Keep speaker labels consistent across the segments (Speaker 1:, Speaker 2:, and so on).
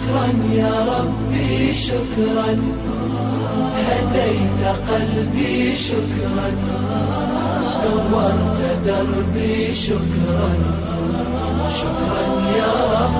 Speaker 1: شكرا يا ربي شكرا هديت قلبي شكرا نورت دربي شكرا شكرا يا رب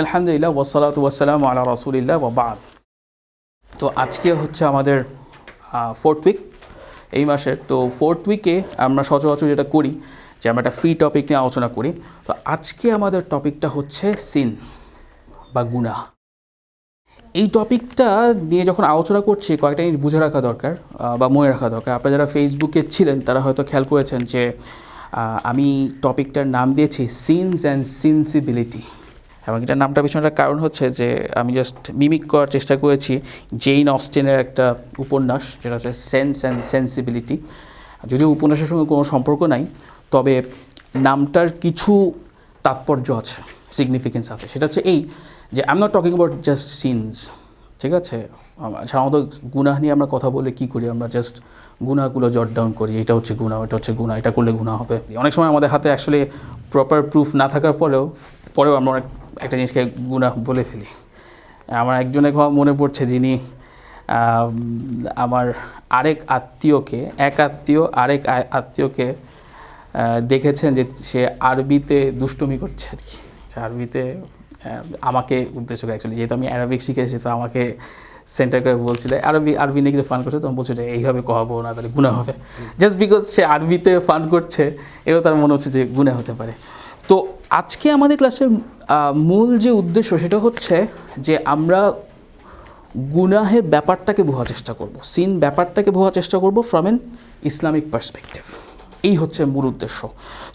Speaker 2: আলহামদুলিল্লাহ ওয়াসসালাতু ওয়াসসালামু আলা রাসূলিল্লাহ ওয়া বা'দ। তো আজকে হচ্ছে আমাদের ফোর্থ উইক এই মাসের। তো ফোর্থ উইকে আমরা সচরাচর যেটা করি যে আমরা একটা ফ্রি টপিক নিয়ে আলোচনা করি। তো আজকে আমাদের টপিকটা হচ্ছে সিন বা গুনাহ। এই টপিকটা নিয়ে যখন আলোচনা করছি কয়েকটা জিনিস বুঝে রাখা দরকার বা মনে রাখা দরকার। আপনারা যারা ফেসবুকে ছিলেন তারা হয়তো খেয়াল করেছেন যে আমি টপিকটার নাম দিয়েছি সিনস অ্যান্ড সেন্সিবিলিটি। এবং এটার নামটা পিছনটার কারণ হচ্ছে যে আমি জাস্ট মিমিক করার চেষ্টা করেছি জেইন অস্টিনের একটা উপন্যাস যেটা হচ্ছে সেন্স অ্যান্ড সেন্সিবিলিটি। যদিও উপন্যাসের সঙ্গে কোনো সম্পর্ক নাই, তবে নামটার কিছু তাৎপর্য আছে, সিগনিফিকেন্স আছে। সেটা হচ্ছে এই যে I am not talking about just sins, ঠিক আছে? সাধারণত গুনাহ নিয়ে আমরা কথা বলে কী করি, আমরা জাস্ট গুনাহগুলো জট ডাউন করি, এটা হচ্ছে গুনাহ, এটা হচ্ছে গুনাহ, এটা করলে গুনাহ হবে। অনেক সময় আমাদের হাতে অ্যাকচুয়ালি প্রপার প্রুফ না থাকার পরেও আমরা অনেক একটা জিনিসকে গুনাহ বলে ফেলি। আমার একজনের কথা মনে পড়ছে, যিনি আমার আরেক আত্মীয়কে দেখেছেন যে সে আরবিতে দুষ্টুমি করছে আর কি। আরবিতে আমাকে উদ্দেশ্য করে, অ্যাকচুয়ালি যেহেতু আমি অ্যারাবিক শিখেছি তো আমাকে সেন্টার করে বলছিল আরবি নিয়ে কিছু ফান করছে, তখন বলছিল যে এইভাবে কহাবো না, তাহলে গুনাহ হবে। জাস্ট বিকজ সে আরবিতে ফান করছে এও তার মনে হচ্ছে যে গুনাহ হতে পারে। তো আজকে আমাদের ক্লাসের মূল যে উদ্দেশ্য সেটা হচ্ছে যে আমরা গুনাহের ব্যাপারটাকে বোঝার চেষ্টা করব, সিন ব্যাপারটাকে বোঝার চেষ্টা করব ফ্রম এন ইসলামিক পার্সপেক্টিভ। এই হচ্ছে মূল উদ্দেশ্য।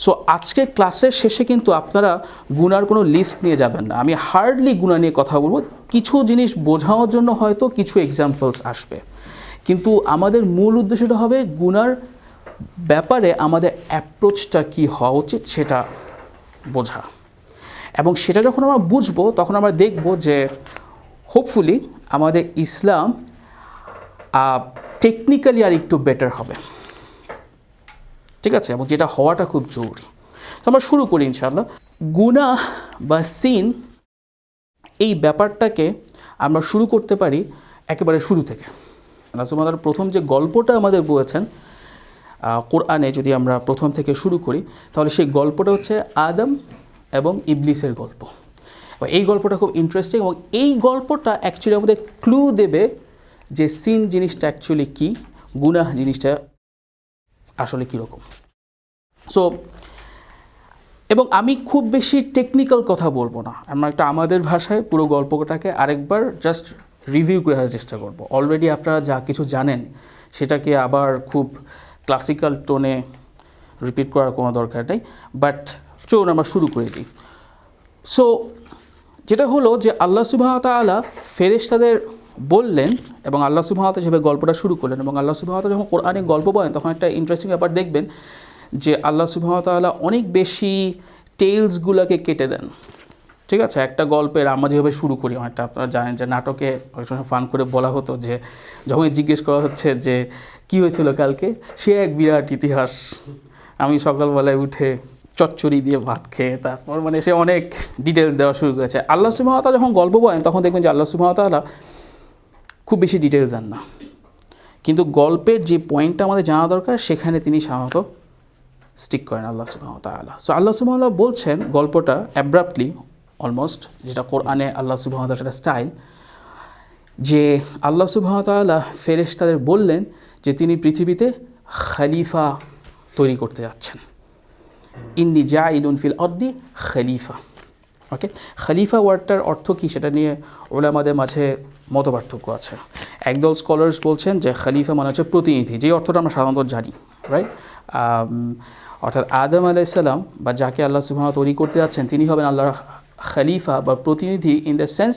Speaker 2: সো আজকের ক্লাসের শেষে কিন্তু আপনারা গুনার কোনো লিস্ট নিয়ে যাবেন না। আমি হার্ডলি গুনাহ নিয়ে কথা বলবো, কিছু জিনিস বোঝানোর জন্য হয়তো কিছু এক্সাম্পলস আসবে, কিন্তু আমাদের মূল উদ্দেশ্যটা হবে গুনার ব্যাপারে আমাদের অ্যাপ্রোচটা কী হওয়া উচিত সেটা বোঝা। এবং সেটা যখন আমরা বুঝবো তখন আমরা দেখব যে হোপফুলি আমাদের ইসলাম টেকনিক্যালি আর একটু বেটার হবে, ঠিক আছে? এবং যেটা হওয়াটা খুব জরুরি। তো আমরা শুরু করি ইনশাআল্লাহ। গুনাহ বা সিন এই ব্যাপারটাকে আমরা শুরু করতে পারি একেবারে শুরু থেকে। আল্লাহ সুবহানাহু ওয়া তাআলা প্রথম যে গল্পটা আমাদের বলেছেন কোরআনে, যদি আমরা প্রথম থেকে শুরু করি তাহলে সেই গল্পটা হচ্ছে আদম এবং ইবলিসের গল্প। এই গল্পটা খুব ইন্টারেস্টিং এবং এই গল্পটা অ্যাকচুয়ালি আমাদের ক্লু দেবে যে সিন জিনিসটা অ্যাকচুয়ালি কী, গুনাহ জিনিসটা আসলে কীরকম। সো এবং আমি খুব বেশি টেকনিক্যাল কথা বলবো না, আমরা একটা আমাদের ভাষায় পুরো গল্পটাকে আরেকবার জাস্ট রিভিউ করে আসার চেষ্টা করব। অলরেডি আপনারা যা কিছু জানেন সেটাকে আবার খুব ক্লাসিক্যাল টোনে রিপিট করার কোনো দরকার নেই, বাট চলুন আমরা শুরু করে দিই। সো যেটা হলো যে আল্লাহ সুবহানাহু ওয়া তাআলা ফেরেশতাদের বললেন এবং আল্লাহ সুবহানাহু ওয়া তাআলা যেভাবে গল্পটা শুরু করলেন, এবং আল্লাহ সুবহানাহু ওয়া তাআলা যখন কোরআনে গল্প বলেন তখন একটা ইন্টারেস্টিং ব্যাপার দেখবেন যে আল্লাহ সুবহানাহু ওয়া তাআলা অনেক বেশি টেলসগুলোকে কেটে দেন, ঠিক আছে? একটা গল্পের আমরা যেভাবে শুরু করি, অনেকটা আপনারা জানেন যে নাটকে অনেক সময় ফান করে বলা হতো যে যখন জিজ্ঞেস করা হচ্ছে যে কী হয়েছিল কালকে, সে এক বিরাট ইতিহাস, আমি সকালবেলায় উঠে চচ্চড়ি দিয়ে ভাত খেয়ে, তারপর মানে সে অনেক ডিটেলস দেওয়া শুরু করেছে। আল্লাহ সুবহানাহু ওয়া তাআলা যখন গল্প বলেন তখন দেখবেন যে আল্লাহ সুবহানাহু ওয়া তাআলা খুব বেশি ডিটেলস দেন না, কিন্তু গল্পের যে পয়েন্টটা আমাদের জানা দরকার সেখানে তিনি সাধারণত স্টিক করেন আল্লাহ সুবহানাহু ওয়া তাআলা। সো আল্লাহ সুবহানাহু ওয়া তাআলা বলছেন গল্পটা অ্যাব্রাপ্টলি অলমোস্ট, যেটা কোরআনে আল্লাহ সুবহানাহু ওয়া তাআলার স্টাইল, যে আল্লাহ সুবহানাহু ওয়া তাআলা ফেরেশতাদের বললেন যে তিনি পৃথিবীতে খলিফা তৈরি করতে যাচ্ছেন। ইন্নী জাইলুন ফিল আরদি খলিফা। ওকে, খলিফা ওয়ার্ডটার অর্থ কী সেটা নিয়ে উলামাদের মাঝে মতপার্থক্য আছে। একদল স্কলার্স বলছেন যে খলিফা মানে হচ্ছে প্রতিনিধি, যে অর্থটা আমরা সাধারণত জানি, রাইট? অর্থাৎ আদম আলাইহিস সালাম বা যাকে আল্লাহ সুবহানাহু ওয়া তাআলা তৈরি করতে যাচ্ছেন তিনি হবেন আল্লাহর খলিফা বা প্রতিনিধি ইন দ্য সেন্স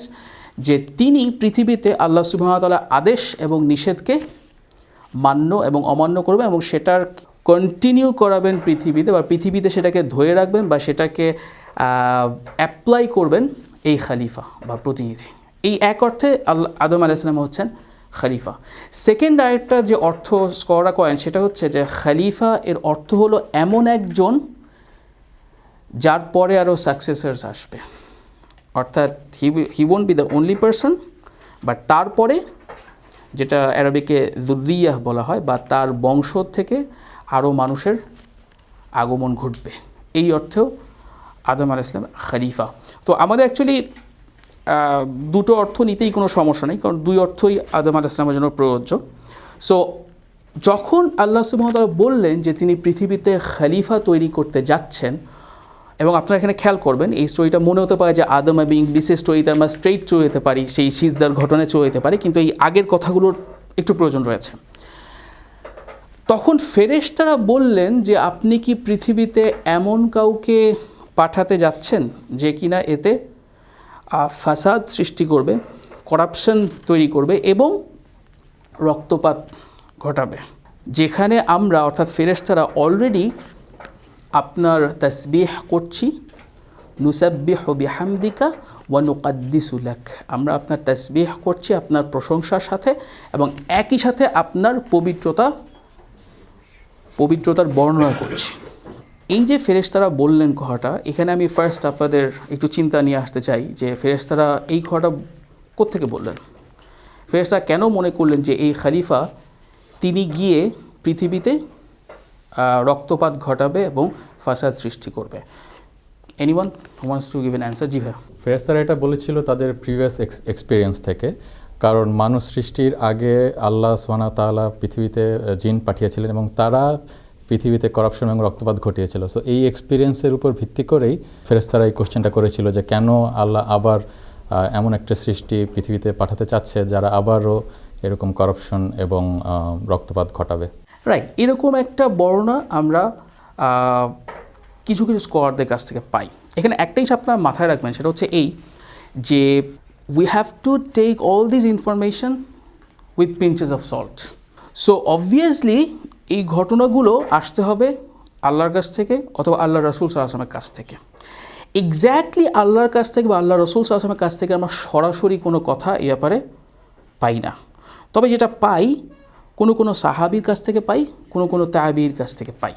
Speaker 2: যে তিনি পৃথিবীতে আল্লাহ সুবহানাহু ওয়া তাআলার আদেশ এবং নিষেধকে মান্য এবং অমান্য করবেন এবং সেটার কন্টিনিউ করাবেন পৃথিবীতে, বা পৃথিবীতে সেটাকে ধরে রাখবেন বা সেটাকে অ্যাপ্লাই করবেন এই খলিফা বা প্রতিনিধি। এই এক অর্থে আদম আলাইহিস সালাম হচ্ছেন খলিফা। সেকেন্ড আরেকটা যে অর্থ স্কলাররা করেন সেটা হচ্ছে যে খলিফা এর অর্থ হলো এমন একজন যার পরে আরও সাকসেসার্স আসবে, অর্থাৎ he won't be the only person, but তারপরে যেটা অ্যারাবিকে যুররিয়াহ বলা হয়, বা তার বংশ থেকে আরও মানুষের আগমন ঘটবে। এই অর্থেও আদম আলাইহিস সালাম খলিফা। তো আমাদের অ্যাকচুয়ালি দুটো অর্থ নিতেই কোনো সমস্যা নেই, কারণ দুই অর্থই আদম আলাইহিস সালামের জন্য প্রযোজ্য। সো যখন আল্লাহ সুবহানাহু ওয়া তাআলা বললেন যে তিনি পৃথিবীতে খলিফা তৈরি করতে যাচ্ছেন, এবং আপনারা এখানে খেয়াল করবেন এই স্টোরিটা মনে হতে পারে যে আদম এবং ইবলিসের স্টোরিতে আমরা স্ট্রেইট চলে যেতে পারি, সেই সিজদার ঘটনায় চলে যেতে পারি, কিন্তু এই আগের কথাগুলোর একটু প্রয়োজন রয়েছে। তখন ফেরেশতারা বললেন যে আপনি কি পৃথিবীতে এমন কাউকে পাঠাতে যাচ্ছেন যে কিনা এতে ফাসাদ সৃষ্টি করবে, করাপশন তৈরি করবে এবং রক্তপাত ঘটাবে, যেখানে আমরা অর্থাৎ ফেরেশতারা অলরেডি আপনার তাসবিহ করছি, নুসাব্বিহু বিহামদিকা ওয়া নুকাদ্দিসু লাক, আমরা আপনার তাসবিহ করছি আপনার প্রশংসার সাথে এবং একই সাথে আপনার পবিত্রতার বর্ণনা করছি। এই যে ফেরেশতারা বললেন কথাটা, এখানে আমি ফার্স্ট আপনাদের একটু চিন্তা নিয়ে আসতে চাই যে ফেরেশতারা এই কথাটা কোত্থেকে বললেন। ফেরেশতারা কেন মনে করলেন যে এই খলিফা তিনি গিয়ে পৃথিবীতে রক্তপাত ঘটাবে এবং ফাসাদ সৃষ্টি করবে? Anyone who wants to give an answer? জি ভাই।
Speaker 3: ফেরেশতারা এটা বলেছিল তাদের প্রিভিয়াস এক্সপিরিয়েন্স থেকে, কারণ মানুষ সৃষ্টির আগে আল্লাহ সুবহানাহু ওয়া তাআলা পৃথিবীতে জিন পাঠিয়েছিলেন এবং তারা পৃথিবীতে করাপশন এবং রক্তপাত ঘটিয়েছিল। সো এই এক্সপিরিয়েন্সের উপর ভিত্তি করেই ফেরেশতারা এই কোশ্চেনটা করেছিল যে কেন আল্লাহ আবার এমন একটা সৃষ্টি পৃথিবীতে পাঠাতে চাচ্ছে যারা আবারও এরকম করাপশন এবং রক্তপাত ঘটাবে।
Speaker 2: রাইট, এরকম একটা বর্ণনা আমরা কিছু কিছু স্কলারদের কাছ থেকে পাই। এখানে একটাই আপনারা মাথায় রাখবেন, সেটা হচ্ছে এই যে we have to take all this information with pinches of salt. So obviously এই ঘটনাগুলো আসতে হবে আল্লাহর কাছ থেকে অথবা আল্লাহ রাসূল সাল্লাল্লাহু আলাইহি ওয়াসাল্লামের কাছ থেকে। এক্স্যাক্টলি আল্লাহর কাছ থেকে বা আল্লাহ রাসূল সাল্লাল্লাহু আলাইহি ওয়াসাল্লামের কাছ থেকে আমরা সরাসরি কোনো কথা এই ব্যাপারে পাই না, তবে যেটা পাই কোনো সাহাবীর কাছ থেকে পাই, কোনো তাবিঈর কাছ থেকে পাই।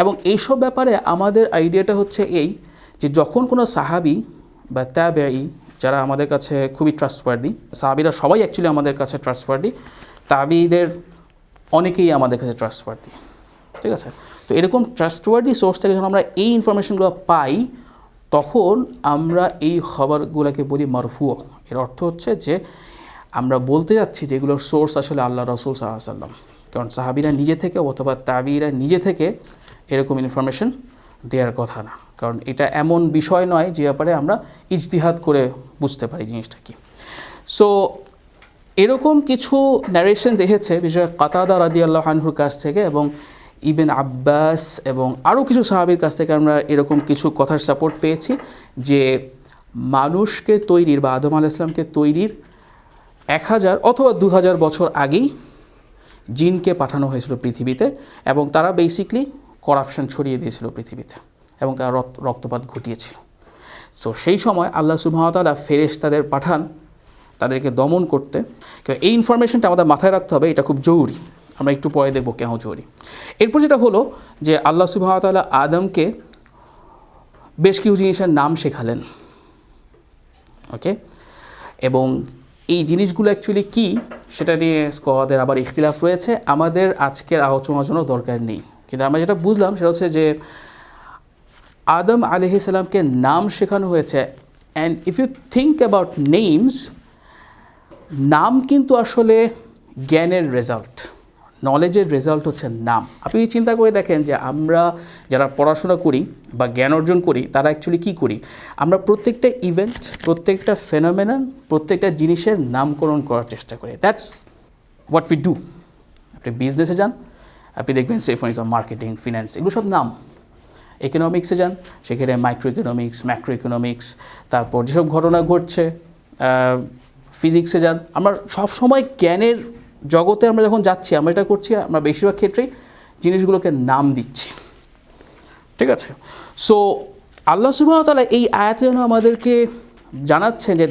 Speaker 2: এবং এইসব ব্যাপারে আমাদের আইডিয়াটা হচ্ছে এই যে যখন কোনো সাহাবী বা তাবিঈ যারা আমাদের কাছে খুবই ট্রাস্টওয়ার্দি, সাহাবীরা সবাই অ্যাকচুয়ালি আমাদের কাছে ট্রাস্টওয়ার্দি, তাবিঈদের অনেকেই আমাদের কাছে ট্রাস্টওয়ার্দি, ঠিক আছে? তো এরকম ট্রাস্টওয়ার্দি সোর্স থেকে যখন আমরা এই ইনফরমেশনগুলো পাই তখন আমরা এই খবরগুলোকে বলি মারফু। এর অর্থ হচ্ছে যে আমরা বলতে যাচ্ছি যে এগুলোর সোর্স আসলে আল্লাহ রাসূল সাল্লাল্লাহু আলাইহি ওয়াসাল্লাম, কারণ সাহাবীরা নিজে থেকে অথবা তাবিঈরা নিজে থেকে এরকম ইনফরমেশন দেওয়ার কথা না, কারণ এটা এমন বিষয় নয় যে ব্যাপারে আমরা ইজতিহাদ করে বুঝতে পারি জিনিসটা কি। সো এরকম কিছু ন্যারেশনস এসেছে বিশেষ করে কাতাদা রাদিয়াল্লাহু আনহুর কাছ থেকে এবং ইবনে আব্বাস এবং আরও কিছু সাহাবীর কাছ থেকে আমরা এরকম কিছু কথার সাপোর্ট পেয়েছি যে মানুষকে তৈরির বা আদম আলাইহিস সালামকে তৈরির 1000 অথবা 2000 বছর আগেই জিনকে পাঠানো হয়েছিল পৃথিবীতে এবং তারা বেসিকলি করাপশন ছড়িয়ে দিয়েছিল পৃথিবীতে এবং তারা রক্তপাত ঘটিয়েছিল। সো সেই সময় আল্লাহ সুবহানাহু ওয়া তাআলা ফেরেশতাদের পাঠান তাদেরকে দমন করতে। এই ইনফরমেশনটা আমাদের মাথায় রাখতে হবে, এটা খুব জরুরি। আমরা একটু পরে দেখব কেন জরুরি। এরপর যেটা হলো যে আল্লাহ সুবহানাহু ওয়া তাআলা আদমকে বেশ কিছু জিনিসের নাম শেখালেন, ওকে? এবং এই জিনিসগুলো অ্যাকচুয়ালি কী সেটা নিয়ে স্কলারদের আবার ইখতিলাফ রয়েছে, আমাদের আজকের আলোচনার জন্য দরকার নেই। কিন্তু আমরা যেটা বুঝলাম সেটা হচ্ছে যে আদম আলাইহিস সালামকে নাম শেখানো হয়েছে। And if you think about names, নাম কিন্তু আসলে জ্ঞানের রেজাল্ট, নলেজের রেজাল্ট হচ্ছে নাম। আপনি চিন্তা করে দেখেন যে আমরা যারা পড়াশোনা করি বা জ্ঞান অর্জন করি তারা অ্যাকচুয়ালি কী করি, আমরা প্রত্যেকটা ইভেন্ট, প্রত্যেকটা ফেনোমেনন, প্রত্যেকটা জিনিসের নামকরণ করার চেষ্টা করি। That's what we do. আপনি বিজনেসে যান, আপনি দেখবেন সে ফর এক্সাম্পল মার্কেটিং, ফিন্যান্স, এগুলো সব নাম। ইকোনমিক্সে যান, সেখানে মাইক্রো ইকোনমিক্স, ম্যাক্রো ইকোনমিক্স, তারপর যেসব ঘটনা ঘটছে ফিজিক্সে যান। আমরা সবসময় জ্ঞানের জগতে আমরা যখন যাচ্ছি, আমরা এটা করছি, আমরা বেশিরভাগ ক্ষেত্রেই জিনিসগুলোকে নাম দিচ্ছি, ঠিক আছে? সো আল্লাহ সুবহানাহু ওয়া তাআলা এই আয়াতে যেন আমাদেরকে জানাচ্ছেন যে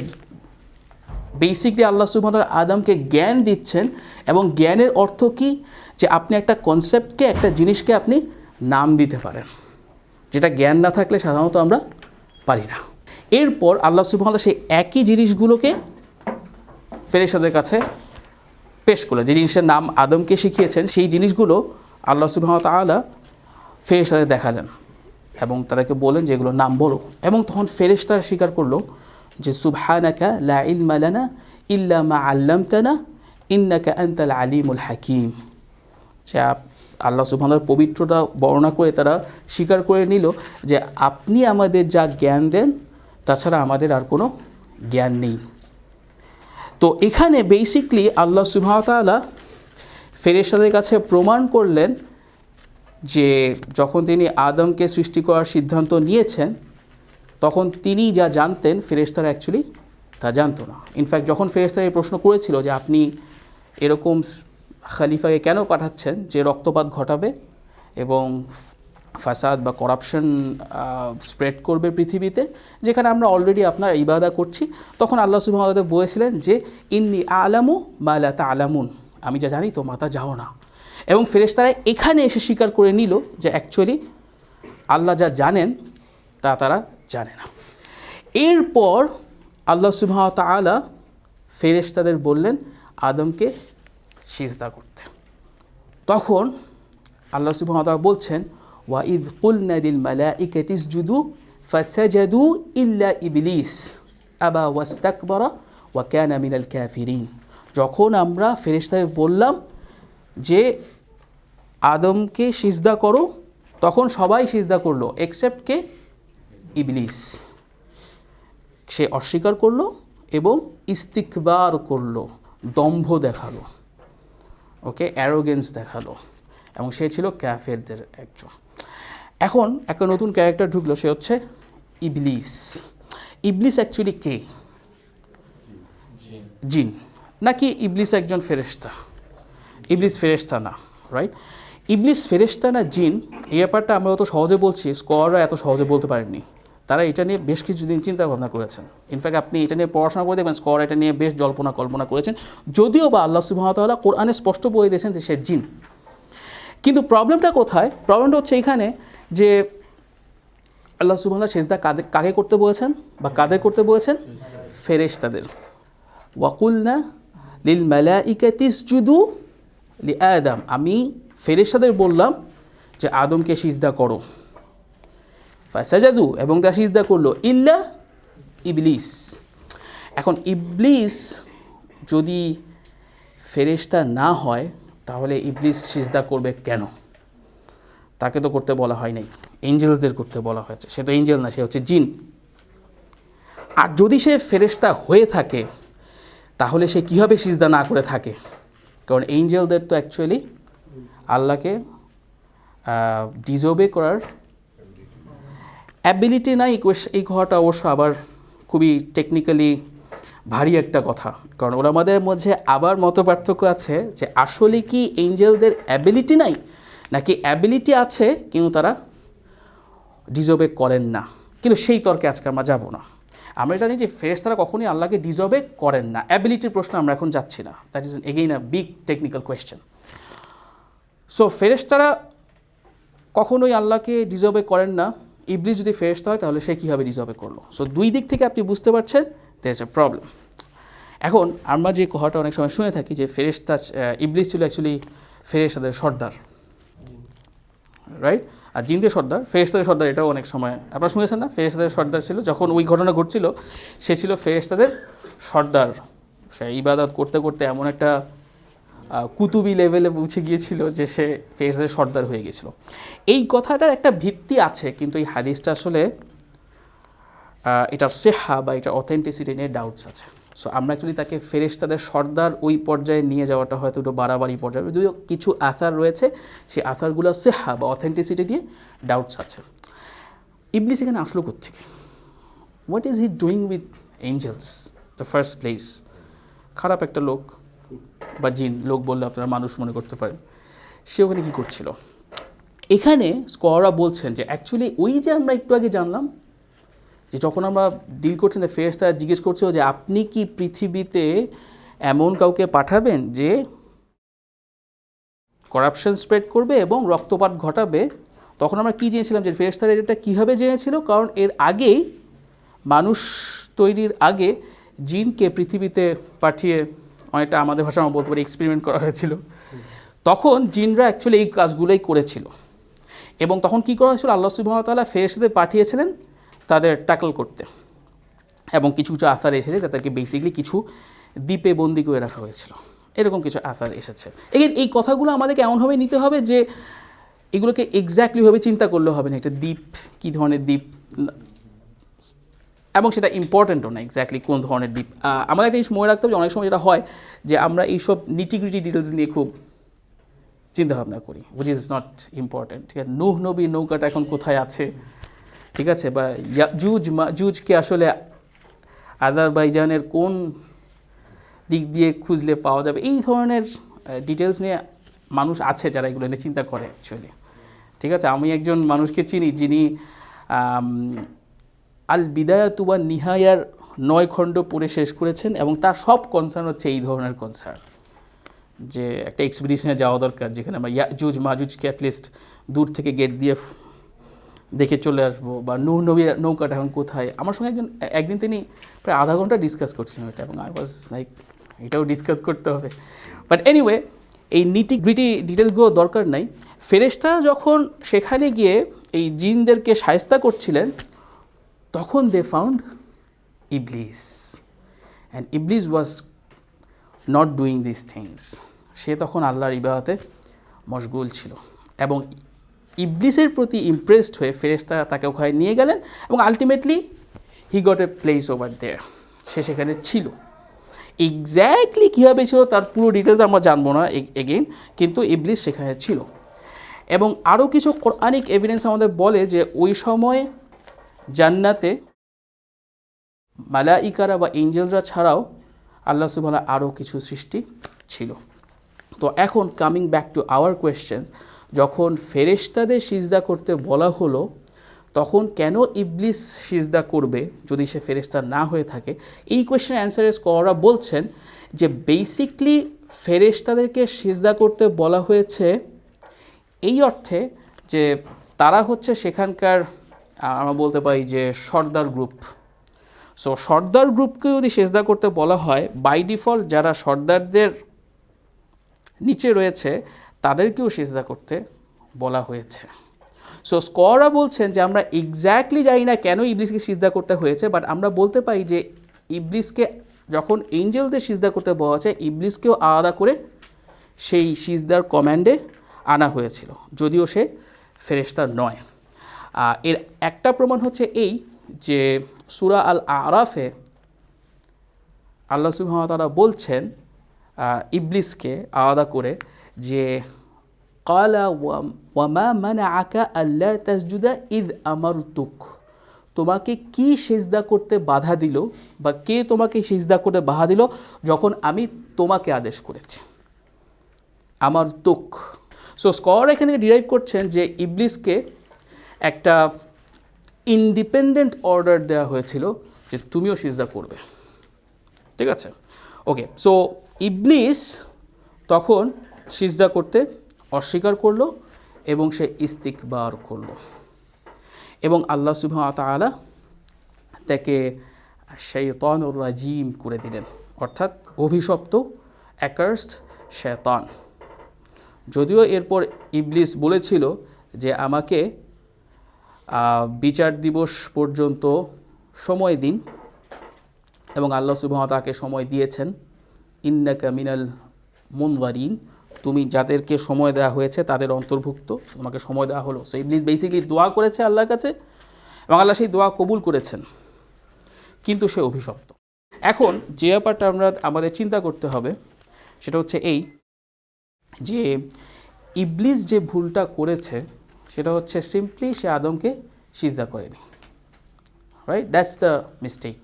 Speaker 2: বেসিকলি আল্লাহ সুবহানাহু ওয়া তাআলা আদমকে জ্ঞান দিচ্ছেন, এবং জ্ঞানের অর্থ কি, যে আপনি একটা কনসেপ্টকে, একটা জিনিসকে আপনি নাম দিতে পারেন, যেটা জ্ঞান না থাকলে সাধারণত আমরা পারি না। এরপর আল্লাহ সুবহানাহু ওয়া তাআলা সেই একই জিনিসগুলোকে ফেরেশতাদের কাছে পেশ করলেন। যে জিনিসের নাম আদমকে শিখিয়েছেন, সেই জিনিসগুলো আল্লাহ সুবহানাহু ওয়া তাআলা ফেরেশতাদের দেখালেন এবং তাদেরকে বললেন যে এগুলোর নাম বলো। এবং তখন ফেরেশতারা স্বীকার করলো যে সুবহানাকা লা ইলমা লানা ইল্লা মা আল্লামতানা ইন্নাকা আনতাল আলিমুল হাকিম। যে আল্লাহ সুবহানাহুর পবিত্রতা বর্ণনা করে তারা স্বীকার করে নিল যে আপনি আমাদের যা জ্ঞান দেন তাছাড়া আমাদের আর কোনো জ্ঞান নেই। তো এখানে বেসিকলি আল্লাহ সুবহানাহু ওয়া তাআলা ফেরেশতাদের কাছে প্রমাণ করলেন যে যখন তিনি আদমকে সৃষ্টি করার সিদ্ধান্ত নিয়েছেন, তখন তিনি যা জানতেন ফেরেশতারা অ্যাকচুয়ালি তা জানতো না। ইনফ্যাক্ট যখন ফেরেশতারা এই প্রশ্ন করেছিল যে আপনি এরকম খলিফাকে কেন পাঠাচ্ছেন যে রক্তপাত ঘটাবে এবং ফাসাদ বা করাপশন স্প্রেড করবে পৃথিবীতে, যেখানে আমরা অলরেডি আপনার ইবাদা করছি, তখন আল্লাহ সুবহানাহু ওয়া তাআলা বলেছিলেন যে ইন্নী আ'লামু মা লা তা'লামুন, আমি যা জানি তোমরা তা যাও না। এবং ফেরেশতারা এখানে এসে স্বীকার করে নিল যে অ্যাকচুয়ালি আল্লাহ যা জানেন তা তারা জানে না। এরপর আল্লাহ সুবহানাহু ওয়া তাআলা ফেরেশতাদের বললেন আদমকে সিজদা করতে। তখন আল্লাহ সুবহানাহু ওয়া তাআলা বলছেন ওয়া ইয কুলনা লিল মালাইকাতি ইসজুদু ফাসাজাদু ইল্লা ইবলিস আবা ওয়াস্তাকবারা ওয়া কানা মিনাল কাফিরিন। যখন আমরা ফেরেশতাদের বললাম যে আদমকে সিজদা করো, তখন সবাই সিজদা করলো এক্সেপ্ট কে? ইবলিস। সে অস্বীকার করলো এবং ইস্তিকবার করলো, দম্ভ দেখালো, ওকে, অ্যারোগেন্স দেখালো, এবং সে ছিল কাফেরদের একজন। এখন একটা নতুন ক্যারেক্টার ঢুকলো, সে হচ্ছে ইবলিস। ইবলিস অ্যাকচুয়ালি কে? জিন। নাকি ইবলিস একজন ফেরেশতা? ইবলিস ফেরেশতা না, রাইট? ইবলিস ফেরেশতা না জিন, এই ব্যাপারটা আমরা অত সহজে বলছি, স্কলাররা এত সহজে বলতে পারেননি। তারা এটা নিয়ে বেশ কিছুদিন চিন্তা ভাবনা করেছেন। ইনফ্যাক্ট আপনি এটা নিয়ে পড়াশোনা করে দেখবেন স্কলার এটা নিয়ে বেশ জল্পনা কল্পনা করেছেন, যদিও বা আল্লাহ সুবহানাহু ওয়া তাআলা কোরআনে স্পষ্ট বলে দিয়েছেন যে সে জিন। কিন্তু প্রবলেমটা কোথায়? প্রবলেমটা হচ্ছে এইখানে যে আল্লাহ সুবহানাহু ওয়া তাআলা সিজদা কাকে করতে বলেছেন বা কাদের করতে বলেছেন? ফেরেশতাদের। ওয়া কুলনা লিল মালাইকাতি ইসজুদু লি আদম, আমি ফেরেশতাদের বললাম যে আদমকে সিজদা করো। ফাসাজাদু, এবং তারা সিজদা করলো, ইল্লা ইবলিস। এখন ইবলিস যদি ফেরেশতা না হয় তাহলে ইবলিস সিজদা করবে কেন? তাকে তো করতে বলা হয় নাই, এঞ্জেলসদের করতে বলা হয়েছে। সে তো এঞ্জেল না, সে হচ্ছে জিন। আর যদি সে ফেরেশতা হয়ে থাকে তাহলে সে কীভাবে সিজদা না করে থাকে? কারণ এঞ্জেলদের তো অ্যাকচুয়ালি আল্লাহকে ডিজোবে করার অ্যাবিলিটি নাই। এই কথাটা অবশ্য আবার খুবই টেকনিক্যালি ভারী একটা কথা, কারণ ওরা আমাদের মধ্যে আবার মত পার্থক্য আছে যে আসলে কি এঞ্জেলদের অ্যাবিলিটি নাই, নাকি অ্যাবিলিটি আছে কিন্তু তারা ডিজোবে করেন না। কিন্তু সেই তর্কে আজকে আমরা যাব না। আমরা জানি যে ফেরেশতারা কখনোই আল্লাহকে ডিজোবে করেন না। অ্যাবিলিটির প্রশ্ন আমরা এখন যাচ্ছি না, that is again a big technical question. So ফেরেশতারা কখনোই আল্লাহকে ডিজোবে করেন না। ইবলিস যদি ফেরেশতা হয় তাহলে সে কীভাবে ডিজোবে করলো? সো দুই দিক থেকে আপনি বুঝতে পারছেন দেয়ার ইজ এ প্রবলেম। এখন আমরা যে কথাটা অনেক সময় শুনে থাকি যে ফেরেশতা, ইবলিস ছিল অ্যাকচুয়ালি ফেরেশতাদের সর্দার, রাইট? আর জিনদের সর্দার, ফেরেশতাদের সর্দার, এটাও অনেক সময় আপনারা শুনেছেন না? ফেরেশতাদের সর্দার ছিল, যখন ওই ঘটনা ঘটছিল সে ছিল ফেরেশতাদের সর্দার। সে ইবাদত করতে করতে এমন একটা কুতুবি লেভেলে পৌঁছে গিয়েছিল যে সে ফেরেশতাদের সর্দার হয়ে গিয়েছিল। এই কথাটার একটা ভিত্তি আছে, কিন্তু এই হাদিসটা আসলে এটার সেহা বা এটার অথেন্টিসিটি নিয়ে ডাউটস আছে। সো আমরা অ্যাকচুয়ালি তাকে ফেরেশতাদের সর্দার ওই পর্যায়ে নিয়ে যাওয়াটা হয়তো একটু বাড়াবাড়ি পর্যায়ে, যদিও কিছু আসার রয়েছে, সেই আসারগুলো সেহা বা অথেন্টিসিটি নিয়ে ডাউটস আছে। ইবলিস এখানে আসলো কোত্থেকে? What is he doing with angels the first place? খারাপ একটা লোক বা জিন, লোক বললে আপনারা মানুষ মনে করতে পারেন, সে ওখানে কী করছিল? এখানে স্কলাররা বলছেন যে অ্যাকচুয়ালি ওই যে আমরা একটু আগে জানলাম যে যখন আমরা ডিল করছেন, ফেরেশতারা জিজ্ঞেস করছিল যে আপনি কি পৃথিবীতে এমন কাউকে পাঠাবেন যে করাপশন স্প্রেড করবে এবং রক্তপাত ঘটাবে? তখন আমরা কী জেনেছিলাম যে ফেরেশতারা এটা কীভাবে জেনেছিল? কারণ এর আগেই, মানুষ তৈরির আগে জিনকে পৃথিবীতে পাঠিয়ে অনেকটা আমাদের ভাষা আমরা বলতে পারি এক্সপেরিমেন্ট করা হয়েছিল। তখন জিনরা অ্যাকচুয়ালি এই কাজগুলোই করেছিল এবং তখন কী করা হয়েছিল? আল্লাহ সুবহানাহু ওয়া তাআলা ফেরেশতাদের পাঠিয়েছিলেন তাদের ট্যাকল করতে, এবং কিছু কিছু আসার এসেছে তাদেরকে বেসিক্যালি কিছু দ্বীপে বন্দি করে রাখা হয়েছিল, এরকম কিছু আসার এসেছে। এগেন এই কথাগুলো আমাদেরকে এমনভাবে নিতে হবে যে এগুলোকে এক্স্যাক্টলিভাবে চিন্তা করলে হবে না, একটা দ্বীপ কী ধরনের দ্বীপ, এবং সেটা ইম্পর্ট্যান্টও না এক্স্যাক্টলি কোন ধরনের দ্বীপ। আমাদের একটা জিনিস মনে রাখতে হবে যে অনেক সময় যেটা হয় যে আমরা এইসব নিটিগ্রিটি ডিটেলস নিয়ে খুব চিন্তাভাবনা করি, উইচ ইজ নট ইম্পর্ট্যান্ট। ঠিক আছে, নূহ নবীর নৌকাটা এখন কোথায় আছে, ঠিক আছে, বা ইয়াজুজ মাজুজকে আসলে আজারবাইজানের কোন দিক দিয়ে খুঁজলে পাওয়া যাবে, এই ধরনের ডিটেলস নিয়ে মানুষ আছে যারা এগুলো নিয়ে চিন্তা করে অ্যাকচুয়ালি। ঠিক আছে, আমি একজন মানুষকে চিনি যিনি আল বিদায়াতু ওয়ান নিহায়ার 9 খণ্ড পড়ে শেষ করেছেন এবং তার সব কনসার্ন হচ্ছে এই ধরনের কনসার্ন, যে একটা এক্সপিডিশনে যাওয়া দরকার যেখানে আমরা ইয়াজুজ মাজুজকে অ্যাটলিস্ট দূর থেকে গেট দিয়ে দেখে চলে আসবো, বা নূহ নবীর নৌকাটা এখন কোথায়। আমার সঙ্গে একদিন তিনি প্রায় আধা ঘন্টা ডিসকাস করছিলেন এটা, এবং আই ওয়াজ লাইক এটাও ডিসকাস করতে হবে। বাট এনিওয়ে, এই নিটিগ্রিটি ডিটেলসগুলো দরকার নাই। ফেরেশতারা যখন সেখানে গিয়ে এই জিনদেরকে শায়েস্তা করছিলেন, তখন দে ফাউন্ড ইবলিস, অ্যান্ড ইবলিস was not doing this things. সে তখন আল্লাহর ইবাদতে মশগুল ছিল, এবং ইবলিসের প্রতি ইমপ্রেসড হয়ে ফেরেশতারা তাকে ওখানে নিয়ে গেলেন, এবং ultimately he got a place over there. সে সেখানে ছিল। এক্স্যাক্টলি কীভাবে ছিল তার পুরো ডিটেলস আমরা জানবো না এগেইন, কিন্তু ইবলিস সেখানে ছিল। এবং আরও কিছু কোরআনিক এভিডেন্স আমাদের বলে যে ওই সময় জান্নাতে মালাইকারা বা এঞ্জেলরা ছাড়াও আল্লাহ সুবহানাহু আরও কিছু সৃষ্টি ছিল। তো এখন coming back to our questions, যখন ফেরেশতাদের সিজদা করতে বলা হলো, তখন কেন ইবলিস সিজদা করবে যদি সে ফেরেশতা না হয়ে থাকে? এই কোয়েশ্চেন অ্যান্সারে স্কলাররা বলছেন যে বেসিকলি ফেরেশতাদেরকে সিজদা করতে বলা হয়েছে এই অর্থে যে তারা হচ্ছে সেখানকার আমরা বলতে পারি যে সর্দার গ্রুপ। সো সর্দার গ্রুপকে যদি সিজদা করতে বলা হয়, বাই ডিফল্ট যারা সর্দারদের নিচে রয়েছে তাদেরকেও সিজদা করতে বলা হয়েছে। সো স্কলাররা বলছেন যে আমরা এক্স্যাক্টলি জানি না কেন ইবলিসকে সিজদা করতে হয়েছে, বাট আমরা বলতে পারি যে ইবলিসকে যখন এঞ্জেলদের সিজদা করতে বলা হয়েছে, ইবলিসকেও আলাদা করে সেই সিজদার কমান্ডে আনা হয়েছিল, যদিও সে ফেরেশতা নয়। এর একটা প্রমাণ হচ্ছে এই যে সূরা আল আরাফে আল্লাহ সুবহানাহু ওয়া তাআলা বলছেন ইবলিসকে আলাদা করে যে ক্বালা ওয়া মা মানাআকা আল্লা তাসজুদা ইয আমারতুক, তোমাকে কি সিজদা করতে বাধা দিল, বা কে তোমাকে সিজদা করতে বাধা দিল যখন আমি তোমাকে আদেশ করেছি, আমারতুক। সো স্কলার এখান থেকে ডিরাইভ করছেন যে ইবলিসকে একটা ইন্ডিপেন্ডেন্ট অর্ডার দেওয়া হয়েছিল যে তুমিও সিজদা করবে। ঠিক আছে, ওকে। সো ইবলিস তখন সিজদা করতে অস্বীকার করলো এবং সে ইস্তিকবার করলো, এবং আল্লাহ সুবহানাহু ওয়া তাআলা তাকে শাইতানুর রাজিম করে দিলেন, অর্থাৎ অভিশপ্ত, অ্যাকার্সড শয়তান। যদিও এরপর ইবলিস বলেছিল যে আমাকে বিচার দিবস পর্যন্ত সময় দিন, এবং আল্লাহ সুবহানাহু ওয়া তাআলা তাকে সময় দিয়েছেন। ইন্নাকা মিনাল মুনযারিন, তুমি যাদেরকে সময় দেওয়া হয়েছে তাদের অন্তর্ভুক্ত, তোমাকে সময় দেওয়া হলো। সো ইবলিস বেসিক্যালি দোয়া করেছে আল্লাহর কাছে, এবং আল্লাহ সেই দোয়া কবুল করেছেন, কিন্তু সে অভিশপ্ত। এখন যে ব্যাপারটা আমাদের চিন্তা করতে হবে সেটা হচ্ছে এই যে ইবলিস যে ভুলটা করেছে সেটা হচ্ছে সিম্পলি সে আদমকে সিজদা করেনি, রাইট? That's the mistake.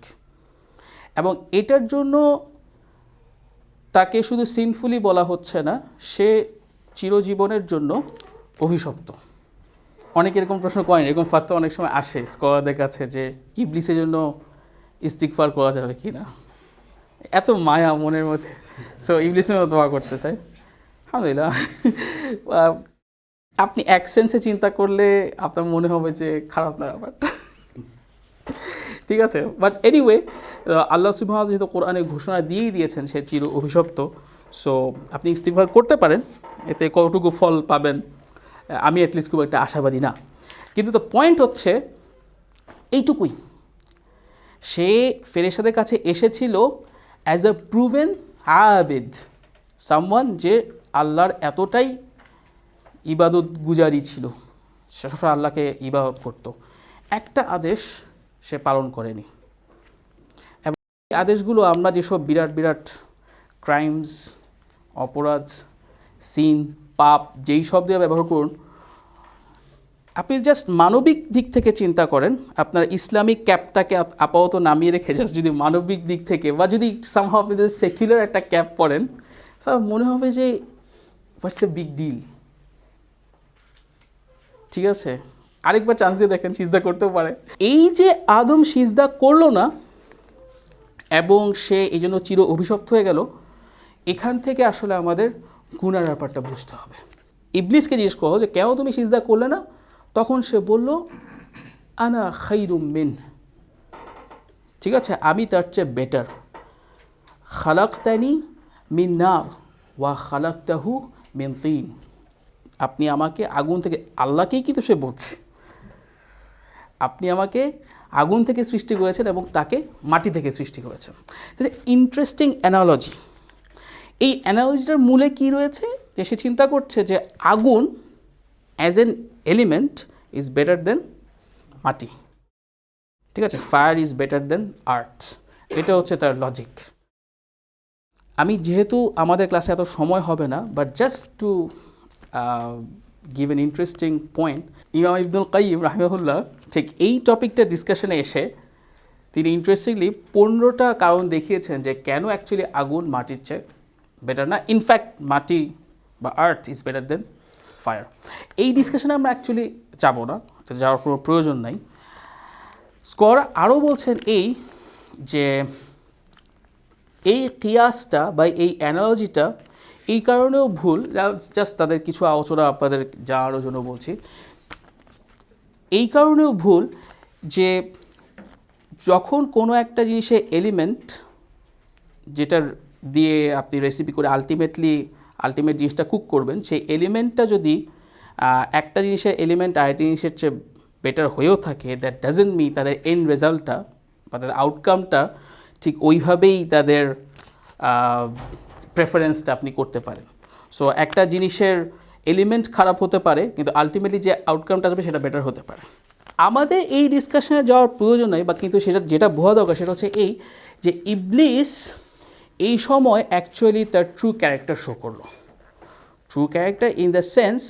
Speaker 2: এবং এটার জন্য তাকে শুধু সিনফুলি বলা হচ্ছে না, সে চিরজীবনের জন্য অভিশপ্ত। অনেকে এরকম প্রশ্ন করেন, এরকম ফাতোয়া অনেক সময় আসে স্কলারদের কাছে যে ইবলিসের জন্য ইস্তিগফার করা যাবে কি না, এত মায়া মনের মধ্যে, সো ইবলিসের মতো দোয়া করতে চাই। আলহামদুলিল্লাহ, আপনি এক সেন্সে চিন্তা করলে আপনার মনে হবে যে খারাপ না ব্যাপারটা, ঠিক আছে? বাট এনিওয়ে, আল্লাহ সুবহানাহু ওয়া তাআলা যেহেতু কোরআনে ঘোষণা দিয়েই দিয়েছেন সে চির অভিশপ্ত, সো আপনি ইস্তিগফার করতে পারেন, এতে কতটুকু ফল পাবেন আমি অ্যাটলিস্ট খুব একটা আশাবাদী না। কিন্তু তো পয়েন্ট হচ্ছে এইটুকুই, সে ফেরেশতাদের কাছে এসেছিল as a proven Abid, someone যে আল্লাহর এতটাই ইবাদত গুজারি ছিল, সে সবসময় আল্লাহকে ইবাদত করত। একটা আদেশ সে পালন করেনি, এবং এই আদেশগুলো আমরা যেসব বিরাট বিরাট ক্রাইমস, অপরাধ, সিন, পাপ যেই শব্দ দিয়ে ব্যবহার করুন, আপনি জাস্ট মানবিক দিক থেকে চিন্তা করেন, আপনার ইসলামিক ক্যাপটাকে আপাতত নামিয়ে রেখে জাস্ট যদি মানবিক দিক থেকে, বা যদি সামহাও আপনি যদি সেকুলার একটা ক্যাপ পরেন, সব মনে হবে যে হোয়াটস এ বিগ ডিল, ঠিক আছে? আরেকবার চান্স দিয়ে দেখেন, সিজদা করতেও পারে। এই যে আদম সিজদা করলো না এবং সে এই জন্য চির অভিশপ্ত হয়ে গেল, এখান থেকে আসলে আমাদের গুনার ব্যাপারটা বুঝতে হবে। ইবলিসকে জিজ্ঞেস করো যে কেন তুমি সিজদা করলে না, তখন সে বলল আনা খাইরুম মিন, ঠিক আছে, আমি তার চেয়ে বেটার। খালাকতানি মিন নার ওয়া খালাকতাহু মিন তিন, আপনি আমাকে আগুন থেকে, আল্লাহকেই কিন্তু সে বলছে, আপনি আমাকে আগুন থেকে সৃষ্টি করেছেন এবং তাকে মাটি থেকে সৃষ্টি করেছেন। Interesting analogy. এই অ্যানালজিটার মূলে কি রয়েছে, যে সে চিন্তা করছে যে আগুন as an element is better দেন মাটি, ঠিক আছে, ফায়ার ইজ বেটার দেন আর্থ, এটা হচ্ছে তার লজিক। আমি যেহেতু আমাদের ক্লাসে এত সময় হবে না, but just to give N interesting point, ইমাম ইবনুল কাইয়িম রাহিমাহুল্লাহ ঠিক এই টপিকটা ডিসকাশনে এসে তিনি ইন্টারেস্টিংলি 15টা কারণ দেখিয়েছেন যে কেন অ্যাকচুয়ালি আগুন মাটির চেয়ে বেটার না, ইনফ্যাক্ট মাটি বা earth is better then fire. এই ডিসকাশনে আমরা অ্যাকচুয়ালি যাব না, যাওয়ার কোনো প্রয়োজন নাই। স্কলার আরও বলছেন এই যে এই কিয়াসটা বা এই অ্যানালজিটা এই কারণেও ভুল, জাস্ট তাদের কিছু আলোচনা আপনাদের জানার জন্য বলছি, এই কারণেও ভুল যে যখন কোনো একটা জিনিসের এলিমেন্ট যেটার দিয়ে আপনি রেসিপি করে আলটিমেট জিনিসটা কুক করবেন, সেই এলিমেন্টটা যদি একটা জিনিসের এলিমেন্ট আরেকটা জিনিসের চেয়ে বেটার হয়েও থাকে, দ্যাট ডাজেন্ট মিন তাদের এন্ড রেজাল্টটা বা তাদের আউটকামটা ঠিক ওইভাবেই তাদের প্রেফারেন্সটা আপনি করতে পারেন। সো একটা জিনিসের এলিমেন্ট খারাপ হতে পারে, কিন্তু আলটিমেটলি যে আউটকামটা আসবে সেটা বেটার হতে পারে। আমাদের এই ডিসকাশনে যাওয়ার প্রয়োজন নেই, বা কিন্তু সেটা যেটা বোঝা দরকার সেটা হচ্ছে এই যে ইবলিস এই সময় অ্যাকচুয়ালি তার ট্রু ক্যারেক্টার শো করলো। True character in the sense,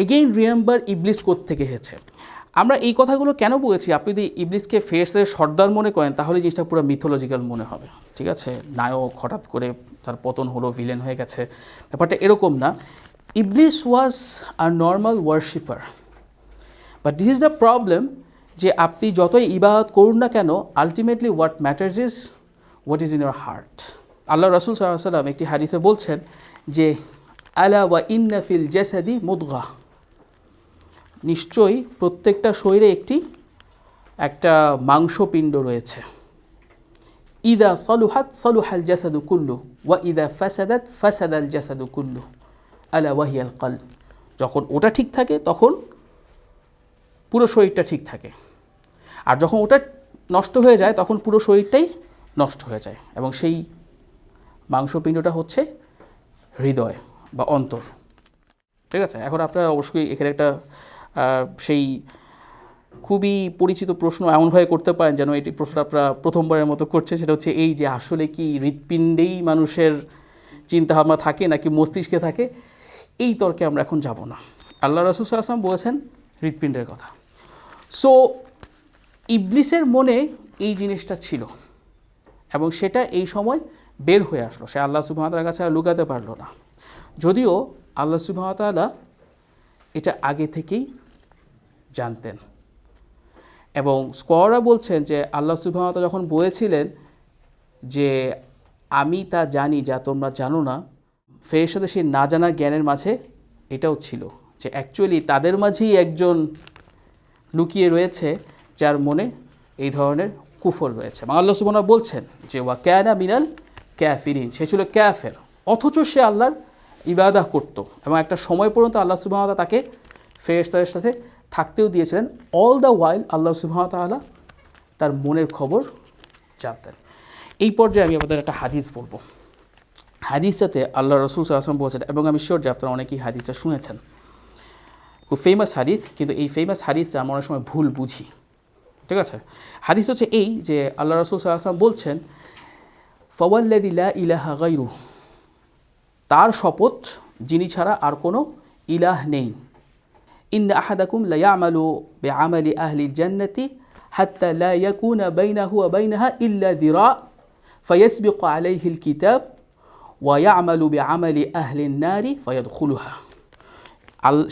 Speaker 2: again remember ইবলিস কোত্থেকে এসেছে। আমরা এই কথাগুলো কেন বলেছি, আপনি যদি ইবলিসকে ফেরেশতাদের সর্দার মনে করেন তাহলে জিনিসটা পুরো মিথোলজিক্যাল মনে হবে, ঠিক আছে, নায়ক হঠাৎ করে তার পতন হলো, ভিলেন হয়ে গেছে, ব্যাপারটা এরকম না। ইবলিস was a normal worshipper, but this is the problem, যে আপনি যতই ইবাদত করুন না কেন, ultimately what matters is what is in your heart. আল্লাহ রাসূল সাল্লাল্লাহু আলাইহি ওয়াসাল্লাম একটি হাদিসে বলছেন যে আলা ওয়া ইন্না ফিল জাসাদি মুদগা, নিশ্চয়ই প্রত্যেকটা শরীরে একটা মাংসপিণ্ড রয়েছে। ইদা সলুহাত সলুহাল জাসাদু কুল্লু ওয়া ইদা ফাসাদাত ফাসাদাল জাসাদু কুল্লু আলা ওয়াহিয়াল কলব, যখন ওটা ঠিক থাকে তখন পুরো শরীরটা ঠিক থাকে, আর যখন ওটা নষ্ট হয়ে যায় তখন পুরো শরীরটাই নষ্ট হয়ে যায়, এবং সেই মাংসপিণ্ডটা হচ্ছে হৃদয় বা অন্তর, ঠিক আছে। এখন আপনারা অবশ্যই এখানে একটা সেই খুবই পরিচিত প্রশ্ন এমনভাবে করতে পারেন যেন এটি প্রশ্নটা আপনারা প্রথমবারের মতো করছে, সেটা হচ্ছে এই যে আসলে কি হৃৎপিণ্ডেই মানুষের চিন্তাভাবনা থাকে নাকি মস্তিষ্কে থাকে। এই তর্কে আমরা এখন যাব না। আল্লাহ রাসূল সাল্লাল্লাহু আলাইহি ওয়াসাল্লাম বলেছেন হৃৎপিণ্ডের কথা। সো ইবলিসের মনে এই জিনিসটা ছিল এবং সেটা এই সময় বের হয়ে আসলো, সে আল্লাহ সুবহানাহু ওয়া তাআলার কাছে আর লুকাতে পারলো না, যদিও আল্লাহ সুবহানাহু ওয়া তাআলা এটা আগে থেকেই জানতেন। এবং স্কলাররা বলছেন যে আল্লাহ সুবহানাহু ওয়া তাআলা যখন বলেছিলেন যে আমি তা জানি যা তোমরা জানো না, ফেরেশতাদের সেই না জানা জ্ঞানের মাঝে এটাও ছিল যে অ্যাকচুয়ালি তাদের মাঝেই একজন লুকিয়ে রয়েছে যার মনে এই ধরনের কুফর রয়েছে। এবং আল্লাহ সুবহানাহু ওয়া তাআলা বলছেন যে ওয়া কানা মিনাল কাফিরিন, সে ছিল কাফের, অথচ সে আল্লাহর ইবাদত করত এবং একটা সময় পর্যন্ত আল্লাহ সুবহানাহু ওয়া তাআলা তাকে ফেরেশতাদের সাথে থাকতেও দিয়েছিলেন। অল দ্য ওয়াইল আল্লাহ সুবহানাহু ওয়া তাআলা তার মনের খবর জানতেন। এই পর্যায়ে আমি আপনাদের একটা হাদিস বলবো। হাদিসটাতে আল্লাহ রাসূল সাল্লাল্লাহু আলাইহি ওয়াসাল্লাম বলছেন, এবং আমি শিওর যে আপনারা অনেকেই হাদিসটা শুনেছেন, খুব ফেমাস হাদিস, কিন্তু এই ফেমাস হাদিসটা আমরা অনেক সময় ভুল বুঝি। ঠিক আছে, হাদিস হচ্ছে এই যে আল্লাহ রাসূল সাল্লাল্লাহু আলাইহি ওয়াসাল্লাম বলছেন ফাওয়াল্লাযী লা ইলাহা গায়রু, তার শপথ যিনি ছাড়া আর কোনো ইলাহ নেই, ইন্না আহাদাকুম লা ইয়ামালু বিআমালি আহলিল জান্নাতি হাত্তা লা ইয়াকুনা বাইনাহু ওয়া বাইনাহা ইল্লা যিরা ফায়াসবিকু আলাইহিল কিতাব ওয়া ইয়ামালু বিআমালি আহলিন নারি ফায়াদখুলুহা।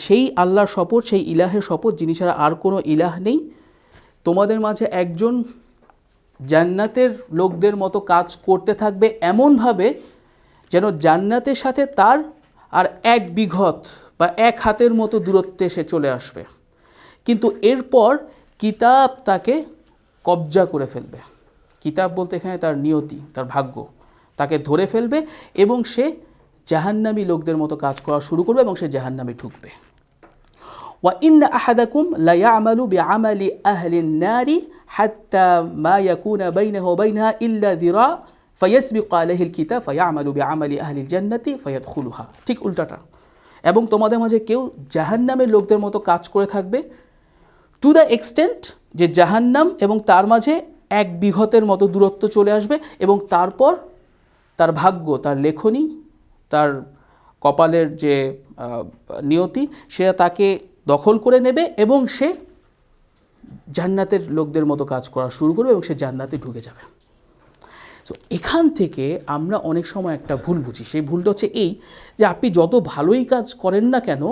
Speaker 2: সেই আল্লাহর শপথ, সেই ইলাহের শপথ যিনি ছাড়া আর কোনো ইলাহ নেই, তোমাদের মাঝে একজন জান্নাতের লোকদের মতো কাজ করতে থাকবে এমনভাবে যেন জান্নাতের সাথে তার আর 1 বিঘত বা 1 হাতের মতো দূরত্বে সে চলে আসবে, কিন্তু এরপর কিতাব তাকে কবজা করে ফেলবে। কিতাব বলতে এখানে তার নিয়তি, তার ভাগ্য, তাকে ধরে ফেলবে এবং সে জাহান্নামী লোকদের মতো কাজ করা শুরু করবে এবং সে জাহান্নামে ঢুকবে। ওয়া ইন্না আহাদাকুম লা ইয়ামালু বিআমালি আহলিন নারি হাত্তা মা ইয়াকুনা বাইনাহু ওয়া বাইনাহা ইল্লা যিরা ফায়াসবিকু আলাইহিল কিতাব ফায়ামালু বিআমালি আহলিল জান্নাতি ফায়াদখুলুহা। ঠিক উল্টাটা, এবং তোমাদের মাঝে কেউ জাহান্নামের লোকদের মতো কাজ করে থাকবে টু দ্য এক্সটেন্ট যে জাহান্নাম এবং তার মাঝে 1 বিঘতের মতো দূরত্ব চলে আসবে, এবং তারপর তার ভাগ্য, তার লেখনী, তার কপালের যে নিয়তি সেটা তাকে দখল করে নেবে এবং সে জান্নাতের লোকদের মতো কাজ করা শুরু করবে এবং সে জান্নাতে ঢুকে যাবে। সো এখান থেকে আমরা অনেক সময় একটা ভুল বুঝি। সেই ভুলটা হচ্ছে এই যে আপনি যত ভালোই কাজ করেন না কেন,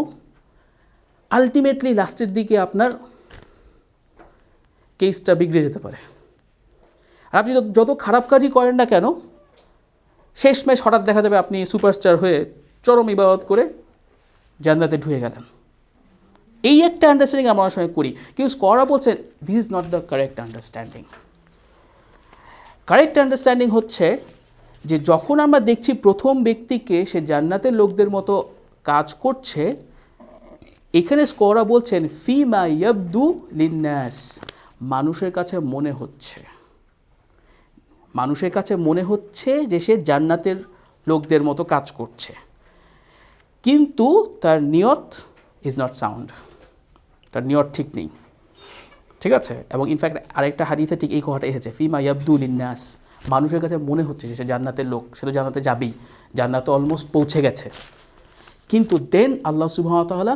Speaker 2: আলটিমেটলি লাস্টের দিকে আপনার কেসটা বিগড়ে যেতে পারে। আর আপনি যত খারাপ কাজই করেন না কেন, শেষমেশ হঠাৎ দেখা যাবে আপনি সুপারস্টার হয়ে চরম ইবাদত করে জান্নাতে ঢুকে গেলেন। এই একটা আন্ডারস্ট্যান্ডিং আমরা অনেক সময় করি, কিন্তু স্কলাররা বলছেন this is not the correct understanding. Correct understanding হচ্ছে যে যখন আমরা দেখছি প্রথম ব্যক্তিকে সে জান্নাতের লোকদের মতো কাজ করছে, এখানে স্কলাররা বলছেন ফিমা ইয়াবদু লিন্নাস, মানুষের কাছে মনে হচ্ছে যে সে জান্নাতের লোকদের মতো কাজ করছে, কিন্তু তার নিয়ত ইজ নট সাউন্ড, তার নিয়ত ঠিক নেই। ঠিক আছে, এবং ইনফ্যাক্ট আরেকটা হাদিসে ঠিক এই কথাটা এসেছে, ফিমা ইয়াবদু লিন্নাস, মানুষের কাছে মনে হচ্ছে যে সে জান্নাতের লোক, সে তো জান্নাতে যাবেই, জান্নাতে অলমোস্ট পৌঁছে গেছে, কিন্তু দেন আল্লাহ সুবহানাহু ওয়া তাআলা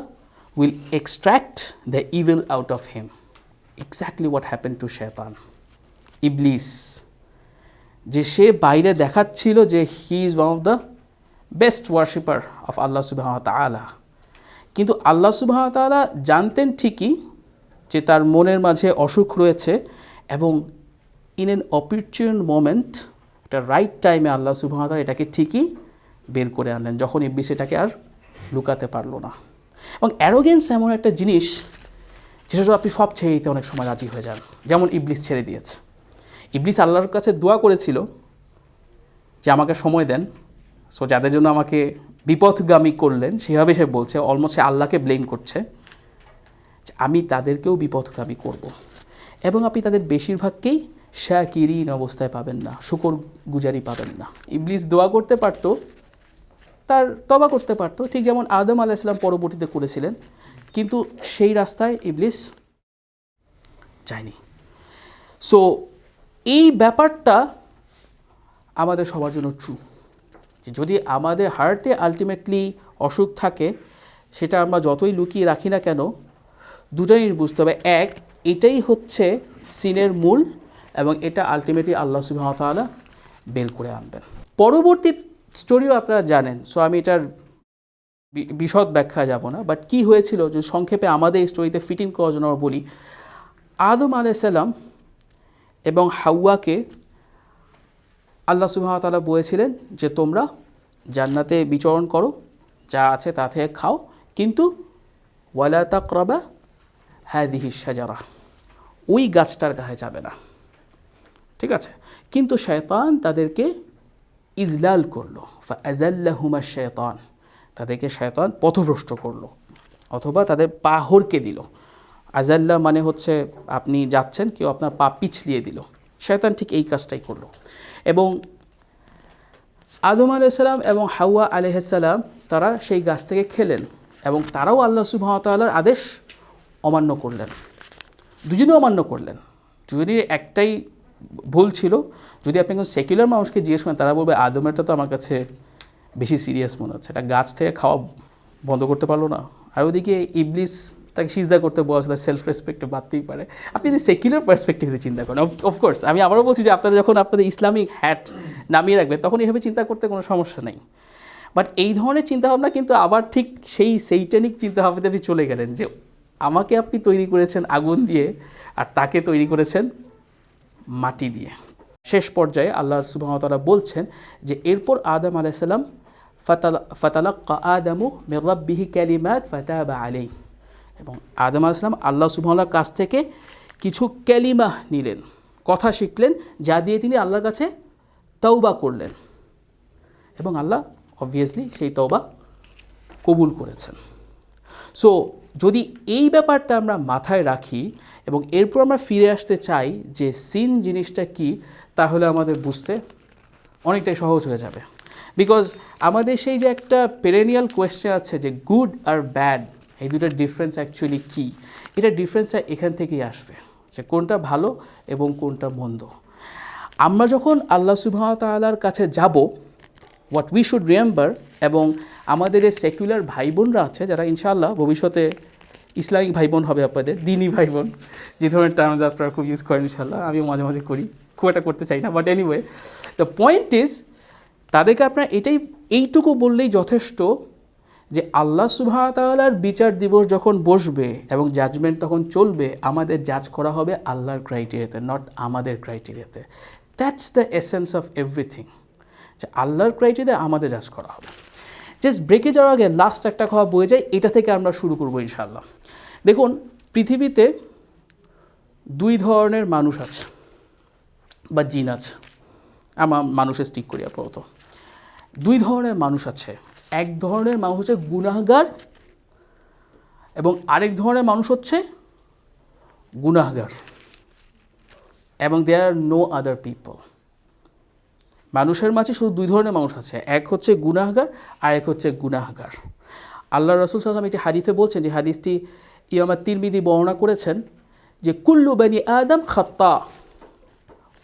Speaker 2: will extract the evil out of him. Exactly what happened to shaitan, Iblis, যে সে বাইরে দেখাচ্ছিল যে he is one of the best worshipper of Allah subhanahu wa ta'ala, কিন্তু আল্লাহ সুবহানাহু ওয়া তাআলা জানতেন ঠিকই যে তার মনের মাঝে অসুখ রয়েছে, এবং ইন এন অপরচুন মোমেন্ট, একটা রাইট টাইমে আল্লাহ সুবহানাহু ওয়া তাআলা এটাকে ঠিকই বের করে আনলেন, যখন ইবলিস এটাকে আর লুকাতে পারলো না। এবং অ্যারোগেন্স এমন একটা জিনিস যেটা আপনি সব ছেড়ে দিতে অনেক সময় রাজি হয়ে যান, যেমন ইবলিস ছেড়ে দিয়েছে। ইবলিস আল্লাহর কাছে দোয়া করেছিল যে আমাকে সময় দেন, সো যাদের জন্য আমাকে বিপথগামী করলেন, সেভাবে সে বলছে, অলমোস্ট সে আল্লাহকে ব্লেম করছে যে আমি তাদেরকেও বিপথগামী করব, এবং আপনি তাদের বেশিরভাগকেই শাকিরিন অবস্থায় পাবেন না, শুকর গুজারি পাবেন না। ইবলিস দোয়া করতে পারতো, তার তওবা করতে পারতো, ঠিক যেমন আদম আলাইহিস সালাম পরবর্তীতে করেছিলেন, কিন্তু সেই রাস্তায় ইবলিস যায়নি। সো এই ব্যাপারটা আমাদের সবার জন্য ট্রু, যে যদি আমাদের হার্টে আলটিমেটলি অসুখ থাকে, সেটা আমরা যতই লুকিয়ে রাখি না কেন, দুটো জিনিস বুঝতে হবে। এক, এটাই হচ্ছে সিনের মূল, এবং এটা আলটিমেটলি আল্লাহ সুবহানাহু ওয়া তাআলা বের করে আনবেন। পরবর্তী স্টোরিও আপনারা জানেন, সো আমি এটার বিশদ ব্যাখ্যা যাব না, বাট কি হয়েছিল যে সংক্ষেপে আমাদের এই স্টোরিতে ফিট ইন করার জন্য আমরা বলি, আদম আলাইহিস সালাম এবং হাওয়াকে আল্লাহ সুবহানাহু ওয়া তাআলা বলেছিলেন যে তোমরা জান্নাতে বিচরণ করো, যা আছে তা থেকে খাও, কিন্তু ওয়ালা তাকরাবা হাদিহি শাজারা, ওই গাছটার গায়ে যাবে না, ঠিক আছে? কিন্তু শয়তান তাদেরকে ইজলাল করলো, ফাআযাল্লাহুমা শাইতান, তাদেরকে শয়তান পথভ্রষ্ট করলো অথবা তাদের পা হড়কে দিল। আজাল্লা মানে হচ্ছে আপনি যাচ্ছেন, কেউ আপনার পা পিছলিয়ে দিল, শয়তান ঠিক এই কাজটাই করলো। এবং আদম আলাইহিস সালাম এবং হাওয়া আলাইহিস সালাম তারা সেই গাছ থেকে খেলেন, এবং তারাও আল্লাহ সুবহানাহু ওয়া তাআলার আদেশ অমান্য করলেন, দুজনেই অমান্য করলেন। দুজনের একটাই ভুল ছিল। যদি আপনি কোনো সেকুলার মানুষকে জিজ্ঞেস করেন, তারা বলবে আদমেরটা তো আমার কাছে বেশি সিরিয়াস মনে হচ্ছে, এটা গাছ থেকে খাওয়া বন্ধ করতে পারলো না। আর ওদিকে ইবলিস তাকে সিজদা করতে বলা, তার সেলফ রেসপেক্ট বাড়তেই পারে। আপনি যদি সেকুলার পার্সপেক্টিভে চিন্তা করেন, অফকোর্স আমি আবারও বলছি যে আপনারা যখন আপনাদের ইসলামিক হ্যাট নামিয়ে রাখবেন তখন এইভাবে চিন্তা করতে কোনো সমস্যা নেই। বাট এই ধরনের চিন্তাভাবনা কিন্তু আবার ঠিক সেই সেইটানিক চিন্তাভাবনাতে আপনি চলে গেলেন, যে আমাকে আপনি তৈরি করেছেন আগুন দিয়ে আর তাকে তৈরি করেছেন মাটি দিয়ে। শেষ পর্যায়ে আল্লাহ সুবহানাহু ওয়া তাআলা বলছেন যে এরপর আদম আলাইহিস সালাম ফাতালাক্কা আদামু মির রাব্বিহি কালিমাত ফাতাবা আলাইহি, এবং আদম আলাইহিস সালাম আল্লাহ সুবহানাহু ওয়া তাআলার কাছ থেকে কিছু কালিমা নিলেন, কথা শিখলেন, যা দিয়ে তিনি আল্লাহর কাছে তওবা করলেন, এবং আল্লাহ অবভিয়াসলি সেই তওবা কবুল করেছেন। সো যদি এই ব্যাপারটা আমরা মাথায় রাখি এবং এরপর আমরা ফিরে আসতে চাই যে সিন জিনিসটা কি, তাহলে আমাদের বুঝতে অনেকটাই সহজ হয়ে যাবে। বিকজ আমাদের সেই যে একটা পেরেনিয়াল কোয়েশ্চেন আছে যে গুড আর ব্যাড, এই দুটার ডিফারেন্স অ্যাকচুয়ালি কী, এটা ডিফারেন্সটা এখান থেকেই আসবে, যে কোনটা ভালো এবং কোনটা মন্দ। আমরা যখন আল্লাহ সুবহানাহু ওয়া তাআলার কাছে যাব, হোয়াট উই শুড রিমেম্বার, এবং আমাদের এই সেকুলার ভাই বোনরা আছে যারা ইনশাআল্লাহ ভবিষ্যতে ইসলামিক ভাই বোন হবে, আপনাদের দিনী ভাই বোন, যে ধরনের টার্মস আপনারা খুব ইউজ করেন ইনশাআল্লাহ, আমিও মাঝে মাঝে করি, খুব একটা করতে চাই না, but anyway the point is তাদেরকে আপনারা এইটুকু বললেই যথেষ্ট যে আল্লাহ সুবহানাহু ওয়া তাআলার বিচার দিবস যখন বসবে এবং জাজমেন্ট তখন চলবে, আমাদের জাজ করা হবে আল্লাহর ক্রাইটেরিয়াতে, নট আমাদের ক্রাইটেরিয়াতে। That's the essence of everything, যে আল্লাহর ক্রাইটেরিয়া আমাদের জাজ করা হবে। জাস্ট ব্রেকে যাওয়ার আগে লাস্ট একটা কথা বয়ে যায়, এটা থেকে আমরা শুরু করবো ইনশাআল্লাহ। দেখুন, পৃথিবীতে দুই ধরনের মানুষ আছে বা জিন আছে, আমার মানুষের স্টিক করি আপাতত। দুই ধরনের মানুষ আছে, এক ধরনের মানুষ হচ্ছে গুনাহগার এবং আরেক ধরনের মানুষ হচ্ছে গুনাহগার, এবং দেয়ার আর নো আদার পিপল। মানুষের মাঝে শুধু দুই ধরনের মানুষ আছে, এক হচ্ছে গুনাহগার আর এক হচ্ছে গুনাহগার। আল্লাহ রাসূল সাল্লাল্লাহু আলাইহি ওয়াসাল্লাম একটি হাদিসে বলছেন, যে হাদিসটি ইমাম তিরমিজি বর্ণনা করেছেন, যে কুল্লু বানি আদম খাত্তা,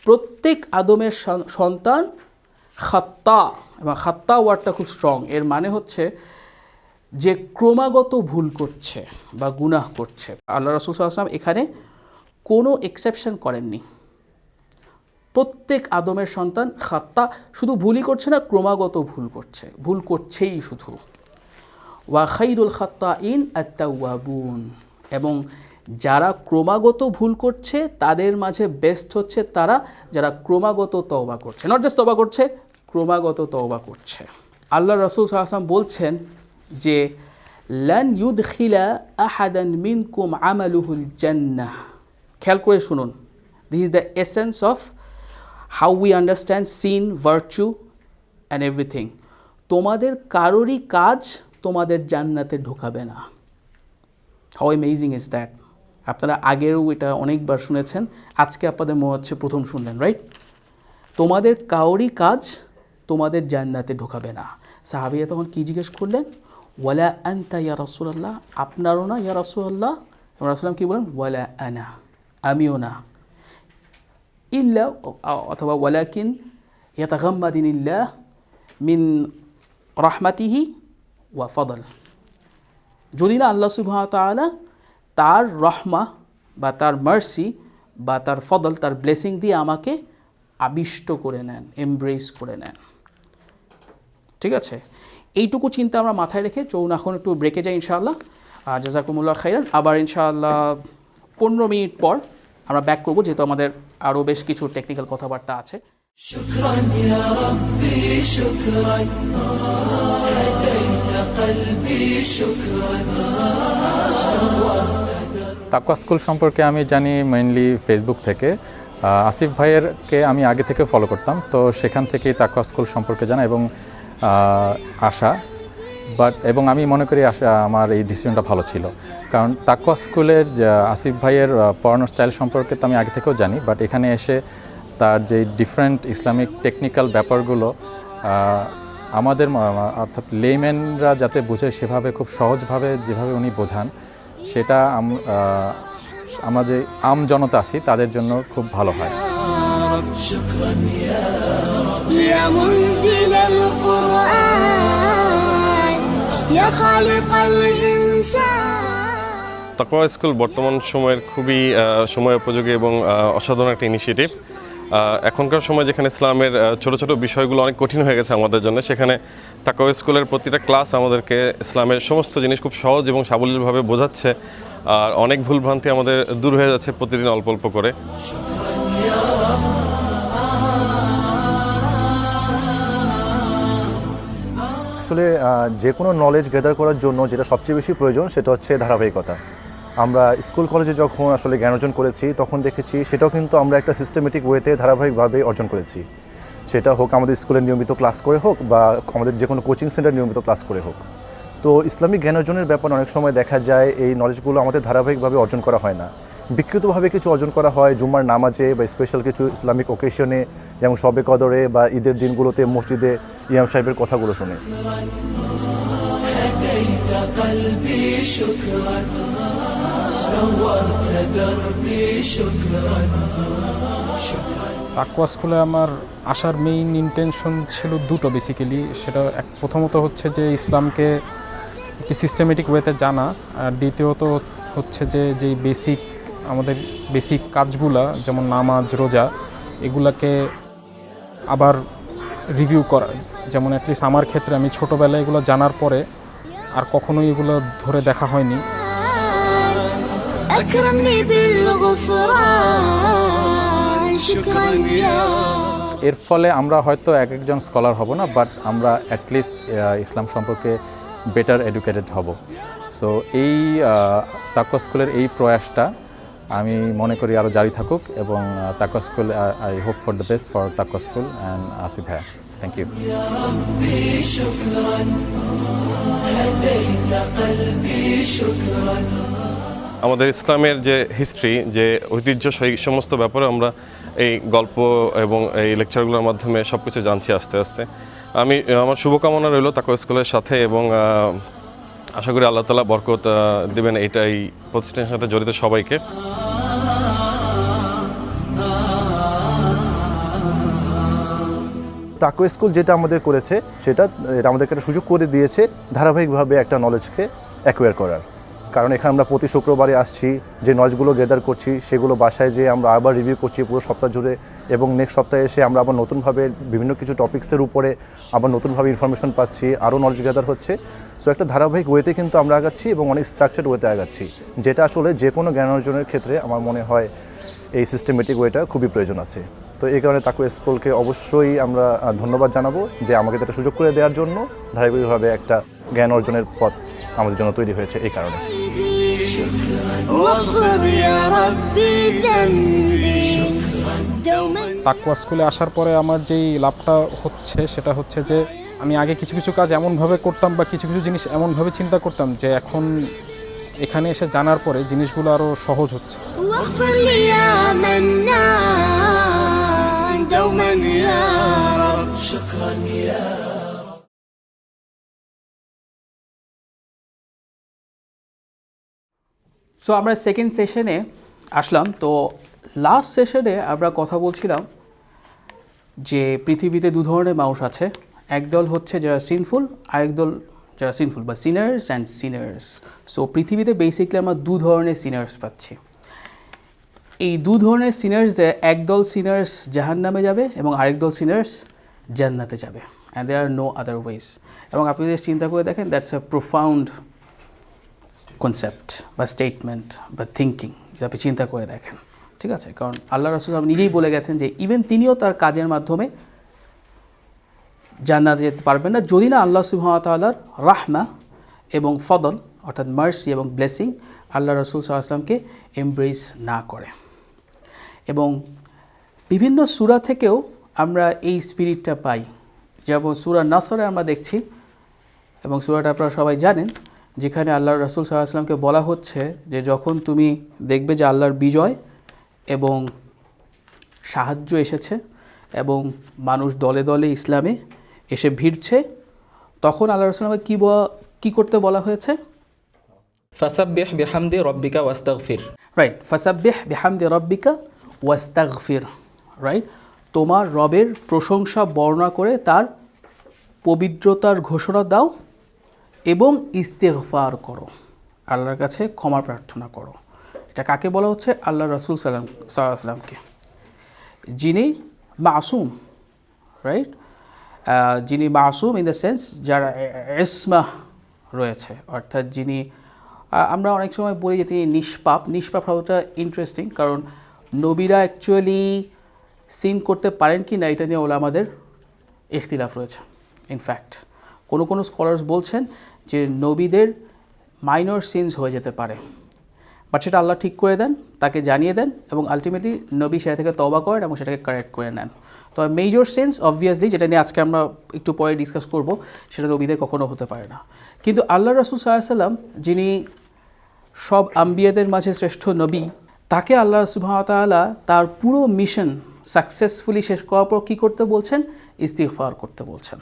Speaker 2: প্রত্যেক আদমের সন্তান খাত্তা, এবং খাত্তা ওয়ার্ডটা খুব স্ট্রং, এর মানে হচ্ছে যে ক্রমাগত ভুল করছে বা গুনাহ করছে। আল্লাহ রাসূল সাল্লাল্লাহু আলাইহি ওয়াসাল্লাম এখানে কোনো এক্সেপশন করেননি, প্রত্যেক আদমের সন্তান খাত্তা, শুধু ভুলই করছে না, ক্রমাগত ভুল করছে, ভুল করছেই শুধু। ওয়া খাইরুল খাত্তাইন আত-তাওয়াবুন, এবং যারা ক্রমাগত ভুল করছে তাদের মাঝে বেস্ট হচ্ছে তারা যারা ক্রমাগত তওবা করছে, নট জাস্ট তওবা করছে, ক্রমাগত তওবা করছে। আল্লাহ রাসূল সাল্লাল্লাহু আলাইহি ওয়াসাল্লাম বলছেন যে লান ইউদখিলা আহাদান মিনকুম আমালুহুল জান্নাহ। খেয়াল করে শুনুন, this is the essence of how we understand sin, virtue and everything. তোমাদের কারোরই কাজ তোমাদের জান্নাতে ঢোকাবে না। How amazing is that! আপনারা আগেও এটা অনেকবার শুনেছেন, আজকে আপনাদের মনে হচ্ছে প্রথম শুনলেন, রাইট? তোমাদের কারোরই কাজ তোমাদের জান্নাতে ঢোকাবে না। সাহাবীরা তখন কী জিজ্ঞেস করলেন? ওয়ালা আনতা ইয়া রাসূলুল্লাহ, আপনারও না ইয়া রাসূলুল্লাহ? এবং রাসূলুল্লাহ কী বলেন? ওয়ালা আনা, আমিও না। ইল্লা, অথবা ওয়ালাকিন ইয়াতাগাম্মাদিনিল্লাহ মিন রাহমাতিহি ওয়া ফাদল, যদি না আল্লাহ সুবহানাহু ওয়া তাআলা তার রহমা বা তার মার্সি বা তার ফদল, তার ব্লেসিং দিয়ে আমাকে আবিষ্ট করে নেন, এমব্রেস করে নেন। ঠিক আছে, এইটুকু চিন্তা আমরা মাথায় রেখে চলুন এখন একটু ব্রেকে যাই ইনশাআল্লাহ। জাযাকুমুল্লাহ খাইরান। আবার ইনশাআল্লাহ 15 মিনিট পর আমরা ব্যাক করবো, যেহেতু আমাদের আরও বেশ কিছু টেকনিক্যাল কথাবার্তা আছে।
Speaker 1: شكرا يا ربي شكرا هديت قلبي شكرا
Speaker 3: তাকওয়া স্কুল সম্পর্কে আমি জানি মেইনলি ফেসবুক থেকে। আসিফ ভাইয়েরকে আমি আগে থেকে ফলো করতাম, তো সেখান থেকেই তাকওয়া স্কুল সম্পর্কে জানা এবং আশা। এবং আমি মনে করি আমার এই ডিসিশনটা ভালো ছিল, কারণ তাকওয়া স্কুলের আসিফ ভাইয়ের পড়ানোর স্টাইল সম্পর্কে তো আমি আগে থেকেও জানি, বাট এখানে এসে তার যে ডিফারেন্ট ইসলামিক টেকনিক্যাল ব্যাপারগুলো আমাদের অর্থাৎ লেম্যানরা যাতে বুঝে সেভাবে খুব সহজভাবে যেভাবে উনি বোঝান, সেটা আমরা যে আম জনতা আছি তাদের জন্য খুব ভালো হয়।
Speaker 1: شكرا يا
Speaker 4: يا منزل القرآن يا خالق الإنسان।
Speaker 5: তাকওয়া স্কুল বর্তমান সময়ের খুবই সময় উপযোগী এবং অসাধারণ একটা ইনিশিয়েটিভ। এখনকার সময় যেখানে ইসলামের ছোট ছোট বিষয়গুলো অনেক কঠিন হয়ে গেছে আমাদের জন্য, সেখানে তাকওয়া স্কুলের প্রতিটা ক্লাস আমাদেরকে ইসলামের সমস্ত জিনিস খুব সহজ এবং সাবলীলভাবে বোঝাচ্ছে, আর অনেক ভুলভ্রান্তি আমাদের দূর হয়ে যাচ্ছে প্রতিদিন অল্প অল্প করে।
Speaker 6: আসলে যে কোনো নলেজ গ্যাদার করার জন্য যেটা সবচেয়ে বেশি প্রয়োজন সেটা হচ্ছে ধারাবাহিকতা। আমরা স্কুল কলেজে যখন আসলে জ্ঞান অর্জন করেছি তখন দেখেছি সেটাও কিন্তু আমরা একটা সিস্টেমেটিক ওয়েতে ধারাবাহিকভাবে অর্জন করেছি, সেটা হোক আমাদের স্কুলের নিয়মিত ক্লাস করে হোক বা আমাদের যে কোনো কোচিং সেন্টার নিয়মিত ক্লাস করে হোক। তো ইসলামিক জ্ঞান অর্জনের ব্যাপারে অনেক সময় দেখা যায় এই নলেজগুলো আমাদের ধারাবাহিকভাবে অর্জন করা হয় না, বিকৃতভাবে কিছু অর্জন করা হয় জুম্মার নামাজে বা স্পেশাল কিছু ইসলামিক ওকেশনে, যেমন শবে কদরে বা ঈদের দিনগুলোতে মসজিদে ইমাম সাহেবের কথাগুলো শুনে।
Speaker 1: هديت قلبي شكرا نورت دربي شكرا شكرا
Speaker 7: তাকওয়া স্কুলে আমার আসার মেইন ইন্টেনশন ছিল দুটো বেসিক্যালি। সেটা প্রথমত হচ্ছে যে ইসলামকে একটি সিস্টেমেটিক ওয়েতে জানা, আর দ্বিতীয়ত হচ্ছে যে যেই আমাদের বেসিক কাজগুলা যেমন নামাজ রোজা এগুলাকে আবার রিভিউ করা। যেমন অ্যাটলিস্ট আমার ক্ষেত্রে আমি ছোটোবেলায় এগুলো জানার পরে আর কখনোই এগুলো ধরে দেখা হয়নি।
Speaker 4: أكرمني بالغفران شكرا يا
Speaker 3: এর ফলে আমরা হয়তো একজন স্কলার হব না, বাট আমরা অ্যাটলিস্ট ইসলাম সম্পর্কে বেটার এডুকেটেড হব। সো এই তাকওয়া স্কুলের এই প্রয়াসটা আমি মনে করি আরও জারি থাকুক, এবং Taqwa school I hope for the best for Taqwa school and Asif ভাইয়া। Thank you.
Speaker 1: ربي شكرا هديت قلبي شكرا
Speaker 5: আমাদের ইসলামের যে হিস্ট্রি, যে ঐতিহ্য, সেই সমস্ত ব্যাপারে আমরা এই গল্প এবং এই লেকচারগুলোর মাধ্যমে সব কিছু জানছি আস্তে আস্তে। আমার শুভকামনা রইল তাকওয়া স্কুলের সাথে, এবং আশা করি আল্লাহ তাআলা বরকত দেবেন এই প্রতিষ্ঠানের সাথে জড়িত সবাইকে।
Speaker 6: তাকওয়া স্কুল যেটা আমাদের করেছে এটা আমাদেরকে একটা সুযোগ করে দিয়েছে ধারাবাহিকভাবে একটা নলেজকে অ্যাকোয়ার করার। কারণ এখানে আমরা প্রতি শুক্রবারে আসছি, যে নলেজগুলো গেদার করছি সেগুলো বাসায় যেয়ে আমরা আবার রিভিউ করছি পুরো সপ্তাহ জুড়ে, এবং নেক্সট সপ্তাহে এসে আমরা আবার নতুনভাবে বিভিন্ন কিছু টপিক্সের উপরে আবার নতুনভাবে ইনফরমেশন পাচ্ছি, আরও নলেজ গেদার হচ্ছে। সো একটা ধারাবাহিক ওয়েতে কিন্তু আমরা আগাচ্ছি এবং অনেক স্ট্রাকচার্ড ওয়েতে আগাচ্ছি, যেটা আসলে যে কোনো জ্ঞান অর্জনের ক্ষেত্রে আমার মনে হয় এই সিস্টেমেটিক ওয়েটা খুবই প্রয়োজন আছে। তো এই কারণে তাকওয়া স্কুলকে অবশ্যই আমরা ধন্যবাদ জানাবো যে আমাকে একটা সুযোগ করে দেওয়ার জন্য, ধারাবাহিকভাবে একটা জ্ঞান অর্জনের পথ আমাদের জন্য তৈরি হয়েছে এই কারণে।
Speaker 4: واغفر يا ربي ذنبي دوما।
Speaker 7: তাকওয়া স্কুলে আসার পরে আমার যেই লাভটা হচ্ছে সেটা হচ্ছে যে আমি আগে কিছু কিছু কাজ এমনভাবে করতাম বা কিছু কিছু জিনিস এমনভাবে চিন্তা করতাম যে এখন এখানে এসে জানার পরে জিনিসগুলো আরও সহজ হচ্ছে।
Speaker 4: واغفر لي يا منان دوما يا رب
Speaker 1: شكرا يا
Speaker 2: সো আমরা সেকেন্ড সেশনে আসলাম। তো লাস্ট সেশনে আমরা কথা বলছিলাম যে পৃথিবীতে দু ধরনের মানুষ আছে, একদল হচ্ছে যারা সিনফুল, আরেকদল যারা সিনফুল বা সিনার্স অ্যান্ড সিনার্স। সো পৃথিবীতে বেসিক্যালি আমরা দু ধরনের সিনার্স পাচ্ছি। এই দু ধরনের সিনার্সদের একদল সিনার্স জাহান্নামে যাবে এবং আরেক দল সিনার্স জান্নাতে যাবে, and there are no other ways. এবং আপনি যদি চিন্তা করে দেখেন, দ্যাটস এ প্রোফাউন্ড কনসেপ্ট বা স্টেটমেন্ট বা থিঙ্কিং, যদি আপনি চিন্তা করে দেখেন, ঠিক আছে। কারণ আল্লাহ রাসূল নিজেই বলে গেছেন যে ইভেন তিনিও তার কাজের মাধ্যমে জান্নাতে যেতে পারবেন না যদি না আল্লাহ সুবহানাহু ওয়া তাআলার রাহমা এবং ফদল অর্থাৎ মার্সি এবং ব্লেসিং আল্লাহ রাসূল সাল্লাল্লাহু আলাইহি ওয়াসাল্লামকে এমব্রেস না করে। এবং বিভিন্ন সূরা থেকেও আমরা এই স্পিরিটটা পাই, যেমন সূরা নাসরে আমরা দেখছি, এবং সূরাটা আপনারা সবাই জানেন, যেখানে আল্লাহর রাসূল সাল্লাল্লাহু আলাইহি ওয়াসাল্লামকে বলা হচ্ছে যে যখন তুমি দেখবে যে আল্লাহর বিজয় এবং সাহায্য এসেছে এবং মানুষ দলে দলে ইসলামে এসে ভিড়ছে, তখন আল্লাহ রাসূলকে কী করতে বলা হয়েছে?
Speaker 8: ফাসাব্বিহ বিহামদি রব্বিকা ওয়াস্তাগফির।
Speaker 2: রাইট, ফাসাব্বিহ বিহামদি রব্বিকা ওয়াস্তাগফির। রাইট, তোমার রবের প্রশংসা বর্ণনা করে তার পবিত্রতার ঘোষণা দাও এবং ইস্তেগফার করো, আল্লাহর কাছে ক্ষমা প্রার্থনা করো। এটা কাকে বলা হচ্ছে? আল্লাহ রাসূল সাল্লাল্লাহু আলাইহি ওয়াসাল্লামকে, যিনি মাসুম। রাইট, যিনি মাসুম ইন দ্য সেন্স যার ইসমা রয়েছে, অর্থাৎ যিনি, আমরা অনেক সময় বলি যে তিনি নিষ্পাপ। নিষ্পাপ হওয়াটা ইন্টারেস্টিং, কারণ নবীরা অ্যাকচুয়ালি সিন করতে পারেন কি না এটা নিয়ে ওলামাদের ইখতিলাফ রয়েছে। ইনফ্যাক্ট কোনো স্কলার্স বলছেন যে নবীদের মাইনর সিনস হয়ে যেতে পারে, বাট সেটা আল্লাহ ঠিক করে দেন, তাকে জানিয়ে দেন, এবং আলটিমেটলি নবী সেটা থেকে তওবা করেন এবং সেটাকে কারেক্ট করে নেন। তবে মেজর সেন্স অবভিয়াসলি, যেটা নিয়ে আজকে আমরা একটু পরে ডিসকাস করব, সেটা নবীদের কখনো হতে পারে না। কিন্তু আল্লাহ রাসূল সাল্লাল্লাহু আলাইহি ওয়াসাল্লাম, যিনি সব আম্বিয়াদের মাঝে শ্রেষ্ঠ নবী, তাকে আল্লাহ সুবহানাহু ওয়া তাআলা তার পুরো মিশন সাকসেসফুলি শেষ করার পর কী করতে বলছেন? ইস্তিগফার করতে বলছেন।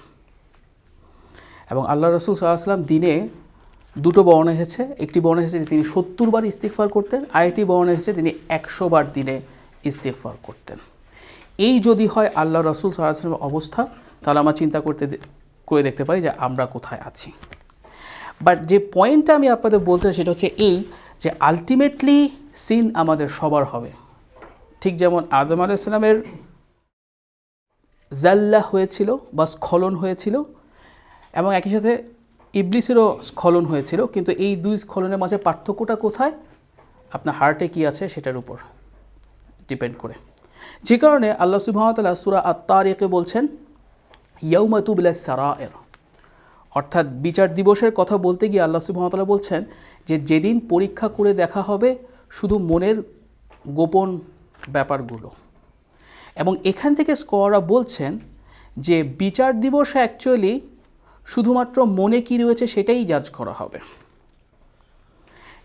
Speaker 2: এবং আল্লাহ রাসূল সাল্লাল্লাহু আলাইহি ওয়াসাল্লাম দিনে দুটো বর্ণনা এসেছে, একটি বর্ণনা এসেছে যে তিনি 70 বার ইস্তিগফার করতেন, আরেকটি বর্ণনা এসেছে তিনি 100 বার দিনে ইস্তিগফার করতেন। এই যদি হয় আল্লাহ রাসূল সাল্লাল্লাহু আলাইহি ওয়াসাল্লামের অবস্থা, তাহলে আমরা চিন্তা করে দেখতে পারি যে আমরা কোথায় আছি। বাট যে পয়েন্টটা আমি আপনাদের বলতে চাই সেটা হচ্ছে এই, যে আলটিমেটলি সিন আমাদের সবার হবে। ঠিক যেমন আদম আলাইহিস সালামের জাল্লা হয়েছিল বা স্খলন হয়েছিল, এবং একই সাথে ইবলিসেরও স্খলন হয়েছিল, কিন্তু এই দুই স্খলনের মাঝে পার্থক্যটা কোথায়? আপনার হার্টে কী আছে সেটার উপর ডিপেন্ড করে। যে কারণে আল্লাহ সুবহানাহু ওয়া তাআলা সূরা আত-তারিকে বলছেন ইয়াউমা তুবলাস সারায়ের, অর্থাৎ বিচার দিবসের কথা বলতে গিয়ে আল্লাহ সুবহানাহু ওয়া তাআলা বলছেন যে যেদিন পরীক্ষা করে দেখা হবে শুধু মনের গোপন ব্যাপারগুলো। এবং এখান থেকে স্কলাররা বলছেন যে বিচার দিবসে অ্যাকচুয়ালি শুধুমাত্র মনে কী রয়েছে সেটাই জাজ করা হবে।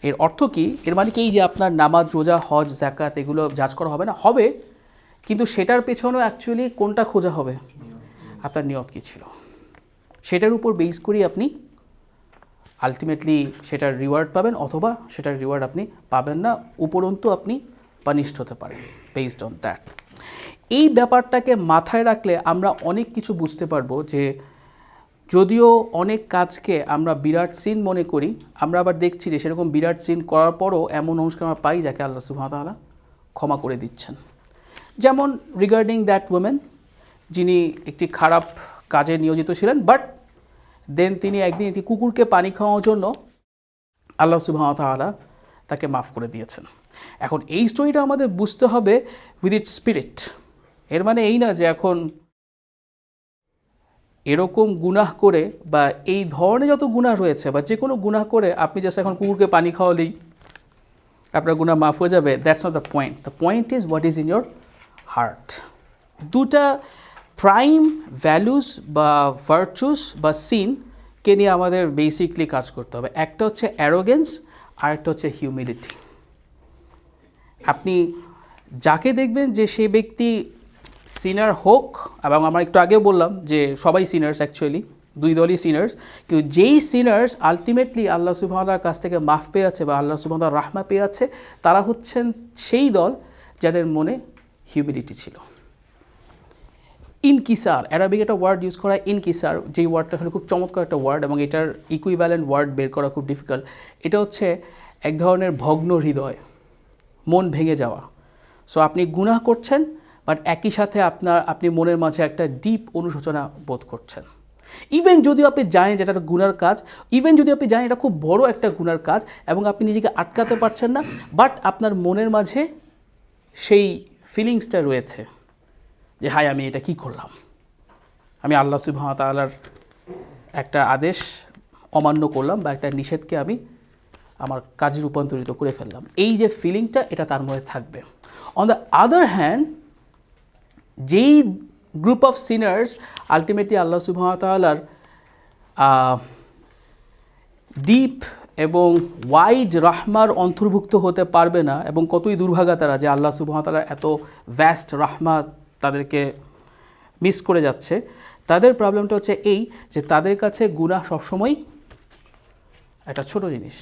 Speaker 2: এর অর্থ কি? এর মানে কি যে আপনার নামাজ, রোজা, হজ, যাকাত এগুলো জাজ করা হবে না? হবে, কিন্তু সেটার পেছনেও অ্যাকচুয়ালি কোনটা খোঁজা হবে? আপনার নিয়ত কী ছিল, সেটার উপর বেস করেই আপনি আলটিমেটলি সেটার রিওয়ার্ড পাবেন, অথবা সেটার রিওয়ার্ড আপনি পাবেন না, উপরন্তু আপনি পানিশড হতে পারেন বেসড অন দ্যাট। এই ব্যাপারটাকে মাথায় রাখলে আমরা অনেক কিছু বুঝতে পারবো, যে যদিও অনেক কাজকে আমরা বিরাট সিন মনে করি, আমরা আবার দেখছি যে সেরকম বিরাট সিন করার পরও এমন মানুষকে আমরা পাই যাকে আল্লাহ সুবহানাহু ওয়া তাআলা ক্ষমা করে দিচ্ছেন। যেমন রিগার্ডিং দ্যাট ওমেন, যিনি একটি খারাপ কাজে নিয়োজিত ছিলেন, বাট দেন তিনি একদিন একটি কুকুরকে পানি খাওয়ার জন্য আল্লাহ সুবহানাহু ওয়া তাআলা তাকে মাফ করে দিয়েছেন। এখন এই স্টোরিটা আমাদের বুঝতে হবে উইথ ইটস স্পিরিট। এর মানে এই না যে এখন এরকম গুনাহ করে বা এই ধরনের যত গুনাহ রয়েছে বা যে কোনো গুনাহ করে আপনি জাস্ট এখন কুকুরকে পানি খাওয়ালেই আপনার গুনাহ মাফ হয়ে যাবে, that's not the point. The point is what is in your heart. দুটা প্রাইম ভ্যালুস বা ভার্চুস বা সিনকে নিয়ে আমাদের বেসিকলি কাজ করতে হবে। একটা হচ্ছে অ্যারোগেন্স, আর একটা হচ্ছে হিউমিলিটি। আপনি যাকে দেখবেন যে সেই ব্যক্তি সিনার হোক, এবং আমরা একটু আগেও বললাম যে সবাই সিনার্স, অ্যাকচুয়ালি দুই দলই সিনার্স, কিন্তু যেই সিনার্স আলটিমেটলি আল্লাহ সুবহানাহু ওয়া তাআলার কাছ থেকে মাফ পেয়ে আছে বা আল্লাহ সুবহানাহু ওয়া তাআলার রাহমা পেয়ে আছে, তারা হচ্ছেন সেই দল যাদের মনে হিউমিলিটি ছিল। ইনকিসার, অ্যারাবিক একটা ওয়ার্ড ইউজ করা হয় ইনকিসার, যেই ওয়ার্ডটা আসলে খুব চমৎকার একটা ওয়ার্ড এবং এটার ইকুইভ্যালেন্ট ওয়ার্ড বের করা খুব ডিফিকাল্ট। এটা হচ্ছে এক ধরনের ভগ্ন হৃদয়, মন ভেঙে যাওয়া। সো আপনি গুনাহ করছেন, বাট একই সাথে আপনি মনের মাঝে একটা ডিপ অনুশোচনা বোধ করছেন। ইভেন যদিও আপনি জানেন যে এটা গুনার কাজ, ইভেন যদি আপনি জানেন এটা খুব বড় একটা গুনার কাজ এবং আপনি নিজেকে আটকাতে পারছেন না, বাট আপনার মনের মাঝে সেই ফিলিংসটা রয়েছে যে হায় আমি এটা কি করলাম, আমি আল্লাহ সুবহানাহু ওয়া তাআলার একটা আদেশ অমান্য করলাম বা একটা নিষেধকে আমি আমার কাজে রূপান্তরিত করে ফেললাম। এই যে ফিলিংটা এটা তার মধ্যে থাকবে। অন দ্য আদার হ্যান্ড, যেই গ্রুপ অফ সিনার্স আলটিমেটলি আল্লাহ সুবহানাহু ওয়া তাআলার ডিপ এবং ওয়াইড রাহমার অন্তর্ভুক্ত হতে পারবে না, এবং কতই দুর্ভাগা তারা যে আল্লাহ সুবহানাহু ওয়া তাআলার এত ভ্যাস্ট রাহমা তাদেরকে মিস করে যাচ্ছে। তাদের প্রবলেমটা হচ্ছে এই যে তাদের কাছে গুনাহ সবসময় একটা ছোট জিনিস,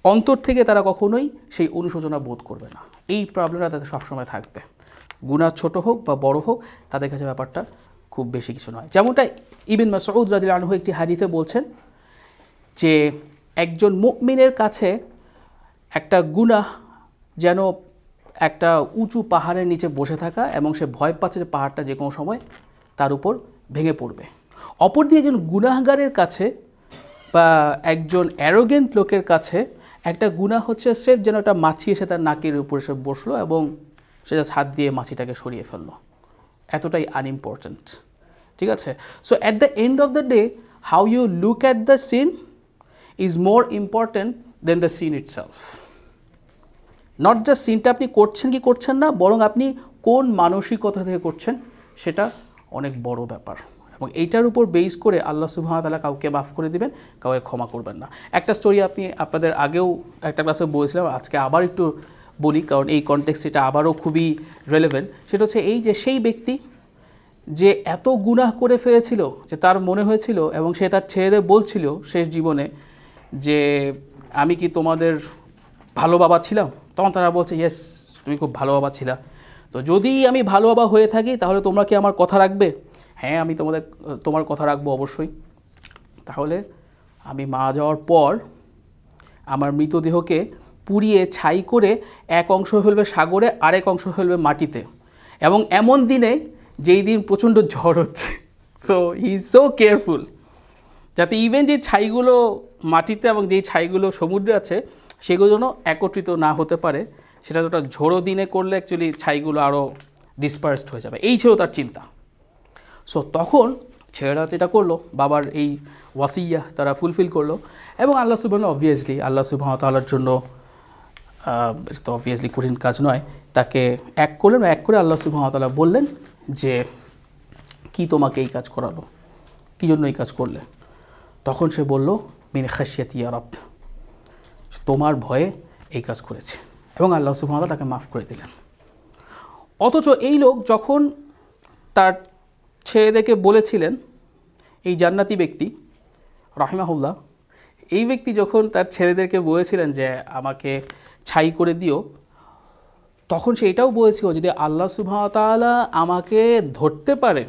Speaker 2: অন্তর থেকে তারা কখনোই সেই অনুশোচনা বোধ করবে না। এই প্রবলেমটা তাদের সবসময় থাকবে। গুনাহ ছোট হোক বা বড় হোক, তাদের কাছে ব্যাপারটা খুব বেশি কিছু নয়। যেমনটা ইবনে মাসউদ রাদিয়াল্লাহু আনহু একটি হাদিসে বলছেন যে একজন মুমিনের কাছে একটা গুনাহ যেন একটা উঁচু পাহাড়ের নিচে বসে থাকা, এবং সে ভয় পাচ্ছে যে পাহাড়টা যে কোনো সময় তার উপর ভেঙে পড়বে। অপরদিকে একজন গুনাহগারের কাছে বা একজন অ্যারোগেন্ট লোকের কাছে একটা গুনাহ হচ্ছে স্রেফ যেন একটা মাছি এসে তার নাকের উপরে এসে বসলো এবং সে জাস্ট হাত দিয়ে মাছিটাকে সরিয়ে ফেললো, এতটাই আনইম্পর্ট্যান্ট। ঠিক আছে? So at the end of the day, how you look at the sin is more important than the sin itself. Not just সিনটা আপনি করছেন কি করছেন না, বরং আপনি কোন মানসিকতা থেকে করছেন সেটা অনেক বড় ব্যাপার। এবং এইটার উপর বেস করে আল্লাহ সুবহানাহু ওয়া তাআলা কাউকে মাফ করে দিবেন, কাউকে ক্ষমা করবেন না। একটা স্টোরি আপনাদের আগেও একটা ক্লাসে বলেছিলাম, আজকে আবার একটু বলি কারণ এই কনটেক্সট এটা আবারও খুবই রেলেভেন্ট। সেটা হচ্ছে এই যে সেই ব্যক্তি যে এত গুনাহ করে ফেলেছিল যে তার মনে হয়েছিল, এবং সে তার ছেলেদের বলছিল শেষ জীবনে যে আমি কি তোমাদের ভালো বাবা ছিলাম? তখন তারা বলছে ইয়েস, তুমি খুব ভালো বাবা ছিলা। তো যদি আমি ভালো বাবা হয়ে থাকি তাহলে তোমরা কি আমার কথা রাখবে? হ্যাঁ, আমি তোমার কথা রাখবো অবশ্যই। তাহলে আমি মারা যাওয়ার পর আমার মৃতদেহকে পুড়িয়ে ছাই করে এক অংশ ফেলবে সাগরে, আরেক অংশ ফেলবে মাটিতে, এবং এমন দিনে যেই দিন প্রচণ্ড ঝড় হচ্ছে। So he is so careful যাতে ইভেন যে ছাইগুলো মাটিতে এবং যেই ছাইগুলো সমুদ্রে আছে সেগুলো যেন একত্রিত না হতে পারে। সেটা তো একটা ঝোড়ো দিনে করলে অ্যাকচুয়ালি ছাইগুলো আরও ডিসপার্সড হয়ে যাবে, এই ছিল তার চিন্তা। সো তখন ছেলেরা যেটা করলো, বাবার এই ওয়াসিয়া তারা ফুলফিল করলো, এবং আল্লাহ সুবহানাহু আল্লাহ সুবহানাহু ওয়া তাআলার জন্য তো অবভিয়াসলি কঠিন কাজ নয়, তাকে এক করলেন। এক করে আল্লাহ সুবহানাহু ওয়া তাআলা বললেন যে কি তোমাকে এই কাজ করালো, কী জন্য এই কাজ করলে? তখন সে বলল মিন খাশিয়াতি ইয়া রাব, তোমার ভয়ে এই কাজ করেছে, এবং আল্লাহ সুবহানাহু ওয়া তাআলা তাকে মাফ করে দিলেন। অথচ এই লোক যখন তার ছেলেদেরকে বলেছিলেন, এই জান্নাতি ব্যক্তি রাহিমাহুল্লাহ, এই ব্যক্তি যখন তার ছেলেদেরকে বলেছিলেন যে আমাকে ছাই করে দিও, তখন সে এটাও বলেছিল যদি আল্লাহ সুবহানাহু ওয়া তাআলা আমাকে ধরতে পারে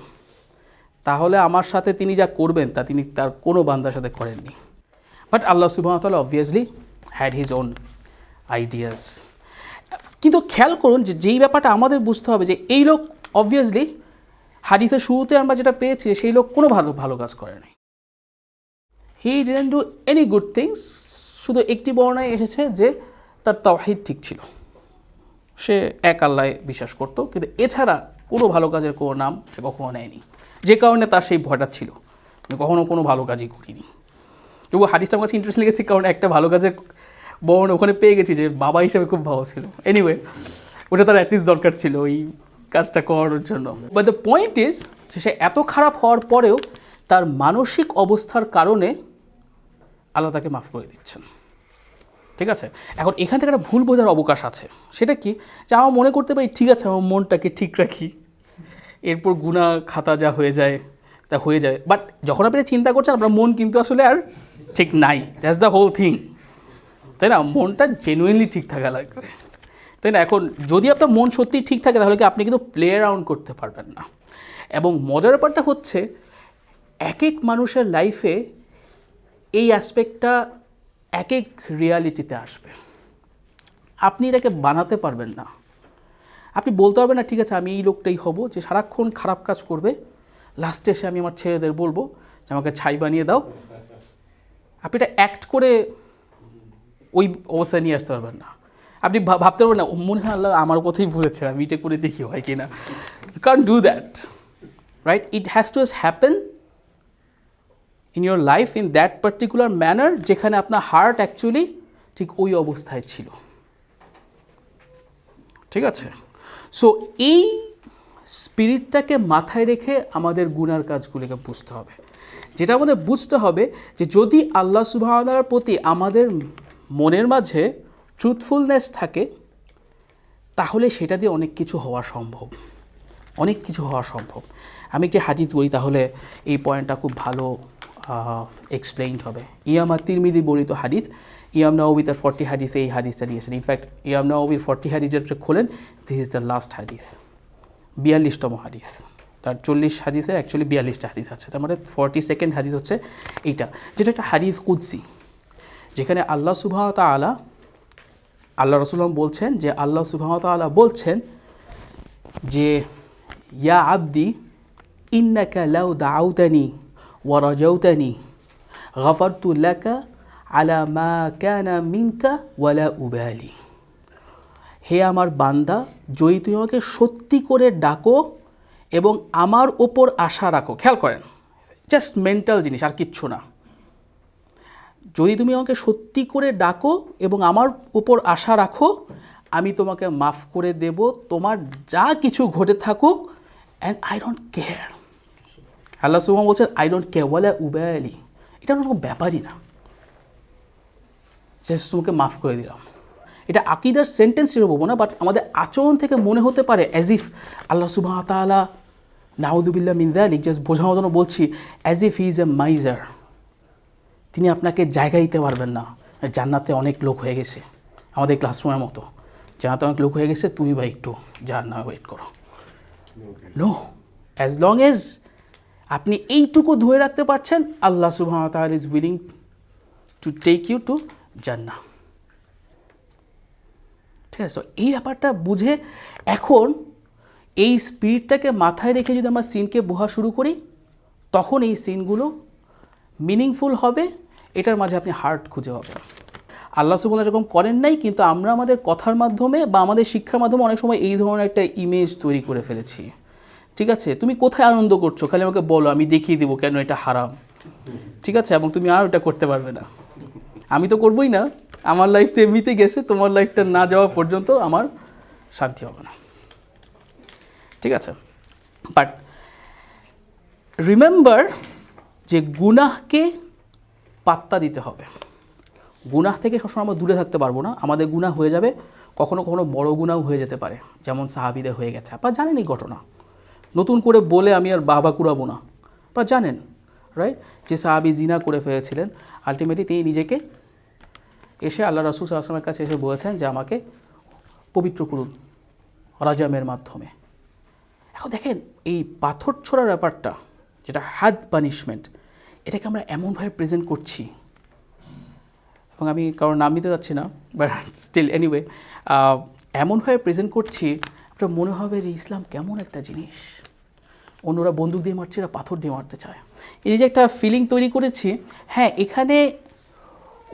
Speaker 2: তাহলে আমার সাথে তিনি যা করবেন তা তিনি তার কোনো বান্দার সাথে করেননি। বাট আল্লাহ সুবহানাহু ওয়া তাআলা obviously had his own ideas. কিন্তু খেয়াল করুন যে যেই ব্যাপারটা আমাদের বুঝতে হবে যে এই লোক অবভিয়াসলি হাদিসের শুরুতে আমরা যেটা পেয়েছি সেই লোক কোনো ভালো কাজ করেনি। He didn't do any good things. শুধু একটি বর্ণনায় এসেছে যে তার তাওহীদ ঠিক ছিল, সে এক আল্লাহে বিশ্বাস করতো, কিন্তু এছাড়া কোনো ভালো কাজের কোনো নাম সে কখনো নেয়নি, যে কারণে তার সেই ভয়টা ছিল আমি কখনো কোনো ভালো কাজই করিনি। তবু হাদিসটা আমার কাছে ইন্টারেস্ট লেগেছে কারণ একটা ভালো কাজের বর্ণনা ওখানে পেয়ে গেছি যে বাবা হিসেবে খুব ভালো ছিল। এনিওয়ে, ওটা তার অ্যাটলিস্ট দরকার ছিল ওই কাজটা করার জন্য। বাট দ্য পয়েন্ট ইজ যে সে এত খারাপ হওয়ার পরেও তার মানসিক অবস্থার কারণে আল্লাহ তাকে মাফ করে দিচ্ছেন। ঠিক আছে, এখন এখান থেকে একটা ভুল বোঝার অবকাশ আছে। সেটা কি, যে আমার মনে করতে পারি ঠিক আছে আমার মনটাকে ঠিক রাখি, এরপর গুনাহ খাতা যা হয়ে যায় তা হয়ে যায়। বাট যখন আপনি চিন্তা করছেন আপনার মন কিন্তু আসলে আর ঠিক নাই, দ্যাটস দ্য হোল থিং, তাই না? মনটা জেনুইনলি ঠিক থাকা লাগবে, তাই না? এখন যদি আপনার মন সত্যিই ঠিক থাকে তাহলে কি আপনি কিন্তু প্লে অ্যারাউন্ড করতে পারবেন না। এবং মজার ব্যাপারটা হচ্ছে এক এক মানুষের লাইফে এই অ্যাসপেক্টটা এক এক রিয়ালিটিতে আসবে। আপনি এটাকে বানাতে পারবেন না। আপনি বলতে পারবেন না ঠিক আছে আমি এই লোকটাই হব যে সারাক্ষণ খারাপ কাজ করবে, লাস্টে এসে আমি আমার ছেলেদের বলবো যে আমাকে ছাই বানিয়ে দাও। আপনি এটা অ্যাক্ট করে ওই অবস্থায় নিয়ে আসতে পারবেন না। আপনি ভাবতে পারবেন না মনে হয় আল্লাহ আমার কথাই বলেছে, আমি এটা করে দেখি হয় কি না। You can do that, right? It has to happen in your life in that particular manner, যেখানে আপনার হার্ট অ্যাকচুয়ালি ঠিক ওই অবস্থায় ছিল। ঠিক আছে? সো এই স্পিরিটটাকে মাথায় রেখে আমাদের গুনার কাজগুলিকে বুঝতে হবে। যেটা আমাদের বুঝতে হবে যে যদি আল্লাহ সুবহানাহু ওয়া তাআলার প্রতি আমাদের মনের মাঝে ট্রুথফুলনেস থাকে, তাহলে সেটা দিয়ে অনেক কিছু হওয়া সম্ভব, অনেক কিছু হওয়া সম্ভব। আমি যে হাদিস বলি তাহলে এই পয়েন্টটা খুব ভালো এক্সপ্লেইনড হবে। ইমাম তিরমিজি বর্ণিত হাদিস, ইমাম নাওয়াবী তার 40 হাদিসে এই হাদিসটা নিয়েছেন। ইনফ্যাক্ট ইমাম নাওয়াবীর 40 হাদিসের খোলেন, দিস ইজ দ্য লাস্ট হাদিস, 42তম হাদিস। তার 40 হাদিসে অ্যাকচুয়ালি 42টা হাদিস আছে, তার মানে 42nd হাদিস হচ্ছে এইটা, যেটা একটা হাদিস কুদসি, যেখানে আল্লাহ সুবহানাহু ওয়া তাআলা, আল্লাহ রাসূল বলছেন যে আল্লাহ সুবহানাহু ওয়া তাআলা বলছেন যে ইয়া আবদি ইন্নাকা লাউ দাউতানি ওয়া রাজাউতানি গফারতু লাকা আলা মা কানা মিনকা ওয়ালা উবালি। হে আমার বান্দা, যদি তুমি আমাকে সত্যি করে ডাকো এবং আমার ওপর আশা রাখো, খেয়াল করেন জাস্ট মেন্টাল জিনিস আর কিচ্ছু না, যদি তুমি আমাকে সত্যি করে ডাকো এবং আমার উপর আশা রাখো, আমি তোমাকে মাফ করে দেব তোমার যা কিছু ঘটে থাকুক, অ্যান্ড আই ডোন্ট কেয়ার। আল্লাহ সুবহানাহু বলছেন আই ডোন্ট কেয়ার ওয়ালা উবালি, এটা কোনো ব্যাপারই না, যে তোমাকে মাফ করে দিলাম। এটা আকিদার সেন্টেন্স হিসেবে বলবো না, বাট আমাদের আচরণ থেকে মনে হতে পারে অ্যাজ ইফ আল্লাহ সুবহানাহু ওয়া তাআলা, নাউযুবিল্লাহ মিন যালিক, জাস্ট বোঝানোর জন্য বলছি, as if he is a miser, তিনি আপনাকে জায়গা দিতে পারবেন না। জান্নাতে অনেক লোক হয়ে গেছে, আমাদের ক্লাসরুমের মতো, জান্নাতে অনেক লোক হয়ে গেছে, তুমি ভাই একটু জান্নাতে ওয়েট করো। নো, অ্যাজ লং এজ আপনি এইটুকু ধরে রাখতে পারছেন, আল্লাহ সুবহানাহু ওয়া তাআলা is willing to take you to জান্নাহ। ঠিক আছে? তো এই ব্যাপারটা বুঝে এখন এই স্পিরিটটাকে মাথায় রেখে যদি আমরা সিনকে বোঝা শুরু করি, তখন এই সিনগুলো মিনিংফুল হবে, এটার মাঝে আপনি হার্ট খুঁজে পাবেন। আল্লাহ সুবহানাহু এরকম করেন নাই, কিন্তু আমরা আমাদের কথার মাধ্যমে বা আমাদের শিক্ষার মাধ্যমে অনেক সময় এই ধরনের একটা ইমেজ তৈরি করে ফেলেছি। ঠিক আছে, তুমি কোথায় আনন্দ করছো, খালি আমাকে বলো, আমি দেখিয়ে দেবো কেন এটা হারাম। ঠিক আছে, এবং তুমি আর ওটা করতে পারবে না। আমি তো করবোই না, আমার লাইফ তো এমনিতেই গেছে, তোমার লাইফটা না যাওয়া পর্যন্ত আমার শান্তি হবে না। ঠিক আছে, বাট রিমেম্বার যে গুনাহকে পাত্তা দিতে হবে। গুনাহ থেকে সবসময় আমরা দূরে থাকতে পারবো না, আমাদের গুনাহ হয়ে যাবে, কখনো কখনো বড় গুনাহ হয়ে যেতে পারে, যেমন সাহাবীদের হয়ে গেছে। আপনারা জানেন এই ঘটনা, নতুন করে বলে আমি আর বাবা কুড়াবো না, আপনারা জানেন রাইট, যে সাহাবী জিনা করে ফেলেছিলেন, আলটিমেটলি তিনি নিজেকে এসে আল্লাহ রাসূল সাল্লাল্লাহু আলাইহি ওয়াসাল্লামের কাছে এসে বলেছেন যে আমাকে পবিত্র করুন রাজামের মাধ্যমে। এখন দেখেন এই পাথর ছোড়ার ব্যাপারটা, যেটা হাদ পানিশমেন্ট, এটাকে আমরা এমনভাবে প্রেজেন্ট করছি, এবং আমি কারোর নাম নিতে যাচ্ছি না, বাট স্টিল এনিওয়ে, এমনভাবে প্রেজেন্ট করছি আপনার মনে হবে যে ইসলাম কেমন একটা জিনিস, অন্যরা বন্দুক দিয়ে মারছে, এরা পাথর দিয়ে মারতে চায়, এই যে একটা ফিলিং তৈরি করেছি। হ্যাঁ, এখানে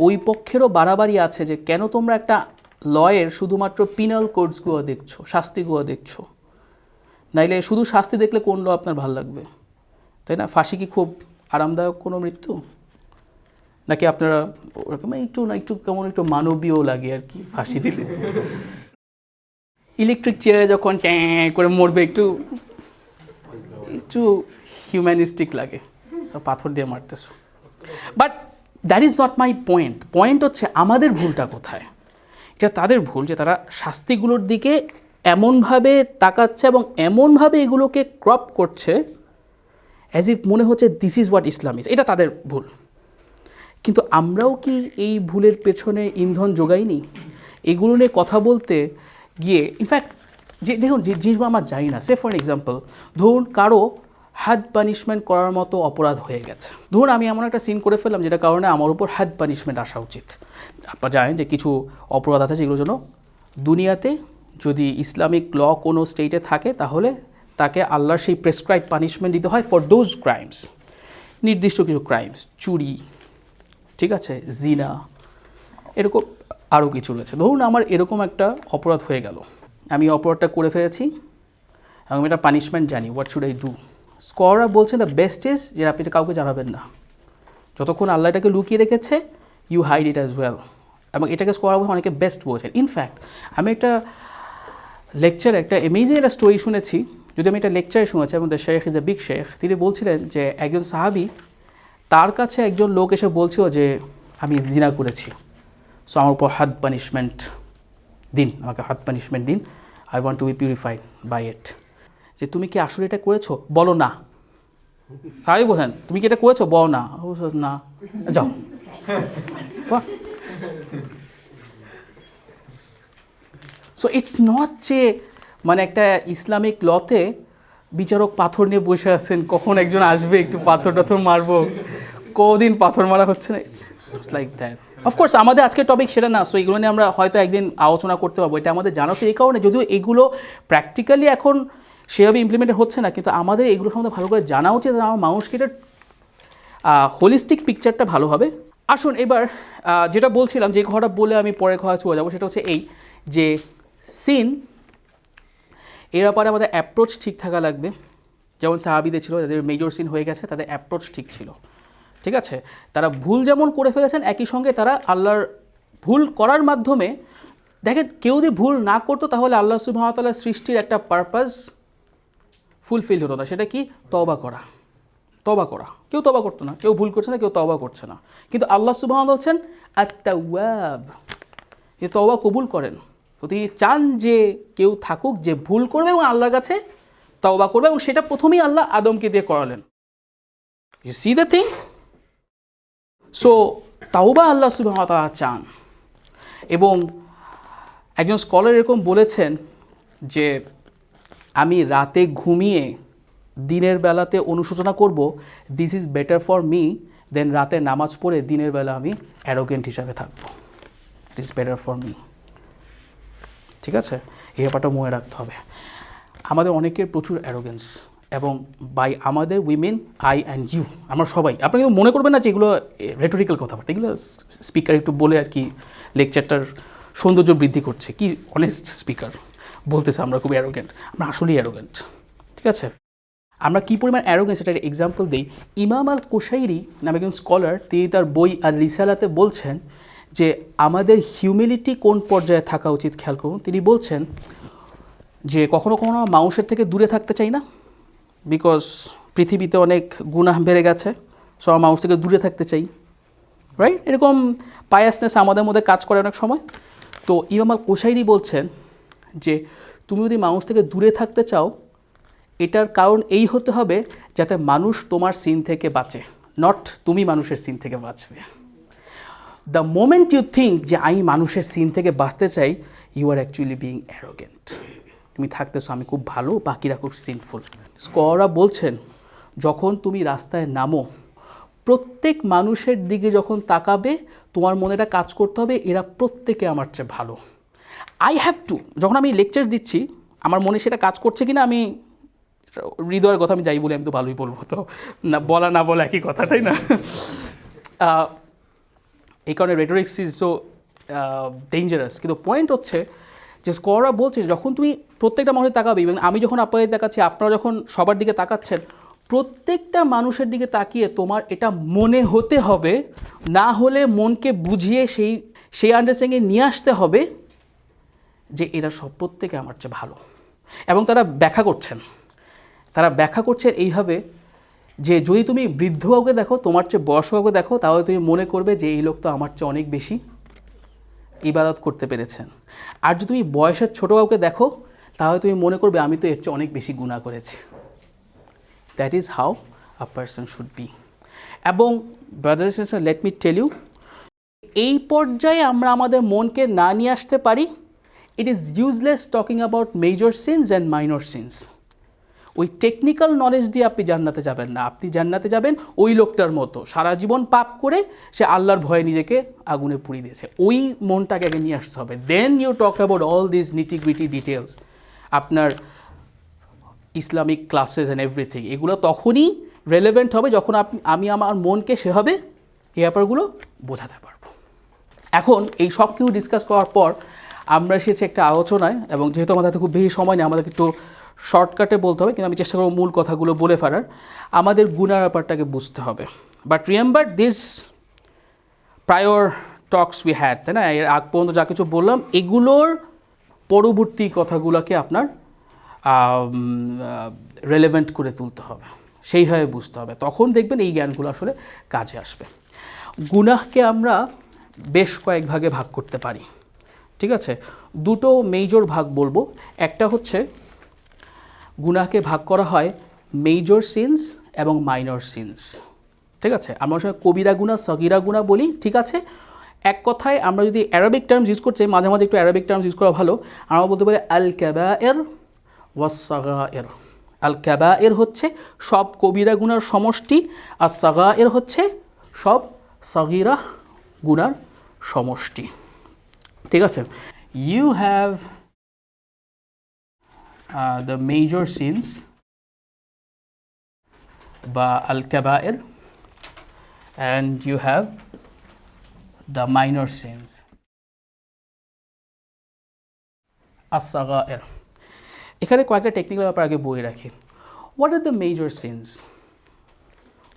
Speaker 2: ওই পক্ষেরও বাড়াবাড়ি আছে যে কেন তোমরা একটা লয়ের শুধুমাত্র পিনাল কোডসগুলো দেখছো, শাস্তিগুলো দেখছো, নাইলে শুধু শাস্তি দেখলে কোন ল আপনার ভালো লাগবে, তাই না? ফাঁসি কি খুব আরামদায়ক কোনো মৃত্যু, নাকি আপনারা ওরকম একটু কেমন একটু মানবীয় লাগে আর কি ফাঁসি দিলে? ইলেকট্রিক চেয়ারে যখন করে মরবে একটু হিউম্যানিস্টিক লাগে, পাথর দিয়ে মারতেছো। But that is not my point. Point হচ্ছে আমাদের ভুলটা কোথায়। এটা তাদের ভুল যে তারা শাস্তিগুলোর দিকে এমনভাবে তাকাচ্ছে এবং এমনভাবে এগুলোকে ক্রপ করছে অ্যাজ ইফ মনে হচ্ছে this is what Islam is. এটা তাদের ভুল। কিন্তু আমরাও কি এই ভুলের পেছনে ইন্ধন যোগাইনি? এগুলো নিয়ে কথা বলতে গিয়ে ইনফ্যাক্ট যে দেখুন যে জিনিসগুলো আমরা জানি না, সে ফর এক্সাম্পল ধরুন কারো হাদ পানিশমেন্ট করার মতো অপরাধ হয়ে গেছে। ধরুন আমি এমন একটা সিন করে ফেললাম যেটা কারণে আমার উপর হাদ পানিশমেন্ট আসা উচিত। আপনারা জানেন যে কিছু অপরাধ আছে যেগুলোর জন্য দুনিয়াতে যদি ইসলামিক ল কোনো স্টেটে থাকে তাহলে তাকে আল্লাহর সেই প্রেসক্রাইব পানিশমেন্ট দিতে হয় ফর দোজ ক্রাইমস, নির্দিষ্ট কিছু ক্রাইমস, চুরি, ঠিক আছে, জিনা, এরকম আরও কিছু রয়েছে। ধরুন আমার এরকম একটা অপরাধ হয়ে গেল, আমি অপরাধটা করে ফেলেছি এবং আমি এটা পানিশমেন্ট জানি, হোয়াট শুড আই ডু? স্কলাররা বলছেন দ্য বেস্ট ইজ যে আপনি এটা কাউকে জানাবেন না, যতক্ষণ আল্লাহ এটাকে লুকিয়ে রেখেছে you hide it as well, এবং এটাকে স্কলার অনেকে বেস্ট বলছেন। ইনফ্যাক্ট আমি একটা লেকচার, একটা অ্যামেজিং একটা স্টোরি শুনেছি, যদি আমি একটা লেকচারে শুনেছি, এবং the Sheikh is a big Sheikh, তিনি বলছিলেন যে একজন সাহাবি, তার কাছে একজন লোক এসে বলছিল যে আমি জিনা করেছি, সো আমার উপর হাদ পানিশমেন্ট দিন, আমাকে হাদ পানিশমেন্ট দিন, I want to be purified by it. যে তুমি কি আসলে এটা করেছো? বলো না। সাহাবি বলছেন তুমি কি এটা করেছো? বলো না। না, যাও। সো ইটস নট যে মানে একটা ইসলামিক লতে বিচারক পাথর নিয়ে বসে আছেন, কখন একজন আসবে একটু পাথর টাথর মারবো, কদিন পাথর মারা হচ্ছে না, ইটস লাইক দ্যাট। অফকোর্স আমাদের আজকের টপিক সেটা না, সো এগুলো নিয়ে আমরা হয়তো একদিন আলোচনা করতে পারবো, এটা আমাদের জানা হচ্ছে। এই কারণে যদিও এগুলো প্র্যাকটিক্যালি এখন সেভাবে ইমপ্লিমেন্টেড হচ্ছে না, কিন্তু আমাদের এগুলো সম্বন্ধে ভালো করে জানা উচিত, আমার মানুষকে এটা হোলিস্টিক পিকচারটা ভালো হবে। আসুন এবার যেটা বলছিলাম, যে কথাটা বলে আমি পরে কথা চলে যাবো, সেটা হচ্ছে এই যে সিন, এর ব্যাপারে আমাদের অ্যাপ্রোচ ঠিক থাকা লাগবে। যেমন সাহাবিদের ছিল, যাদের মেজর সিন হয়ে গেছে তাদের অ্যাপ্রোচ ঠিক ছিল, ঠিক আছে, তারা ভুল যেমন করে ফেলেছেন একই সঙ্গে তারা আল্লাহর ভুল করার মাধ্যমে, দেখেন কেউ যদি ভুল না করতো তাহলে আল্লাহ সুবহানাহু ওয়া তাআলার সৃষ্টির একটা পারপাস ফুলফিল হতো না, সেটা কি? তওবা করা। তওবা করা, কেউ তওবা করতো না, কেউ ভুল করছে না, কেউ তওবা করছে না, কিন্তু আল্লাহ সুবহানাহু ওয়া তাআলা হচ্ছেন আত-তাওয়াব, যে তওবা কবুল করেন। তো তিনি চান যে কেউ থাকুক যে ভুল করবে এবং আল্লাহর কাছে তওবা করবে, এবং সেটা প্রথমেই আল্লাহ আদমকে দিয়ে করালেন। You see the thing? So তাওবা আল্লাহ সুবহানাহু ওয়া তাআলা চান। এবং একজন স্কলার এরকম বলেছেন যে আমি রাতে ঘুমিয়ে দিনের বেলাতে অনুশোচনা করব, this is better for me than রাতে নামাজ পড়ে দিনের বেলা আমি অ্যারোগেন্ট হিসাবে থাকবো। It is better for me, ঠিক আছে? এই ব্যাপারটা মনে রাখতে হবে। আমাদের অনেকের প্রচুর অ্যারোগেন্স, এবং বাই আমাদের উইমেন, আই অ্যান্ড ইউ, আমরা সবাই, আপনি কিন্তু মনে করবেন না যে এগুলো রেটোরিক্যাল কথাবার্তা, এগুলো স্পিকার একটু বলে আর কি লেকচারটার সৌন্দর্য বৃদ্ধি করছে, কি অনেস্ট স্পিকার বলতেছে আমরা খুব অ্যারোগেন্ট, আমরা আসলেই অ্যারোগেন্ট, ঠিক আছে? আমরা কী পরিমাণ অ্যারোগেন্স এটার এক্সাম্পল দিই। ইমাম আল কুশাইরি নামে একজন স্কলার, তিনি তার বই আর রিসালাতে বলছেন যে আমাদের হিউমিলিটি কোন পর্যায়ে থাকা উচিত খেয়াল করুন। তিনি বলছেন যে কখনো কখনো মানুষের থেকে দূরে থাকতে চাই না, বিকজ পৃথিবীতে অনেক গুনাহ বেড়ে গেছে, সব মানুষ থেকে দূরে থাকতে চাই, রাইট? এরকম পায়াসনেস আমাদের মধ্যে কাজ করে অনেক সময়। তো ইমাম আল কুশাইরি বলছেন যে তুমি যদি মানুষ থেকে দূরে থাকতে চাও, এটার কারণ এই হতে হবে যাতে মানুষ তোমার সিন থেকে বাঁচে, নট তুমি মানুষের সিন থেকে বাঁচবে। দ্য মোমেন্ট ইউ থিঙ্ক যে আমি মানুষের সিন থেকে বাঁচতে চাই, you are actually being arrogant. তুমি থাকতেছো আমি খুব ভালো, বাকিরা খুব সিনফুল। স্কলাররা বলছেন যখন তুমি রাস্তায় নামো, প্রত্যেক মানুষের দিকে যখন তাকাবে তোমার মনে এটা কাজ করতে হবে এরা প্রত্যেকে আমার চেয়ে ভালো। আই হ্যাভ টু, যখন আমি লেকচার দিচ্ছি আমার মনে সেটা কাজ করছে কিনা, আমি হৃদয়ের কথা আমি যাই বলি আমি তো ভালোই বলবো, তো না বলা না বলা একই কথা, তাই না? এই কারণে রেটোরিক্স ইজ সো ডেঞ্জারাস। কিন্তু পয়েন্ট হচ্ছে যে স্কলাররা বলছে যখন তুমি প্রত্যেকটা মানুষের তাকাবে, এবং আমি যখন আপনাদের তাকাচ্ছি, আপনারা যখন সবার দিকে তাকাচ্ছেন, প্রত্যেকটা মানুষের দিকে তাকিয়ে তোমার এটা মনে হতে হবে, না হলে মনকে বুঝিয়ে সেই আন্ডারস্ট্যান্ডিংয়ে নিয়ে আসতে হবে যে এরা সব প্রত্যেকে আমার চেয়ে ভালো। এবং তারা ব্যাখ্যা করছেন এইভাবে যে যদি তুমি বৃদ্ধ কাউকে দেখো, তোমার চেয়ে বয়স্ক কাউকে দেখো, তাহলে তুমি মনে করবে যে এই লোক তো আমার চেয়ে অনেক বেশি ইবাদত করতে পেরেছেন। আর যদি তুমি বয়সের ছোটো কাউকে দেখো, তাহলে তুমি মনে করবে আমি তো এর চেয়ে অনেক বেশি গুনাহ করেছি। That is how a person should be. এবং brothers and sisters, let me tell you, এই পর্যায়ে আমরা আমাদের মনকে না নিয়ে আসতে পারি, it is useless talking about major sins and minor sins. ওই টেকনিক্যাল নলেজ দিয়ে আপনি জান্নাতে যাবেন না, আপনি জান্নাতে যাবেন ওই লোকটার মতো সারা জীবন পাপ করে সে আল্লাহর ভয়ে নিজেকে আগুনে পুড়িয়ে দিয়েছে। ওই মনটাকে আগে নিয়ে আসতে হবে। Then you talk about all this nitty gritty details, আপনার ইসলামিক ক্লাসেস অ্যান্ড এভরিথিং, এগুলো তখনই রেলেভেন্ট হবে যখন আমি আমার মনকে সেভাবে এই ব্যাপারগুলো বোঝাতে পারবো। এখন এই সব কিছু ডিসকাস করার পর আমরা এসেছি একটা আলোচনায়, এবং যেহেতু আমাদের হাতে খুব বেশি সময় নেই, আমাদেরকে একটু শর্টকাটে বলতে হবে, কিন্তু আমি চেষ্টা করবো মূল কথাগুলো বলে ফেলার। আমাদের গুনার ব্যাপারটাকে বুঝতে হবে। But remember this prior Tux we had, তাই না? এর আগ পর্যন্ত যা কিছু বললাম এগুলোর পরবর্তী কথাগুলোকে আপনার রেলেভেন্ট করে তুলতে হবে, সেইভাবে বুঝতে হবে, তখন দেখবেন এই জ্ঞানগুলো আসলে কাজে আসবে। গুনাহকে আমরা বেশ কয়েক ভাগে ভাগ করতে পারি, ঠিক আছে? দুটো মেজর ভাগ বলবো। একটা হচ্ছে গুনাহকে ভাগ করা হয় মেজর সিনস এবং মাইনর সিনস, ঠিক আছে? আমরা সঙ্গে কবিরা গুনাহ, সগীরা গুনাহ বলি, ঠিক আছে? এক কথায় আমরা যদি অ্যারাবিক টার্মস ইউজ করছি, মাঝে মাঝে একটু অ্যারাবিক টার্মস ইউজ করা ভালো, আমরা বলতে পারি আল কাবায়ের ওয়াস সাগায়ের। আল কাবায়ের হচ্ছে সব কবিরা গুনার সমষ্টি, আর সাগায়ের হচ্ছে সব সাগীরা গুনার সমষ্টি, ঠিক আছে? You have the major sins বা আল কাবায়ের, and you have the minor sins as-সাগায়ের। এখানে কয়েকটা টেকনিক্যাল ব্যাপার আগে বলে রাখি। What are the major sins?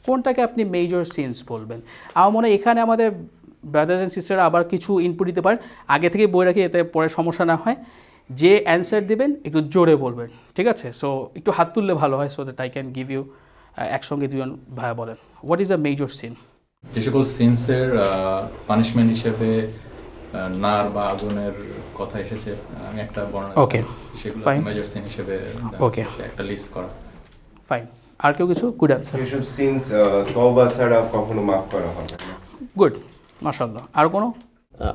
Speaker 2: কোনটাকে আপনি মেজর সিনস বলবেন? আমার মনে হয় এখানে আমাদের ব্রাদার্স অ্যান্ড সিস্টার আবার কিছু ইনপুট দিতে পারেন, আগে থেকে বলে রাখি, এতে পরে সমস্যা না হয়। যে অ্যান্সার দেবেন একটু জোরে বলবেন, ঠিক আছে? সো একটু হাত তুললে ভালো হয়, so that I can give you. একসঙ্গে দুজন ভাইয়া বলেন, what is a major sin?
Speaker 3: যে সকল সিনসের পানিশমেন্ট হিসেবে নার বা আগুনের কথা এসেছে, আমি একটা বর্ণনা,
Speaker 2: ওকে,
Speaker 3: সেগুলো
Speaker 2: ফাইন,
Speaker 3: মেজর সিন হিসেবে
Speaker 2: ওকে,
Speaker 3: একটা লিস্ট করা।
Speaker 2: ফাইন। আর কেউ কিছু? Good answer.
Speaker 9: এসব সিনস তওবা ছাড়া কখনো মাফ করা হবে না।
Speaker 2: গুড, মাশাআল্লাহ। আর কোনো?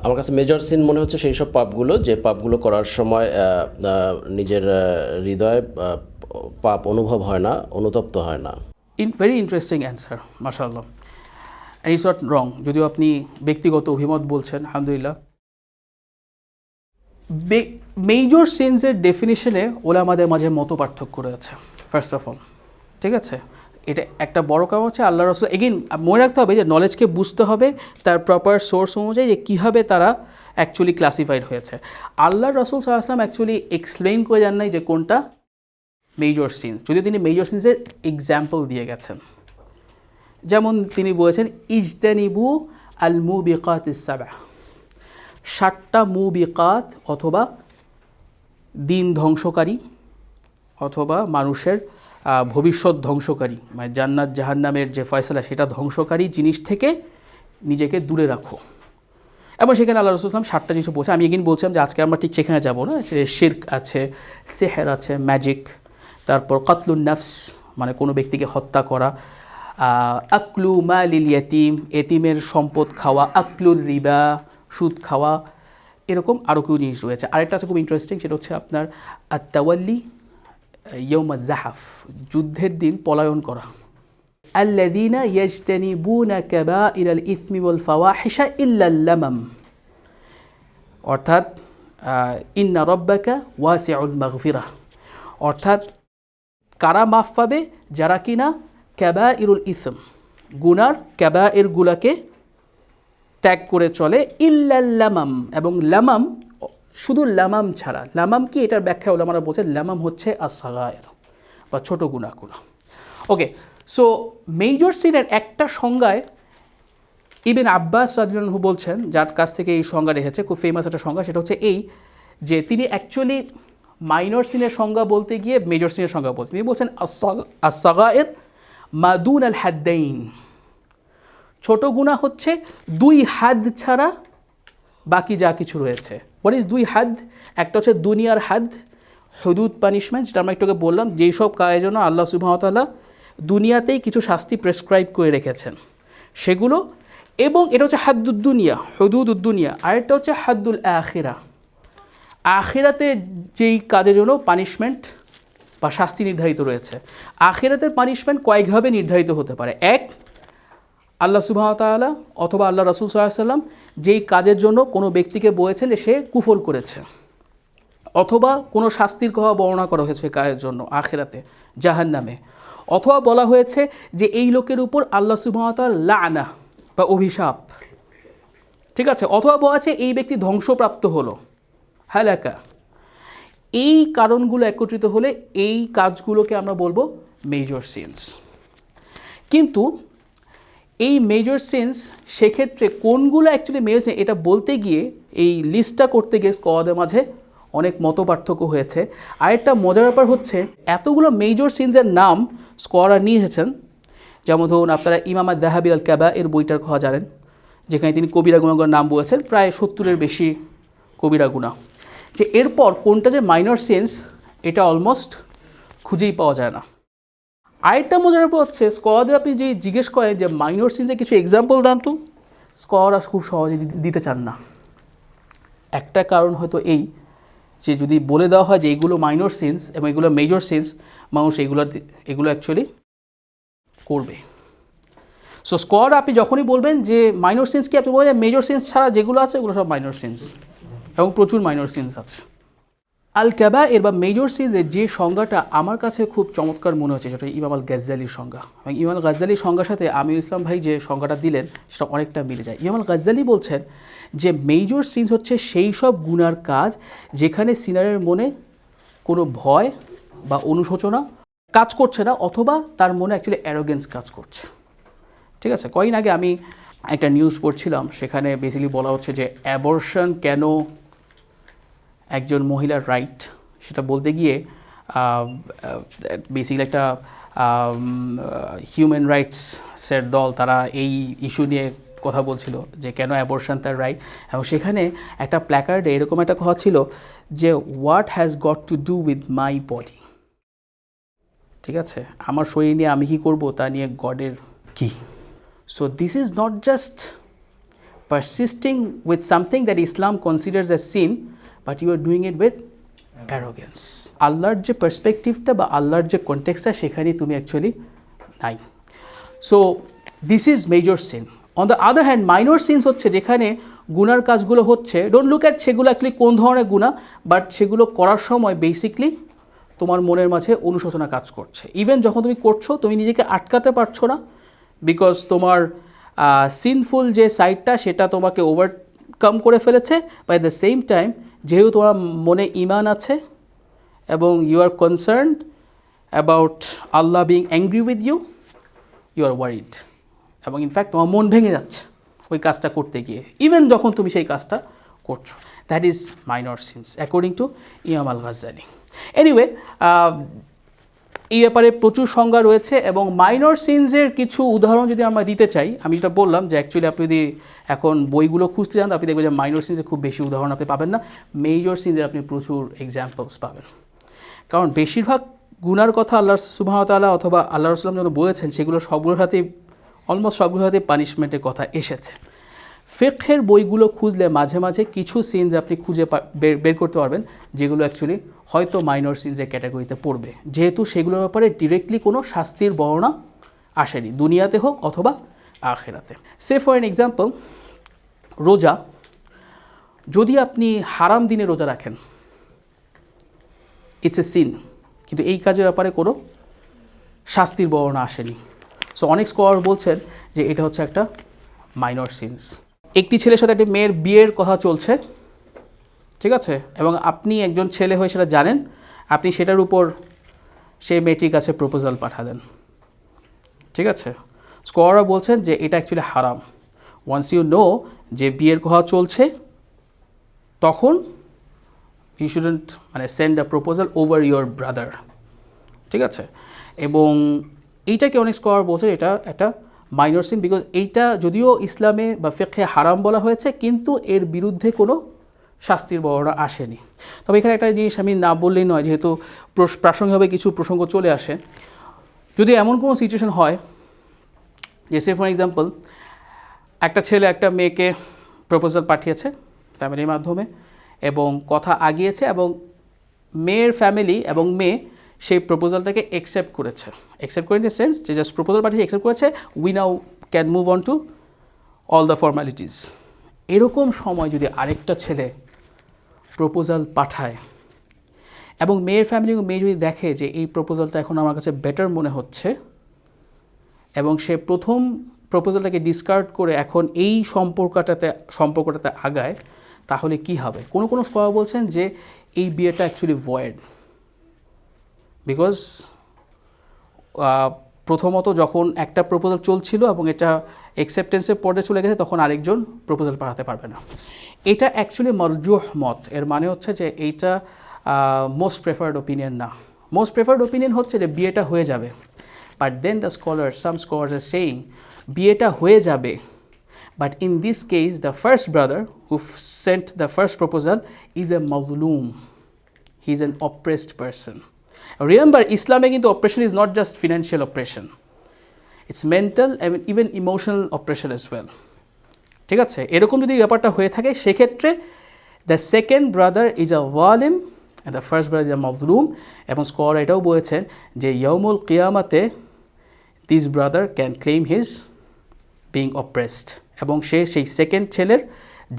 Speaker 10: আমার কাছে মেজর সিন মনে হচ্ছে সেই সব পাপগুলো যে পাপগুলো করার সময় নিজের হৃদয়ে পাপ অনুভব হয় না, অনুতপ্ত হয় না।
Speaker 2: ভেরি ইন্টারেস্টিং অ্যান্সার, মাশাআল্লাহ। অ্যান্ড ইটস নট রং, যদিও আপনি ব্যক্তিগত অভিমত বলছেন, আলহামদুলিল্লাহ। মেজর সিনসের ডেফিনিশনে ওলামাদের মাঝে মত পার্থক্য রয়েছে, ফার্স্ট অফ অল, ঠিক আছে? এটা একটা বড় কারণ হচ্ছে আল্লাহ রসুল, এগেইন মনে রাখতে হবে যে নলেজকে বুঝতে হবে তার প্রপার সোর্স অনুযায়ী, যে কীভাবে তারা অ্যাকচুয়ালি ক্লাসিফাইড হয়েছে। আল্লাহ রসুল সাল্লাল্লাহু আলাইহি ওয়াসাল্লাম অ্যাকচুয়ালি এক্সপ্লেইন করে জান নাই যে কোনটা মেজর সিনস, যদিও তিনি মেজর সিনসের এক্সাম্পল দিয়ে গেছেন। যেমন তিনি বলেছেন ইজতানিবু আল মুবিকাতিস সাবআ, 7টা মুবিকাত অথবা দিন ধ্বংসকারী অথবা মানুষের ভবিষ্যৎ ধ্বংসকারী, মানে জান্নাত জাহান্নামের যে ফয়সালা সেটা ধ্বংসকারী জিনিস থেকে নিজেকে দূরে রাখো। এবং সেখানে আল্লাহ রাসূল সাল্লাল্লাহু আলাইহি ওয়াসাল্লাম 7টা জিনিস বলছে। আমি এগিন বলছিলাম যে আজকে আমরা ঠিক সেখানে যাব না, শিরক আছে, সেহের আছে, ম্যাজিক, তারপর কাতলুন নাফস মানে কোনো ব্যক্তিকে হত্যা করা, আকলু মালিল ইয়াতিম এতিমের সম্পদ খাওয়া, আকলুর রিবা সুদ খাওয়া, এরকম আরও কিছু জিনিস রয়েছে। আরেকটা আছে খুব ইন্টারেস্টিং, সেটা হচ্ছে আপনার আত-তাওয়াল্লি ইয়াউমা জাহাফ, যুদ্ধের দিন পলায়ন করা। আল্লাযীনা ইয়াজতানিবুনা কাবাইরাল ইসমি ওয়াল ফাওয়াহিশা ইল্লাল লামাম, অর্থাৎ ইন্না রাব্বাকা ওয়াসিউল মাগফিরাহ, অর্থাৎ কারা মাফ পাবে? যারা কিনা কাবাইরুল ইসম, গুনার কাবাইরগুলোকে ত্যাগ করে চলে, ইল্লাল লামাম, এবং লামাম শুধু লামাম ছাড়া। লামাম কি? এটার ব্যাখ্যা হলো আমরা বলছি লামাম হচ্ছে as-সাগায়ের বা ছোট গুনাহগুলো। ওকে, সো মেজর সিনের একটা সংজ্ঞায় ইবনে আব্বাস রাদিয়াল্লাহু আনহু বলছেন, যার কাছ থেকে এই সংজ্ঞা রেখেছে, খুব ফেমাস একটা সংজ্ঞা, সেটা হচ্ছে এই যে তিনি অ্যাকচুয়ালি মাইনর সিনের সংজ্ঞা বলতে গিয়ে মেজর সিনের সংজ্ঞা বলছেন। তিনি বলছেন as-সাগায়ের মাদুন আল হাদ্দাইন, ছোট গুনাহ হচ্ছে 2 হাদ ছাড়া বাকি যা কিছু রয়েছে। What is 2 হাদ? একটা হচ্ছে দুনিয়ার হাদ, হুদুদ পানিশমেন্ট, যেটা আমরা একটু আগে বললাম, যেই সব কাজের জন্য আল্লাহ সুবহানাহু ওয়া তাআলা দুনিয়াতেই কিছু শাস্তি প্রেসক্রাইব করে রেখেছেন সেগুলো, এবং এটা হচ্ছে হাদ্দুদ দুনিয়া, হুদুদুদ দুনিয়া। আরেকটা হচ্ছে হাদ্দুল আখিরা, আখিরাতে যেই কাজের জন্য পানিশমেন্ট বা শাস্তি নির্ধারিত রয়েছে। আখিরাতের পানিশমেন্ট কয়েকভাবে নির্ধারিত হতে পারে। এক, আল্লাহ সুবহানাহু ওয়া তাআলা অথবা আল্লাহ রাসূল সাল্লাল্লাহু আলাইহি ওয়াসাল্লাম যেই কাজের জন্য কোনো ব্যক্তিকে বলেছেন যে সে কুফর করেছে, অথবা কোনো শাস্তির কথা বর্ণনা করা হয়েছে কাজের জন্য আখিরাতে জাহান্নামে, অথবা বলা হয়েছে যে এই লোকের উপর আল্লাহ সুবহানাহু ওয়া তাআলা লানা বা অভিশাপ, ঠিক আছে, অথবা বলা আছে এই ব্যক্তি ধ্বংসপ্রাপ্ত হলো, হালাকা। এই কারণগুলো একত্রিত হলে এই কাজগুলোকে আমরা বলবো মেজর সিনস। কিন্তু এই মেজর সিনস সেক্ষেত্রে কোনগুলো অ্যাকচুয়ালি মেজর সিনস এটা বলতে গিয়ে, এই লিস্টটা করতে গিয়ে স্কলারদের মাঝে অনেক মতপার্থক্য হয়েছে। আরেকটা মজার ব্যাপার হচ্ছে এতগুলো মেজর সিনসের নাম স্কলাররা নিয়ে এসেছেন। যেমন ধরুন আপনারা ইমাম আদ-দাহাবি আল-কাবায়ের বইটার কথা জানেন, যেখানে তিনি কবিরা গুনাহগুলোর নাম বলেছেন, প্রায় 70-এর বেশি কবিরা গুনাহ। যে এরপর কোনটা যে মাইনর সিনস এটা অলমোস্ট খুঁজেই পাওয়া যায় না। আরেকটা মজার ব্যাপার হচ্ছে স্কলারদের আপনি যে জিজ্ঞেস করেন যে মাইনর সিনসের কিছু এক্সাম্পল দেন তো, স্কলাররা খুব সহজে দিতে চান না। একটা কারণ হয়তো এই যে যদি বলে দেওয়া হয় যে এইগুলো মাইনর সিনস এবং এগুলো মেজর সিনস, মানুষ এগুলো অ্যাকচুয়ালি করবে। সো স্কলার আপনি যখনই বলবেন যে মাইনর সিনস কি, আপনি বলবেন মেজর সিনস ছাড়া যেগুলো আছে ওগুলো সব মাইনর সিনস, এবং প্রচুর মাইনর সিনস আছে। আল কাবায়ের বা মেজর সিনসের যে সংজ্ঞাটা আমার কাছে খুব চমৎকার মনে হচ্ছে সেটা ইমাম আল গাজ্জালির সংজ্ঞা, এবং ইমাম আল গাজ্জালির সংজ্ঞার সাথে আমির ইসলাম ভাই যে সংজ্ঞাটা দিলেন সেটা অনেকটা মিলে যায়। ইমাম আল গাজ্জালি বলছেন যে মেজর সিনস হচ্ছে সেই সব গুনার কাজ যেখানে সিনারের মনে কোনো ভয় বা অনুশোচনা কাজ করছে না, অথবা তার মনে অ্যাকচুয়ালি অ্যারোগেন্স কাজ করছে, ঠিক আছে। কয়েকদিন আগে আমি একটা নিউজ পড়ছিলাম, সেখানে বেসিক্যালি বলা হচ্ছে যে অ্যাবর্শন কেন একজন মহিলার রাইট, সেটা বলতে গিয়ে বেসিক্যালি একটা হিউম্যান রাইটসের দল তারা এই ইস্যু নিয়ে কথা বলছিল যে কেন অ্যাবর্শন তার রাইট, এবং সেখানে একটা প্ল্যাকার্ডে এরকম একটা কথা ছিল যে what has got to do with my body, ঠিক আছে, আমার শরীর নিয়ে আমি কী করবো তা নিয়ে গডের কী। So this is not just persisting with something that Islam considers a sin, but you are doing it with arrogance. আল্লাহর যে পার্সপেক্টিভটা বা আল্লাহর যে কনটেক্সটটা সেখানে তুমি অ্যাকচুয়ালি নাই। So this is major sin. On the other hand minor sins হচ্ছে যেখানে গুনার কাজগুলো হচ্ছে, ডোন্ট লুক অ্যাট সেগুলো অ্যাকচুয়ালি কোন ধরনের গুনাহ, বাট সেগুলো করার সময় বেসিকলি তোমার মনের মাঝে অনুশোচনা কাজ করছে। ইভেন যখন তুমি করছো তুমি নিজেকে আটকাতে পারছো না, বিকজ তোমার সিনফুল যে সাইডটা সেটা তোমাকে ওভারকাম করে ফেলেছে। বাই দ্য সেম টাইম যেহেতু তোমার মনে ঈমান আছে এবং ইউ আর কনসার্নড অ্যাবাউট আল্লাহ being angry with you, you are worried, এবং ইনফ্যাক্ট তোমার মন ভেঙে যাচ্ছে ওই কাজটা করতে গিয়ে, ইভেন যখন তুমি সেই কাজটা করছো। That is minor sins according to ইমাম আল গাজ্জালি। এনিওয়ে, এই ব্যাপারে প্রচুর সংজ্ঞা রয়েছে, এবং মাইনর সিনসের কিছু উদাহরণ যদি আমরা দিতে চাই, আমি যেটা বললাম যে অ্যাকচুয়ালি আপনি যদি এখন বইগুলো খুঁজতে যান আপনি দেখবেন যে মাইনর সিনসের খুব বেশি উদাহরণ আপনি পাবেন না, মেজর সিনসের আপনি প্রচুর এক্সাম্পলস পাবেন। কারণ বেশিরভাগ গুনার কথা আল্লাহ সুবহানাহু ওয়া তাআলা অথবা আল্লাহ রাসূল যখন বলেছেন সেগুলো সবগুলোর সাথেই অলমোস্ট সবগুলোর সাথে পানিশমেন্টের কথা এসেছে। ফিকহের বইগুলো খুঁজলে মাঝে মাঝে কিছু সিনস আপনি খুঁজে বের করতে পারবেন যেগুলো অ্যাকচুয়ালি হয়তো মাইনর সিনসের ক্যাটাগরিতে পড়বে, যেহেতু সেগুলোর ব্যাপারে ডিরেক্টলি কোনো শাস্তির বর্ণনা আসেনি, দুনিয়াতে হোক অথবা আখিরাতে। সে ফর এন এক্সাম্পল, রোজা, যদি আপনি হারাম দিনে রোজা রাখেন ইটস এ সিন, কিন্তু এই কাজের ব্যাপারে কোনো শাস্তির বর্ণনা আসেনি। সো অনেক স্কলার বলছেন যে এটা হচ্ছে একটা মাইনর সিনস। একটি ছেলের সাথে একটি মেয়ের বিয়ের কথা চলছে, ঠিক আছে, এবং আপনি একজন ছেলে হয়ে সেটা জানেন, আপনি সেটার উপর সেই মেয়েটির কাছে প্রপোজাল পাঠালেন, ঠিক আছে। স্কলাররা বলছেন যে এটা অ্যাকচুয়ালি হারাম। ওয়ান্স ইউ নো যে বিয়ের কথা চলছে, তখন you shouldn't send a proposal over your brother, ঠিক আছে। এবং এইটাকে অনেক স্কলার বলছে এটা একটা মাইনর সিন, বিকজ এইটা যদিও ইসলামে বা ফিকহে হারাম বলা হয়েছে কিন্তু এর বিরুদ্ধে কোনো শাস্তির বর্ণনা আসেনি। তবে এখানে একটা জিনিস আমি না বললেই নয়, যেহেতু প্রাসঙ্গিকভাবে কিছু প্রসঙ্গ চলে আসে। যদি এমন কোনো সিচুয়েশন হয় যে সে ফর এক্সাম্পল একটা ছেলে একটা মেয়েকে প্রপোজাল পাঠিয়েছে ফ্যামিলির মাধ্যমে এবং কথা আগিয়েছে, এবং মেয়ের ফ্যামিলি এবং মেয়ে সেই প্রপোজালটাকে অ্যাকসেপ্ট করেছে, অ্যাকসেপ্ট করে ইন দ্য সেন্স যে জাস্ট প্রপোজাল পাঠিয়েছে, অ্যাকসেপ্ট করেছে, we now can move on to all the formalities. এরকম সময় যদি আরেকটা ছেলে প্রপোজাল পাঠায় এবং মেয়ের ফ্যামিলি, মেয়ে যদি দেখে যে এই প্রপোজালটা এখন আমার কাছে বেটার মনে হচ্ছে এবং সে প্রথম প্রপোজালটাকে ডিসকার্ড করে এখন এই সম্পর্কটাতে আগায়, তাহলে কি হবে? কোনো কোনো স্কলার বলছেন যে এই বিয়েটা অ্যাকচুয়ালি ভয়েড, বিকজ প্রথমত যখন একটা প্রপোজাল চলছিল এবং এটা অ্যাকসেপ্টেন্সের পর্যায়ে চলে গেছে, তখন আরেকজন প্রপোজাল পাঠাতে পারবে না। এটা অ্যাকচুয়ালি মারজুহ মত, এর মানে হচ্ছে যে এইটা মোস্ট প্রেফার্ড ওপিনিয়ন না। মোস্ট প্রেফার্ড ওপিনিয়ন হচ্ছে যে বিয়েটা হয়ে যাবে, but then the some scholars are saying বিয়েটা হয়ে যাবে, but in this case the first brother who sent the first proposal is a mazloom, he is an oppressed person. Remember, Islam কিন্তু oppression is not just financial oppression, it's mental and even emotional oppression as well. ঠিক আছে? এরকম যদি ব্যাপারটা হয়ে থাকে, সেক্ষেত্রে the second brother is a zalim and the first brother is a mazloom, এবং স্কলার এটাও বলেছেন যে ইয়াউমুল কিয়ামাতে this brother can claim his being oppressed, এবং সে সেই সেকেন্ড ছেলের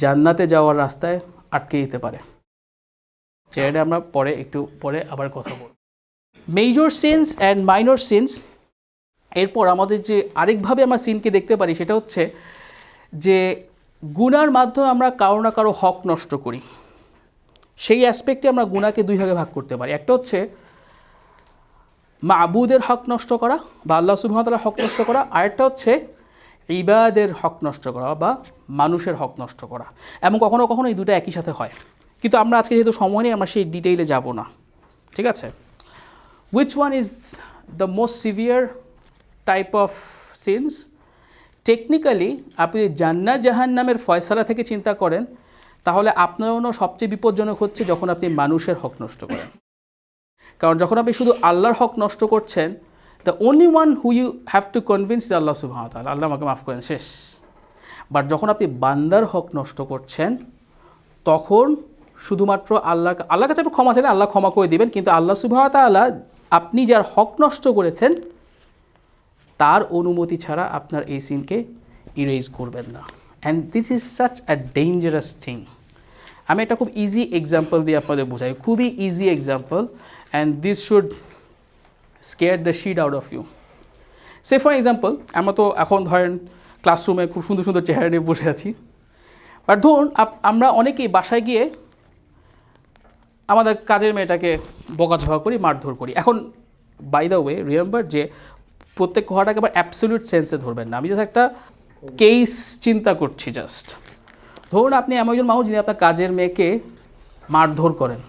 Speaker 2: জান্নাতে যাওয়ার রাস্তায় আটকে দিতে পারে। যেটা আমরা একটু পরে আবার কথা বলব। Major sins and minor sins, এরপর আমাদের যে আরেকভাবে আমরা সিনকে দেখতে পারি সেটা হচ্ছে যে গুনার মাধ্যমে আমরা কারো না কারো হক নষ্ট করি। সেই অ্যাসপেক্টে আমরা গুনাকে দুই ভাগে ভাগ করতে পারি। একটা হচ্ছে মাবুদের হক নষ্ট করা বা আল্লাহ সুবহানাহু ওয়া তাআলার হক নষ্ট করা, আরেকটা হচ্ছে ইবাদের হক নষ্ট করা বা মানুষের হক নষ্ট করা, এবং কখনো কখনো এই দুটো একই সাথে হয়, কিন্তু আমরা আজকে যেহেতু সময় নেই আমরা সেই ডিটেইলে যাব না। ঠিক আছে? Which one is the most severe type of sins? Technically আপনি জান্নাত জাহান্নামের ফয়সালা থেকে চিন্তা করেন, তাহলে আপনার জন্য সবচেয়ে বিপজ্জনক হচ্ছে যখন আপনি মানুষের হক নষ্ট করেন। কারণ যখন আপনি শুধু আল্লাহর হক নষ্ট করছেন, the only one who you have to convince is Allah subhanahu wa ta'ala, আল্লাহ আমাকে মাফ করেন, শেষ। বাট যখন আপনি বান্দার হক নষ্ট করছেন, তখন শুধুমাত্র আল্লাহর কাছে আপনি ক্ষমা চাইলে আল্লাহ ক্ষমা করে দিবেন, কিন্তু আল্লাহ সুবহানাহু ওয়া তাআলা আপনি যার হক নষ্ট করেছেন তার অনুমতি ছাড়া আপনার এই সিনকে ইরেজ করবেন না। And this is such a dangerous thing. আমি একটা খুব ইজি এক্সাম্পল দিয়ে আপনাদের বোঝাই, খুবই easy example, and this should scare the shit out of you. Say for example, আমরা তো এখন ধরেন ক্লাসরুমে খুব সুন্দর সুন্দর চেহারা নিয়ে বসে আছি, বাট ধরুন আমরা অনেকেই বাসায় গিয়ে আমাদের কাজের মেয়েটাকে বকাঝকা করি, মারধর করি। এখন বাই দ্য ওয়ে রিমেম্বার যে প্রত্যেক কথাটাকে আবার অ্যাবসলিউট সেন্সে ধরবেন না, আমি জাস্ট একটা কেস চিন্তা করছি। জাস্ট ধরুন আপনি এমন একজন মানুষ যিনি আপনার কাজের মেয়েকে মারধর করেন,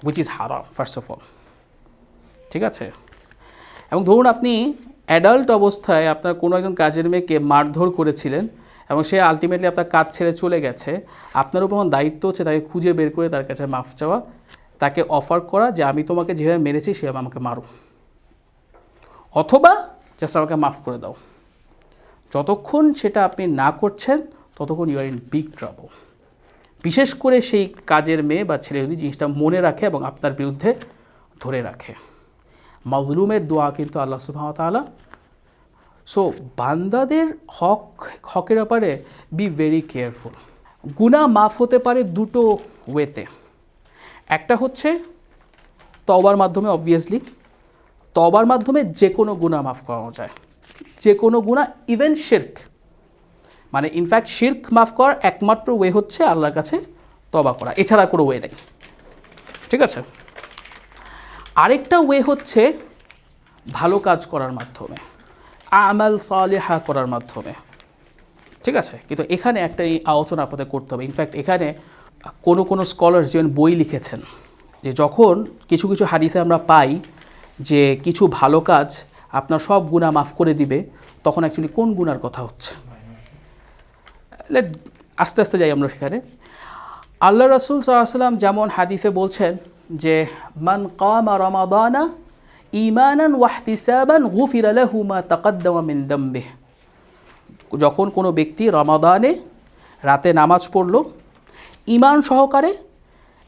Speaker 2: উইচ ইজ হারাম ফার্স্ট অফ অল। ঠিক আছে? এবং ধরুন আপনি অ্যাডাল্ট অবস্থায় আপনার কোনো একজন কাজের মেয়েকে মারধর করেছিলেন এবং সে আলটিমেটলি আপনার কাজ ছেড়ে চলে গেছে, আপনার উপর দায়িত্ব হচ্ছে তাকে খুঁজে বের করে তার কাছে মাফ চাওয়া, তাকে অফার করা যে আমি তোমাকে যেভাবে মেরেছি সেভাবে আমাকে মারো, অথবা জাস্ট আমাকে মাফ করে দাও। যতক্ষণ সেটা আপনি না করছেন ততক্ষণ you are in big trouble. বিশেষ করে সেই কাজের মেয়ে বা ছেলে যদি জিনিসটা মনে রাখে এবং আপনার বিরুদ্ধে ধরে রাখে। মাজলুমের দোয়া কিন্তু আল্লাহ সুবহানাহু ওয়া তাআলা। সো বান্দাদের হকের ব্যাপারে বি ভেরি কেয়ারফুল। গুনাহ মাফ হতে পারে দুটো ওয়েতে। একটা হচ্ছে তওবার মাধ্যমে, অবভিয়াসলি তওবার মাধ্যমে যে কোনো গুনাহ মাফ করানো যায়, যে কোনো গুনাহ, ইভেন শিরক। মানে ইনফ্যাক্ট শিরক মাফ করার একমাত্র ওয়ে হচ্ছে আল্লাহর কাছে তওবা করা, এছাড়া কোনো ওয়ে নেই। ঠিক আছে? আরেকটা ওয়ে হচ্ছে ভালো কাজ করার মাধ্যমে, আমাল সালেহা করার মাধ্যমে। ঠিক আছে? কিন্তু এখানে একটা আলোচনা আপনাদের করতে হবে। ইনফ্যাক্ট এখানে কোনো স্কলার যেমন বই লিখেছেন যে যখন কিছু কিছু হাদিসে আমরা পাই যে কিছু ভালো কাজ আপনার সব গুনাহ মাফ করে দিবে, তখন অ্যাকচুয়ালি কোন গুনার কথা হচ্ছে? আস্তে আস্তে যাই আমরা সেখানে। আল্লাহ রাসূল সাল্লাল্লাহু আলাইহি ওয়াসাল্লাম যেমন হাদিসে বলছেন যে মান কামা রমাদানা ঈমানান ওয়া ইহতিসাবান গুফিরা লাহু মা তাকাদ্দামা মিন যামবিহি। যখন কোনো ব্যক্তি রমাদানে রাতে নামাজ পড়ল ঈমান সহকারে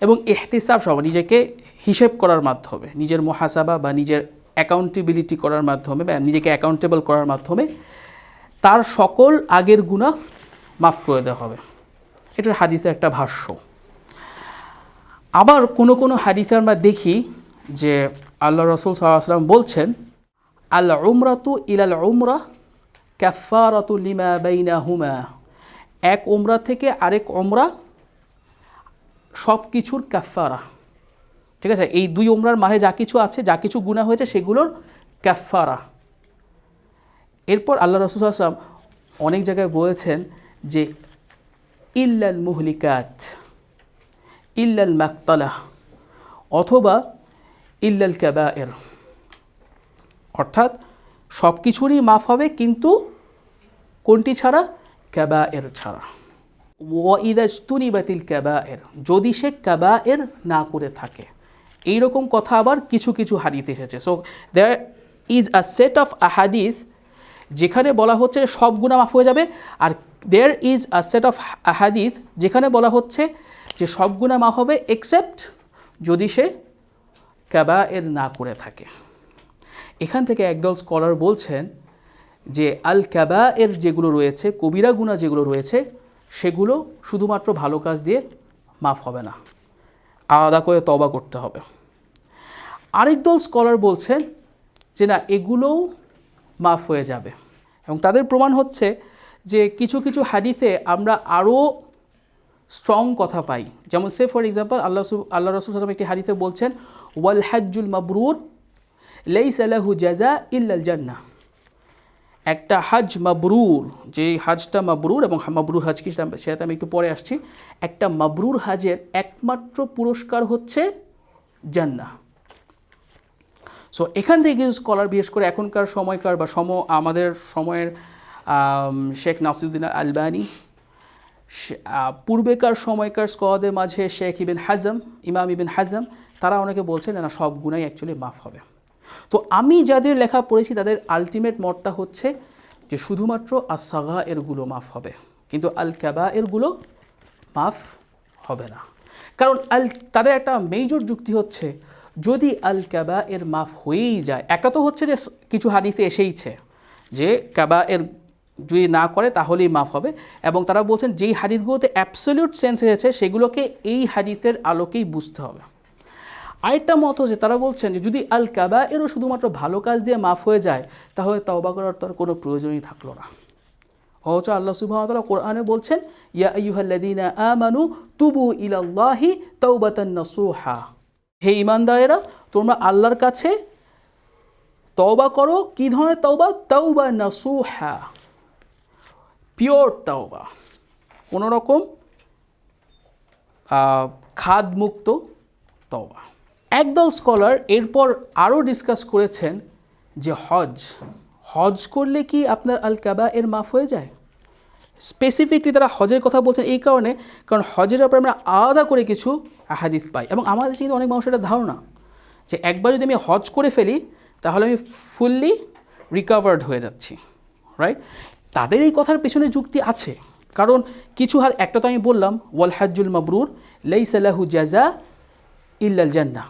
Speaker 2: এবং ইহতিসাব সহ নিজেকে হিসেব করার মাধ্যমে, নিজের মুহাসাবা বা নিজের অ্যাকাউন্টেবিলিটি করার মাধ্যমে বা নিজেকে অ্যাকাউন্টেবল করার মাধ্যমে তার সকল আগের গুনাহ মাফ করে দেওয়া হবে। এটার হাদিসের একটা ভাষ্য। আবার কোনো কোনো হাদিসে আমরা দেখি যে আল্লাহ রাসূল সাল্লাল্লাহু আলাইহি ওয়াসাল্লাম বলছেন, আল উমরাতু ইলাল উমরা কাফফারাতু লিমা বাইনাহুমা, এক উমরা থেকে আরেক উমরা সব কিছুর কাফফারা। ঠিক আছে, এই দুই উমরার মাঝে যা কিছু আছে, যা কিছু গুনাহ হয়েছে সেগুলোর কাফফারা। এরপর আল্লাহ রাসূল সাল্লাল্লাহু আলাইহি ওয়াসাল্লাম অনেক জায়গায় বলেছেন যে ইল্লাল মুহলিকাত, ইল্লাল মাকতালা, অথবা ইল্লাল কাবায়ের, অর্থাৎ সব কিছুরই মাফ হবে কিন্তু কোনটি ছাড়া? কাবায়ের ছাড়া। ওয়াইদা ইজতুনিবাতিল কাবায়ের, যদি সে কাবায়ের না করে থাকে। এইরকম কথা আবার কিছু কিছু হাদিস এসেছে। So there is a set of আহাদিস যেখানে বলা হচ্ছে সব গুনাহ মাফ হয়ে যাবে, আর there is a set of আহাদিস যেখানে বলা হচ্ছে যে সব গুনাহ মাফ হবে এক্সেপ্ট যদি সে কাবায়ের না করে থাকে। এখান থেকে একদল স্কলার বলছেন যে আল কাবায়ের যেগুলো রয়েছে, কবিরা গুনাহ যেগুলো রয়েছে, সেগুলো শুধুমাত্র ভালো কাজ দিয়ে মাফ হবে না, আলাদা করে তওবা করতে হবে। আরেক দল স্কলার বলছেন যে না, এগুলোও মাফ হয়ে যাবে, এবং তাদের প্রমাণ হচ্ছে যে কিছু কিছু হাদিসে আমরা আরও স্ট্রং কথা পাই। যেমন সে ফর এক্সাম্পল আল্লাহ রাসূল সাল্লাল্লাহু আলাইহি ওয়াসাল্লাম একটি হাদিসে বলছেন, ওয়াল হাজ্জুল মাবরুর লাইসা লাহু জাযা ইল্লাল জান্নাহ, একটা হাজ মাবরুর, যে হাজটা মাবরুর, এবং মাবরুর হাজ কি সেটা আমি একটু পরে আসছি, একটা মাবরুর হাজের একমাত্র পুরস্কার হচ্ছে জান্নাহ। সো এখান থেকে কিছু স্কলার, বিশেষ করে এখনকার সময়কার বা আমাদের সময়ের শেখ নাসিরুদ্দিন আলবানী, পূর্বেকার সময়কার স্কলারদের মাঝে শেখ ইবিন হাজম, ইমাম ইবিন হাজম, তারা অনেকে বলছেন না সব গুনাই অ্যাকচুয়ালি মাফ হবে। তো আমি যাদের লেখা পড়েছি তাদের আলটিমেট মতটা হচ্ছে যে শুধুমাত্র আস-সাগায়েরগুলো মাফ হবে, কিন্তু আল কাবায়েরগুলো মাফ হবে না। কারণ তাদের একটা মেজর যুক্তি হচ্ছে, যদি আল কাবায়ের মাফ হয়েই যায়, একটা তো হচ্ছে যে কিছু হাদিসে এসেইছে যে কাবায়ের যদি না করে তাহলেই মাফ হবে, এবং তারা বলছেন যেই হাদিসগুলোতে অ্যাবসলিউট সেন্স এসেছে সেগুলোকে এই হাদিসের আলোকেই বুঝতে হবে। আরেকটা মত যে তারা বলছেন যে যদি আল কাবায়েরও শুধুমাত্র ভালো কাজ দিয়ে মাফ হয়ে যায়, তাহলে তওবা করার তার কোনো প্রয়োজনই থাকলো না। অথচ আল্লাহ সুবহানাহু ওয়া তাআলা কোরআনে বলছেন, ইয়া আইয়ুহাল্লাযীনা আমানু তুবু ইলাল্লাহি তাওবাতান নাসুহা, হে ঈমানদারেরা তোমরা আল্লাহর কাছে তওবা করো। কী ধরনের তওবা? তাওবা নাসুহা, পিওর তওবা, কোনো রকম খাদমুক্ত তওবা। একদল স্কলার এরপর আরও ডিসকাস করেছেন যে হজ করলে কি আপনার আল কাবায়ের মাফ হয়ে যায়? স্পেসিফিকলি তারা হজের কথা বলছেন এই কারণে, কারণ হজের ব্যাপারে আমরা আলাদা করে কিছু হাদিস পাই, এবং আমাদের দেশে কিন্তু অনেক মানুষের একটা ধারণা যে একবার যদি আমি হজ করে ফেলি তাহলে আমি ফুললি রিকভার্ড হয়ে যাচ্ছি, রাইট? তাদের এই কথার পেছনে যুক্তি আছে, কারণ কিছু একটা তো আমি বললাম, ওয়াল হাজ্জুল মাবরুর লাইসা লাহু জাযা ইল্লাল জান্নাহ,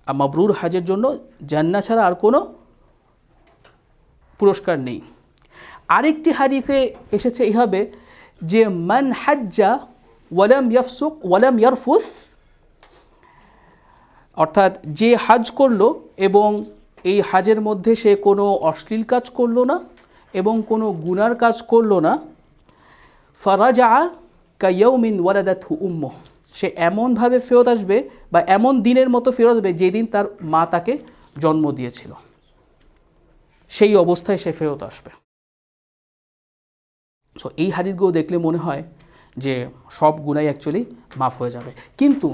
Speaker 2: আর মাবরুর হাজের জন্য জান্নাহ ছাড়া আর কোনো পুরস্কার নেই। আরেকটি হাদিসে এসেছে এইভাবে যে মান হাজ্জা ওয়ালাম ইয়াফসুক ওয়ালাম ইয়ারফুস, অর্থাৎ যে হাজ করলো এবং এই হাজের মধ্যে সে কোনো অশ্লীল কাজ করলো না এবং কোনো গুনার কাজ করলো না, ফারাজা কায়াউমিন ওয়ালাদাতহু উম্মুহ, সে এমনভাবে ফেরত আসবে বা এমন দিনের মতো ফেরত আসবে যেদিন তার মা তাকে জন্ম দিয়েছিল, সেই অবস্থায় সে ফেরত আসবে। সো এই হাদিসগুলো দেখলে মনে হয় যে সব গুনাই অ্যাকচুয়ালি মাফ হয়ে যাবে, কিন্তু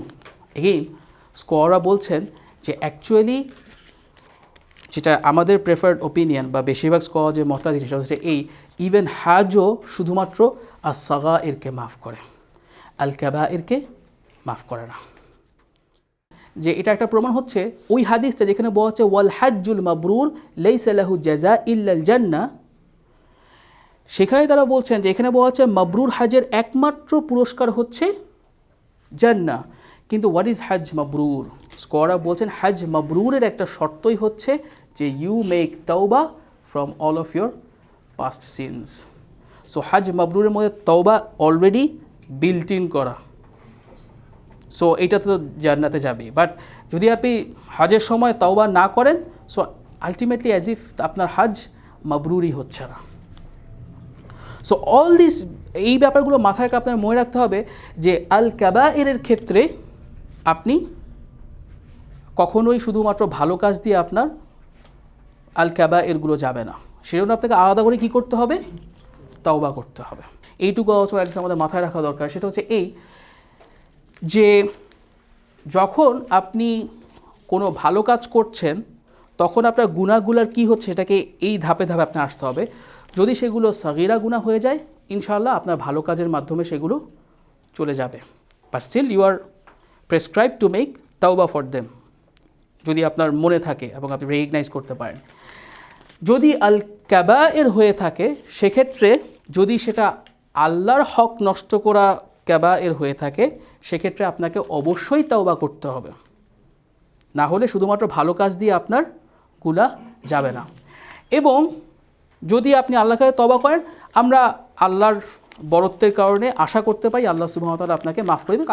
Speaker 2: এগেইন স্কলাররা বলছেন যে অ্যাকচুয়ালি যেটা আমাদের প্রেফার্ড ওপিনিয়ন বা বেশিরভাগ স্কলার যে মতটা দিচ্ছে সেটা হচ্ছে এই, ইভেন হাজও শুধুমাত্র আস-সাগায়েরকে মাফ করে, আল কাবায়েরকে মাফ করে না। যে এটা একটা প্রমাণ হচ্ছে ওই হাদিসটা যেখানে বলা হচ্ছে ওয়াল হাজ্জুল মাবরুর লাইসা লাহু জাযা ইল্লাল জান্নাহ, সেখানে তারা বলছেন যে এখানে বলা হচ্ছে মাবরুর হাজের একমাত্র পুরস্কার হচ্ছে জান্নাহ, কিন্তু হোয়াট ইজ হজ মাবরুর? স্কলাররা বলছেন হজ মাবরুরের একটা শর্তই হচ্ছে যে ইউ মেক তওবা from all of your past sins. So হজ মাবরুরের মধ্যে তওবা অলরেডি বিল্ট ইন করা, সো এইটা তো জান্নাতে যাবে। বাট যদি আপনি হজের সময় তওবা না করেন, সো আলটিমেটলি অ্যাজ ইফ আপনার হজ মাবরুরই হচ্ছে না। সো অল দিস, এই ব্যাপারগুলো মাথায় আপনার মনে রাখতে হবে যে আল কাবায়েরের ক্ষেত্রে আপনি কখনোই শুধুমাত্র ভালো কাজ দিয়ে আপনার আল কাবায়েরগুলো যাবে না, সেজন্য আপনাকে আলাদা করে কী করতে হবে? তওবা করতে হবে। এইটুকু অবশ্য আমাদের মাথায় রাখা দরকার। সেটা হচ্ছে এই যে যখন আপনি কোনো ভালো কাজ করছেন তখন আপনার গুনাহগুলোর কী হচ্ছে এটাকে এই ধাপে ধাপে আপনার আসতে হবে। যদি সেগুলো সাগীরা গুনাহ হয়ে যায়, ইনশাআল্লাহ আপনার ভালো কাজের মাধ্যমে সেগুলো চলে যাবে। But still you are prescribe to make তাওবা ফর দেম, যদি আপনার মনে থাকে এবং আপনি রেকগনাইজ করতে পারেন। যদি আল কাবায়ের হয়ে থাকে, সেক্ষেত্রে যদি সেটা আল্লাহর হক নষ্ট করা কাবায়ের হয়ে থাকে, সেক্ষেত্রে আপনাকে অবশ্যই তাওবা করতে হবে, না হলে শুধুমাত্র ভালো কাজ দিয়ে আপনার গুনাহ যাবে না। এবং যদি আপনি আল্লাহর কাছে তওবা করেন, আমরা আল্লাহর বরত্বের কারণে আশা করতে পারি আল্লাহ সুবহানাহু ওয়া তাআলা আপনাকে মাফ করে দেবেন।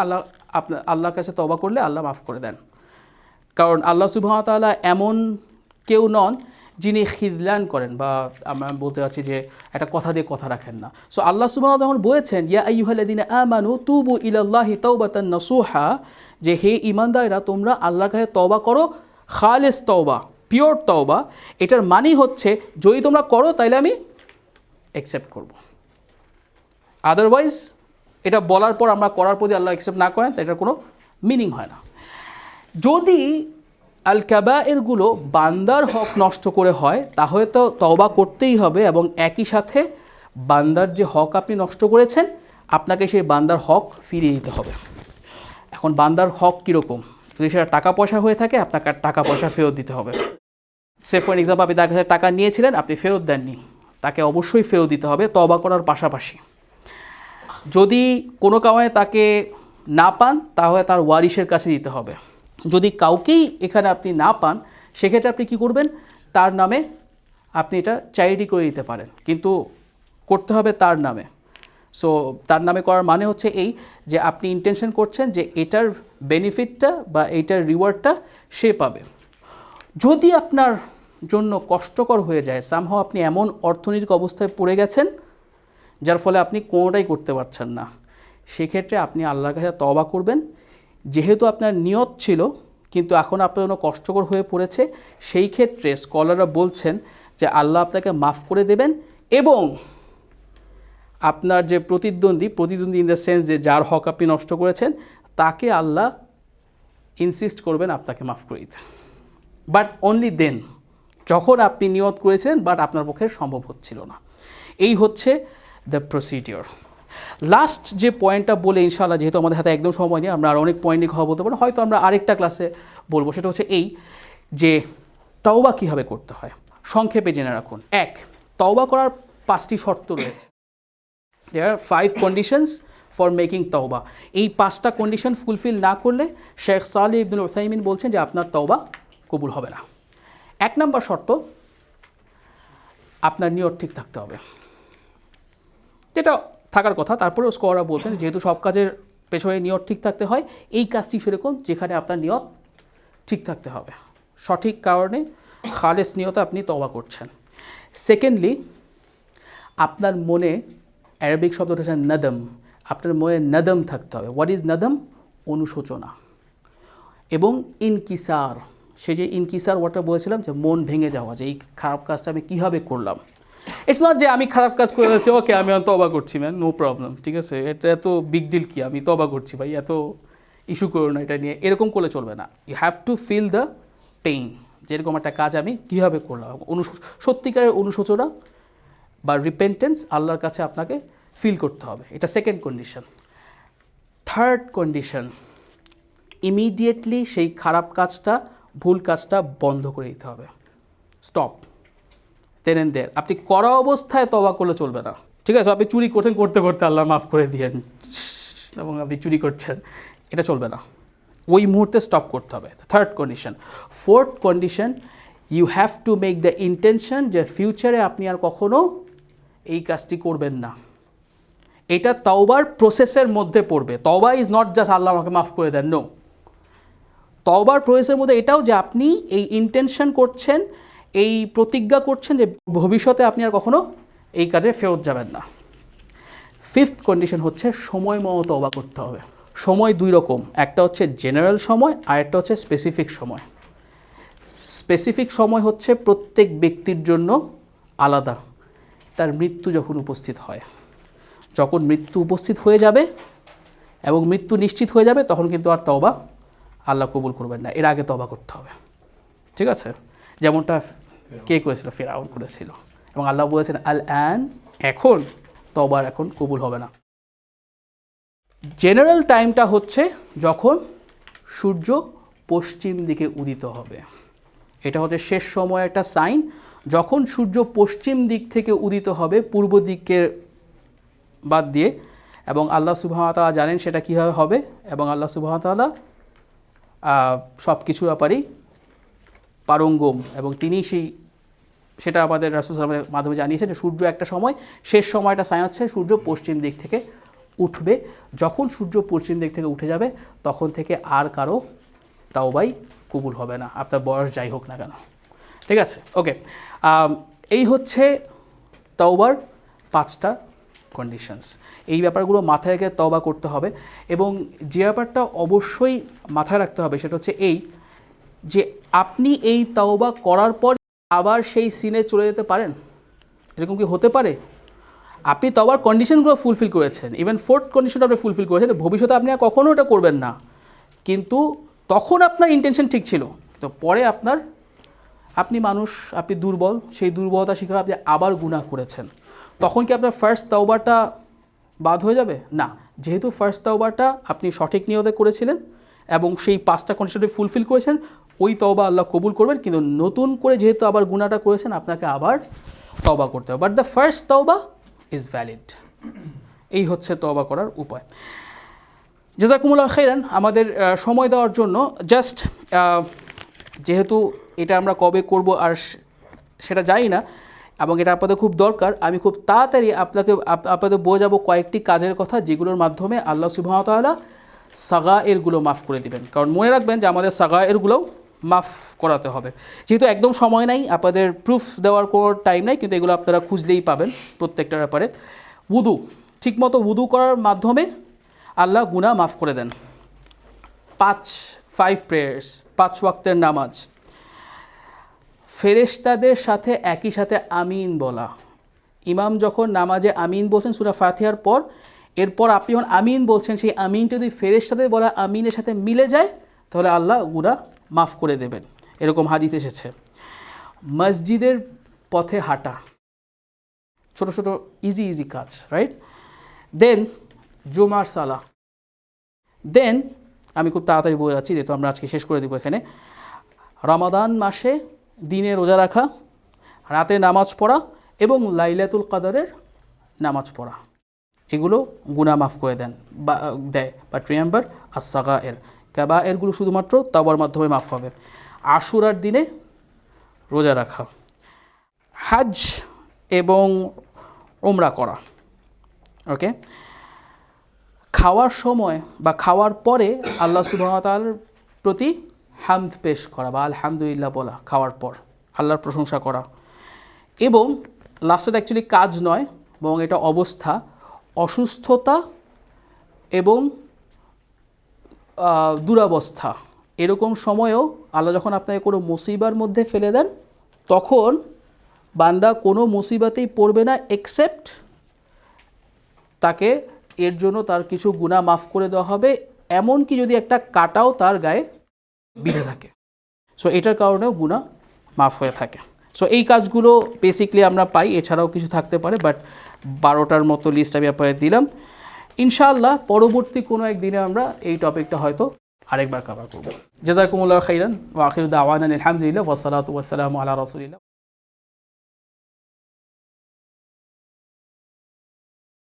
Speaker 2: আল্লাহর কাছে তওবা করলে আল্লাহ মাফ করে দেন, কারণ আল্লাহ সুবহানাহু ওয়া তাআলা এমন কেউ নন যিনি খিদলান করেন, বা আমরা বলতে চাচ্ছি যে একটা কথা দিয়ে কথা রাখেন না। সো আল্লাহ সুবহানাহু ওয়া তাআলা বলেছেন ইয়া আইয়ুহাল্লাযীনা আমানু তুবু ইলাল্লাহি তাওবাতান নাসুহা, যে হে ঈমানদাররা তোমরা আল্লাহর কাছে তওবা করো, খালিস তওবা, পিওর তওবা। এটার মানে হচ্ছে যদি তোমরা করো তাহলে আমি অ্যাকসেপ্ট করব, আদারওয়াইজ এটা বলার পর আমরা করার প্রতি আল্লাহ অ্যাকসেপ্ট না করেন, তাই এটার কোনো মিনিং হয় না। যদি আল কাবায়েরগুলো বান্দার হক নষ্ট করে হয়, তাহলে তো তওবা করতেই হবে, এবং একই সাথে বান্দার যে হক আপনি নষ্ট করেছেন আপনাকে সেই বান্দার হক ফিরিয়ে দিতে হবে। এখন বান্দার হক কীরকম? যদি সেটা টাকা পয়সা হয়ে থাকে, আপনাকে টাকা পয়সা ফেরত দিতে হবে। সে ফর এক্সাম্পল আপনি তার কাছে টাকা নিয়েছিলেন, আপনি ফেরত দেননি, তাকে অবশ্যই ফেরত দিতে হবে তওবা করার পাশাপাশি। যদি কোনো কারণে তাকে না পান, তাহলে তার ওয়ারিশের কাছে দিতে হবে। যদি কাউকেই এখানে আপনি না পান, সেক্ষেত্রে আপনি কি করবেন? তার নামে আপনি এটা চ্যারিটি করে দিতে পারেন, কিন্তু করতে হবে তার নামে। সো তার নামে করার মানে হচ্ছে এই যে আপনি ইন্টেনশন করছেন যে এটার বেনিফিটটা বা এইটার রিওয়ার্ডটা সে পাবে। যদি আপনার জন্য কষ্টকর হয়ে যায়, সামহাও আপনি এমন অর্থনৈতিক অবস্থায় পড়ে গেছেন যার ফলে আপনি কোনোটাই করতে পারছেন না, সেক্ষেত্রে আপনি আল্লাহর কাছে তওবা করবেন। যেহেতু আপনার নিয়ত ছিল কিন্তু এখন আপনার জন্য কষ্টকর হয়ে পড়েছে, সেই ক্ষেত্রে স্কলাররা বলছেন যে আল্লাহ আপনাকে মাফ করে দেবেন, এবং আপনার যে প্রতিদ্বন্দ্বী ইন দ্য সেন্স যে যার হক আপনি নষ্ট করেছেন, তাকে আল্লাহ ইনসিস্ট করবেন আপনাকে মাফ করে দিতে। বাট অনলি দেন, যখন আপনি নিয়ত করেছেন বাট আপনার পক্ষে সম্ভব হচ্ছিল না। এই হচ্ছে দ্য প্রসিডিওর। লাস্ট যে পয়েন্টটা বলে ইনশাআল্লাহ, যেহেতু আমাদের হাতে একদম সময় নেই, আমরা আর অনেক পয়েন্ট নিয়ে কথা বলতে পারবো, হয়তো আমরা আরেকটা ক্লাসে বলবো। সেটা হচ্ছে এই যে তওবা কীভাবে করতে হয়। সংক্ষেপে জেনে রাখুন। 1, তওবা করার 5টি শর্ত রয়েছে। দেয়ার আর 5 কন্ডিশনস ফর মেকিং তওবা। এই 5টা কন্ডিশন ফুলফিল না করলে শেখ সালেহ ইবনুল উসাইমিন বলছেন যে আপনার তওবা কবুল হবে না। 1 নম্বর শর্ত, আপনার নিয়ত ঠিক থাকতে হবে, যেটা থাকার কথা। তারপরেও স্কলাররা বলছেন যেহেতু সব কাজের পেছনে নিয়ত ঠিক থাকতে হয়, এই কাজটি সেরকম যেখানে আপনার নিয়ত ঠিক থাকতে হবে, সঠিক কারণে খালেস নিয়তে আপনি তওবা করছেন। সেকেন্ডলি, আপনার মনে, অ্যারাবিক শব্দটা হচ্ছে নদম, আপনার মনে নদম থাকতে হবে। হোয়াট ইজ নদম? অনুশোচনা এবং ইনকিসার। সে যে ইনকিসার ওয়ার্ডটা বলেছিলাম, যে মন ভেঙে যাওয়া, যে এই খারাপ কাজটা আমি কীভাবে করলাম। ইটস নট যে আমি খারাপ কাজ করে যাচ্ছি, ওকে আমি তওবা করছি, ম্যান, নো প্রবলেম, ঠিক আছে, এটা এত বিগ ডিল কি, আমি তওবা করছি ভাই, এত ইস্যু করো না এটা নিয়ে, এরকম করলে চলবে না। You have to feel the pain, যেরকম একটা কাজ আমি কীভাবে করলাম। সত্যিকারের অনুশোচনা বা রিপেন্টেন্স আল্লাহর কাছে আপনাকে ফিল করতে হবে, এটা second condition. Third condition, immediately সেই খারাপ কাজটা, ভুল কাজটা বন্ধ করে দিতে হবে। স্টপ, দেন এন্ড দেয়ার। আপনি করা অবস্থায় তওবা করলে চলবে না, ঠিক আছে। আপনি চুরি করছেন, করতে করতে আল্লাহ মাফ করে দিয়েন এবং আপনি চুরি করছেন, এটা চলবে না। ওই মুহূর্তে স্টপ করতে হবে, third condition. Fourth condition, you have to make the intention যে ফিউচারে আপনি আর কখনো এই কাজটি করবেন না। এটা তওবার প্রসেসের মধ্যে পড়বে। তওবা ইজ নট জাস্ট আল্লাহ আমাকে মাফ করে দেন, নো। তওবার প্রসেসের মধ্যে এটাও যে আপনি এই ইন্টেনশন করছেন, এই প্রতিজ্ঞা করছেন যে ভবিষ্যতে আপনি আর কখনো এই কাজে ফেরত যাবেন না। ফিফথ কন্ডিশন হচ্ছে সময় মতো তওবা করতে হবে। সময় দুই রকম, একটা হচ্ছে জেনারেল সময় আর একটা হচ্ছে স্পেসিফিক সময়। স্পেসিফিক সময় হচ্ছে প্রত্যেক ব্যক্তির জন্য আলাদা। তার মৃত্যু যখন উপস্থিত হয়, যখন মৃত্যু উপস্থিত হয়ে যাবে এবং মৃত্যু নিশ্চিত হয়ে যাবে, তখন কিন্তু আর তওবা আল্লাহ কবুল করবেন না, এর আগে তওবা করতে হবে। ঠিক আছে, যেমনটা কে করেছিল, ফিরআউন করেছিল, এবং আল্লাহ বলেছেন আল আন, এখন তওবার এখন কবুল হবে না। জেনারেল টাইমটা হচ্ছে যখন সূর্য পশ্চিম দিকে উদিত হবে। এটা হচ্ছে শেষ সময় একটা সাইন, যখন সূর্য পশ্চিম দিক থেকে উদিত হবে পূর্ব দিকে বাদ দিয়ে, এবং আল্লাহ সুবহানাহু ওয়া তাআলা জানেন সেটা কীভাবে হবে, এবং আল্লাহ সুবহানাহু ওয়া তাআলা সব কিছুর ব্যাপারেই পারঙ্গম, এবং তিনি সেটা আমাদের রাসূল সাল্লাল্লাহু আলাইহি ওয়াসাল্লামের মাধ্যমে জানিয়েছেন যে সূর্য একটা সময়, শেষ সময়টা সাইন হচ্ছে সূর্য পশ্চিম দিক থেকে উঠবে। যখন সূর্য পশ্চিম দিক থেকে উঠে যাবে, তখন থেকে আর কারো তাওবাই কবুল হবে না, আপনার বয়স যাই হোক না কেন। ঠিক আছে, ওকে। এই হচ্ছে তাওবার 5টা কন্ডিশনস। এই ব্যাপারগুলো মাথায় রেখে তওবা করতে হবে, এবং যে ব্যাপারটা অবশ্যই মাথায় রাখতে হবে সেটা হচ্ছে এই যে আপনি এই তাওবা করার পর আবার সেই সিনে চলে যেতে পারেন, এরকম কি হতে পারে? আপনি তওবার কন্ডিশনগুলো ফুলফিল করেছেন, ইভেন ফোর্থ কন্ডিশনটা আপনি ফুলফিল করেছেন, ভবিষ্যতে আপনি আর কখনও এটা করবেন না, কিন্তু তখন আপনার ইন্টেনশন ঠিক ছিল, তো পরে আপনি মানুষ, আপনি দুর্বল, সেই দুর্বলতা শিখে আপনি আবার গুনাহ করেছেন, তখন কি আপনার ফার্স্ট তাওবাটা বাদ হয়ে যাবে? না, যেহেতু ফার্স্ট তাওবাটা আপনি সঠিক নিয়তে করেছিলেন এবং সেই 5টা কন্ডিশনটি ফুলফিল করেছেন, ওই তওবা আল্লাহ কবুল করবেন। কিন্তু নতুন করে যেহেতু আবার গুনাহটা করেছেন, আপনাকে আবার তওবা করতে হবে, বাট দ্য ফার্স্ট তওবা ইজ ভ্যালিড। এই হচ্ছে তওবা করার উপায়। জাযাকুমুল্লাহ খাইরান। আমাদের সময় দেওয়ার জন্য জাস্ট, যেহেতু এটা আমরা কবে করব আর সেটা জানি না, এবং এটা আপনাদের খুব দরকার, আমি খুব তাড়াতাড়ি আপনাদের বোঝাবো কয়েকটি কাজের কথা, যেগুলোর মাধ্যমে আল্লাহ সুবহানাহু ওয়া তাআলা সাগায়েরগুলো মাফ করে দিবেন। কারণ মনে রাখবেন যে আমাদের সাগায়েরগুলোও মাফ করাতে হবে। যেহেতু একদম সময় নাই, আপনাদের প্রুফ দেওয়ার কোনো টাইম নাই, কিন্তু এগুলো আপনারা খুঁজলেই পাবেন প্রত্যেকটার ব্যাপারে। উদু, ঠিকমতো উদু করার মাধ্যমে আল্লাহ গুনাহ মাফ করে দেন। 5 প্রেয়ার্স, 5 ওয়াক্তের নামাজ, ফেরেশতাদের সাথে একই সাথে আমিন বলা। ইমাম যখন নামাজে আমিন বলছেন সূরা ফাতিহার পর, এরপর আপনি যখন আমিন বলছেন, সেই আমিনটা যদি ফেরেশতাদের বলা আমিনের সাথে মিলে যায়, তাহলে আল্লাহ গুনাহ মাফ করে দেবেন, এরকম হাদিস এসেছে। মসজিদের পথে হাঁটা, ছোট ছোট ইজি কাজ, রাইট? দেন জুমার সালাহ, দেন আমি খুব তাড়াতাড়ি বলে যাচ্ছি যেহেতু আমরা আজকে শেষ করে দেবো এখানে। রমাদান মাসে দিনে রোজা রাখা, রাতে নামাজ পড়া এবং লাইলাতুল কদরের নামাজ পড়া, এগুলো গুনাহ মাফ করে দেয়। বাট রিমেম্বার আস-সাগায়ের, কাবায়েরগুলো শুধুমাত্র তাওবার মাধ্যমে মাফ হবে। আশুরার দিনে রোজা রাখা, হজ এবং উমরা করা, ওকে। খাওয়ার সময় বা খাওয়ার পরে আল্লাহ সুবহানাহু ওয়া তাআলার প্রতি হামদ পেশ করা বা আলহামদুলিল্লাহ বলা, খাওয়ার পর আল্লাহর প্রশংসা করা। এবং লাস্টের অ্যাকচুয়ালি কাজ নয়, এবং এটা অবস্থা, অসুস্থতা এবং দুরাবস্থা, এরকম সময়েও আল্লাহ যখন আপনাকে কোনো মুসিবার মধ্যে ফেলে দেন, তখন বান্দা কোনো মুসিবাতেই পড়বে না, এক্সেপ্ট তাকে এর জন্য তার কিছু গুনাহ মাফ করে দেওয়া হবে, এমনকি যদি একটা কাটাও তার গায়ে বিঁধে থাকে, সো এটার কারণেও গুনাহ মাফ হয়ে থাকে। সো এই কাজগুলো বেসিকলি আমরা পাই, এছাড়াও কিছু থাকতে পারে, বাট 12টার মতো লিস্ট আমি আপনাদের দিলাম। ইনশাআল্লাহ পরবর্তী কোনো একদিনে আমরা এই টপিকটা হয়তো আরেকবার কভার করব। জাযাকুমুল্লাহু খাইরান ওয়া আখিরু দাওয়ানা আলহামদুলিল্লাহ ওয়া সলাতু ওয়া সালামু আলা রাসূলিল্লাহ।